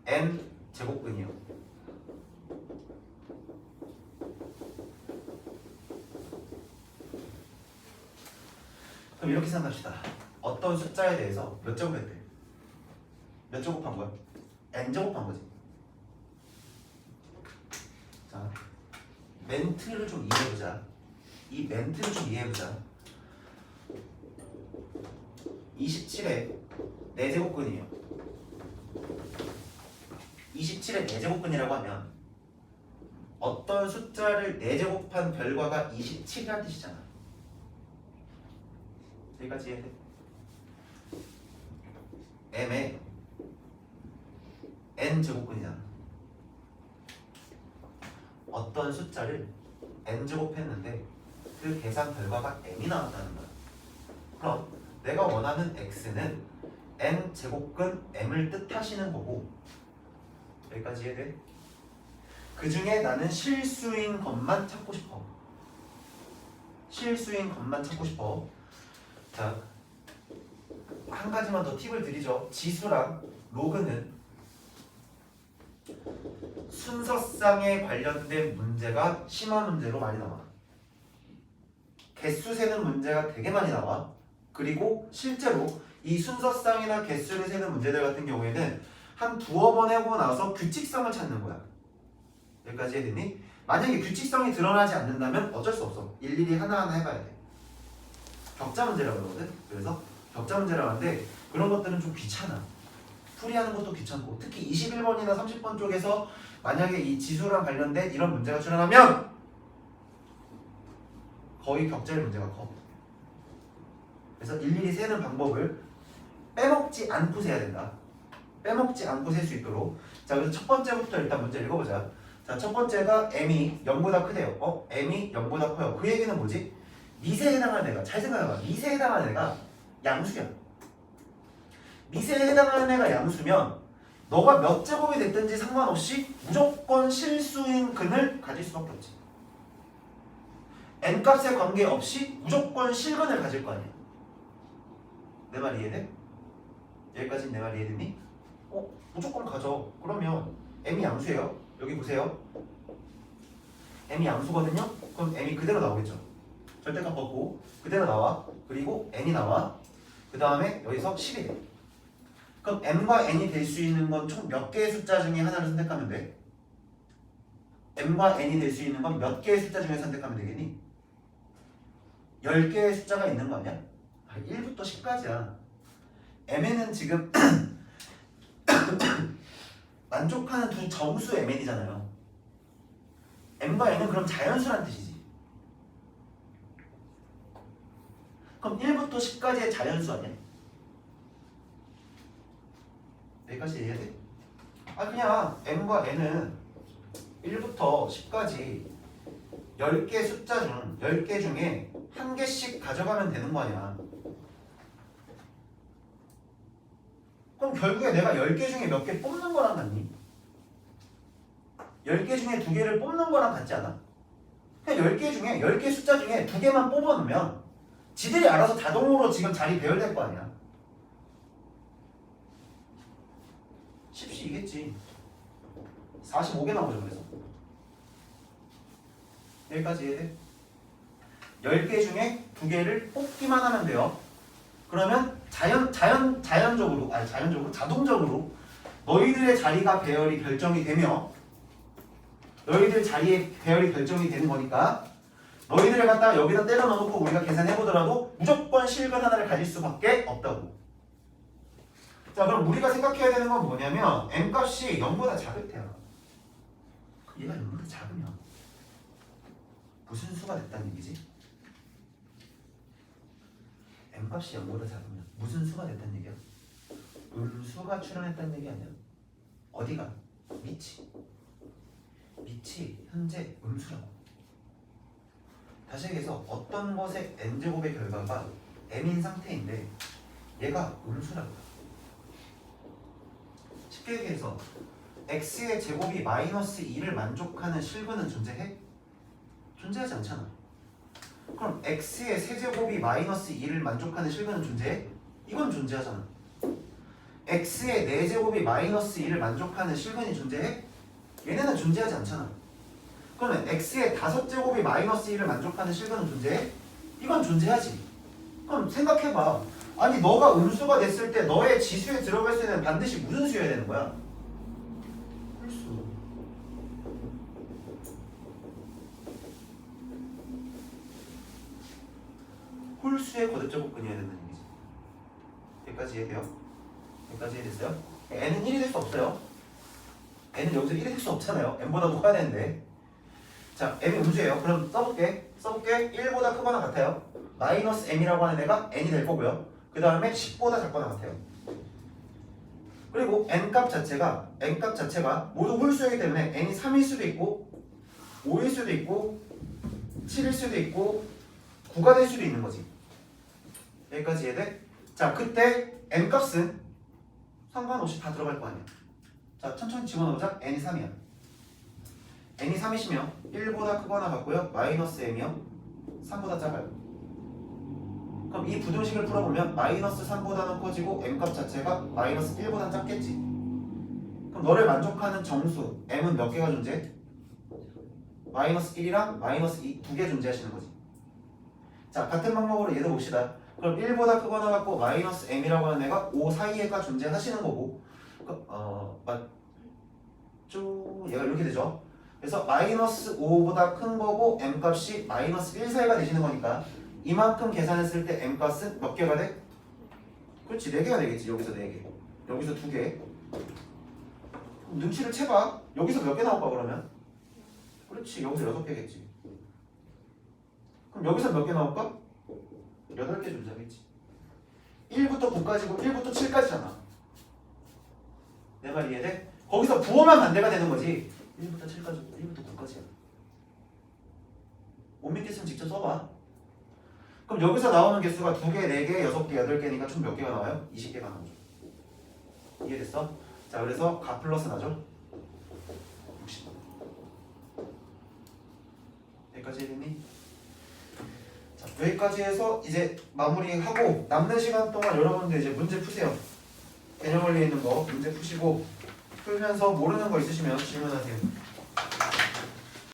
Speaker 1: n제곱근이요. 그럼 이렇게 생각합시다. 어떤 숫자에 대해서 몇 제곱했대? 몇 제곱한 거야? n 제곱한 거지. 자, 멘트를 좀 이해해보자. 이 멘트를 좀 이해해보자. 27에 4제곱근이에요. 27에 4제곱근이라고 하면 어떤 숫자를 4제곱한 결과가 27이라는 뜻이잖아. 여기까지 이해돼? m의 n제곱근이잖아. 어떤 숫자를 n제곱했는데 그 계산 결과가 m이 나왔다는 거야. 그럼 내가 원하는 x는 n제곱근 m을 뜻하시는 거고, 여기까지 이해돼? 그 중에 나는 실수인 것만 찾고 싶어. 실수인 것만 찾고 싶어. 자, 한 가지만 더 팁을 드리죠. 지수랑 로그는 순서쌍에 관련된 문제가 심화 문제로 많이 나와. 개수 세는 문제가 되게 많이 나와. 그리고 실제로 이 순서쌍이나 개수를 세는 문제들 같은 경우에는 한 두어 번 해보고 나서 규칙성을 찾는 거야. 여기까지 해야되니? 만약에 규칙성이 드러나지 않는다면 어쩔 수 없어. 일일이 하나하나 해봐야 돼. 격자 문제라고 그러거든. 그래서 격자 문제라고 하는데 그런 것들은 좀 귀찮아. 풀이하는 것도 귀찮고, 특히 21번이나 30번 쪽에서 만약에 이 지수랑 관련된 이런 문제가 출현하면 거의 격자의 문제가 커. 그래서 일일이 세는 방법을 빼먹지 않고 세야 된다. 빼먹지 않고 셀 수 있도록. 자, 그래서 첫 번째부터 일단 문제 읽어보자. 자, 첫 번째가 m이 0보다 크대요. m이 0보다 커요. 그 얘기는 뭐지? 미세에 해당하는 애가, 잘 생각해봐. 미세에 해당하는 애가 양수야. 미세에 해당하는 애가 양수면 너가 몇 제곱이 됐든지 상관없이 무조건 실수인 근을 가질 수밖에 없지. n값에 관계없이 무조건 실근을 가질 거 아니야. 내 말 이해돼? 여기까지는 내 말 이해되니? 무조건 가져. 그러면 m이 양수예요. 여기 보세요. m이 양수거든요. 그럼 m이 그대로 나오겠죠. 절대값 벗고 그대로 나와. 그리고 n이 나와. 그 다음에 여기서 10이 돼. 그럼 m과 n이 될 수 있는 건 총 몇 개의 숫자 중에 하나를 선택하면 돼? m과 n이 될 수 있는 건 몇 개의 숫자 중에 선택하면 되겠니? 10개의 숫자가 있는 거 아니야? 1부터 10까지야. mn은 지금 만족하는 두 정수 mn이잖아요. m과 n은 그럼 자연수란 뜻이지. 그럼 1부터 10까지의 자연수 아니야? 여기까지 이해해야 돼? 그냥 m과 n은 1부터 10까지 10개 숫자 중 10개 중에 한 개씩 가져가면 되는 거 아니야. 그럼 결국에 내가 10개 중에 몇 개 뽑는 거랑 같니? 10개 중에 2개를 뽑는 거랑 같지 않아? 그냥 10개 중에 10개 숫자 중에 2개만 뽑아놓으면 지들이 알아서 자동으로 지금 자리 배열될 거 아니야. 쉽시이겠지. 45개 나오죠. 그래서 여기까지 이해돼? 10개 중에 2개를 뽑기만 하면 돼요. 그러면 자동적으로 너희들의 자리가 배열이 결정이 되며 너희들 자리의 배열이 결정이 되는 거니까 너희들을 갖다 여기다 때려 넣어놓고 우리가 계산해 보더라도 무조건 실근 하나를 가질 수밖에 없다고. 자, 그럼 우리가 생각해야 되는 건 뭐냐면 m 값이 0보다 작을 때야. 얘가 0보다 작으면 무슨 수가 됐다는 얘기지? m 값이 0보다 작으면 무슨 수가 됐다는 얘기야? 음수가 출현했다는 얘기 아니야? 어디가? 밑이 현재 음수라고. 다시 얘기해서 어떤 것의 n제곱의 결과가 m인 상태인데 얘가 음수라고. 쉽게 얘기해서 x의 제곱이 마이너스 2를 만족하는 실근은 존재해? 존재하지 않잖아. 그럼 x의 세제곱이 마이너스 2를 만족하는 실근은 존재해? 이건 존재하잖아. x의 4제곱이 마이너스 2를 만족하는 실근이 존재해? 얘네는 존재하지 않잖아. 그러면 x의 5제곱이 마이너스 2를 만족하는 실근은 존재해? 이건 존재하지. 그럼 생각해봐. 아니 너가 음수가 됐을 때 너의 지수에 들어갈 때는 반드시 무슨 수여야 되는 거야? 홀수. 홀수의 거듭제곱근이어야 된다는 얘기지. 여기까지 이해돼요? 여기까지 이해됐어요? n은 1이 될 수 없어요. n은 여기서 1이 될 수 없잖아요. n보다 높아야 되는데. 자, m이 음수예요. 그럼 써볼게. 1보다 크거나 같아요. 마이너스 m이라고 하는 애가 n이 될 거고요. 그 다음에 10보다 작거나 같아요. 그리고 n값 자체가 모두 홀수이기 때문에 n이 3일 수도 있고 5일 수도 있고 7일 수도 있고 9가 될 수도 있는 거지. 여기까지 이해돼? 자, 그때 n값은 상관없이 다 들어갈 거 아니야. 자, 천천히 집어넣자. n이 3이야. n이 3이시면 1보다 크거나 같고요. 마이너스 m이요. 3보다 작아요. 그럼 이 부등식을 풀어보면 마이너스 3보다는 커지고 m값 자체가 마이너스 1보다는 작겠지. 그럼 너를 만족하는 정수 m은 몇 개가 존재해? 마이너스 1이랑 마이너스 2 두 개 존재하시는 거지. 자, 같은 방법으로 얘도 봅시다. 그럼 1보다 크거나 같고 마이너스 m이라고 하는 애가 5 사이에가 존재하시는 거고 맞죠? 얘가 이렇게 되죠. 그래서 마이너스 5보다 큰 거고 m값이 마이너스 1 사이가 되시는 거니까 이만큼 계산했을 때 m값은 몇 개가 돼? 그렇지, 4개가 되겠지. 여기서 4개, 여기서 2개. 눈치를 채봐. 여기서 몇 개 나올까 그러면? 그렇지, 여기서 6개겠지. 그럼 여기서 몇 개 나올까? 8개 존재하겠지. 1부터 9까지고 1부터 7까지잖아. 내 말 이해돼? 거기서 부호만 반대가 되는 거지. 1부터 7까지고 1부터 9까지야. 못 믿겠으면 직접 써봐. 그럼 여기서 나오는 개수가 2개, 4개, 6개, 8개니까 총 몇 개가 나와요? 20개가 나오죠. 이해됐어? 자, 그래서 가 플러스 나죠? 60. 여기까지 이해됐니? 자, 여기까지 해서 이제 마무리하고 남는 시간 동안 여러분들 이제 문제 푸세요. 개념 원리에 있는 거 문제 푸시고 풀면서 모르는 거 있으시면 질문하세요.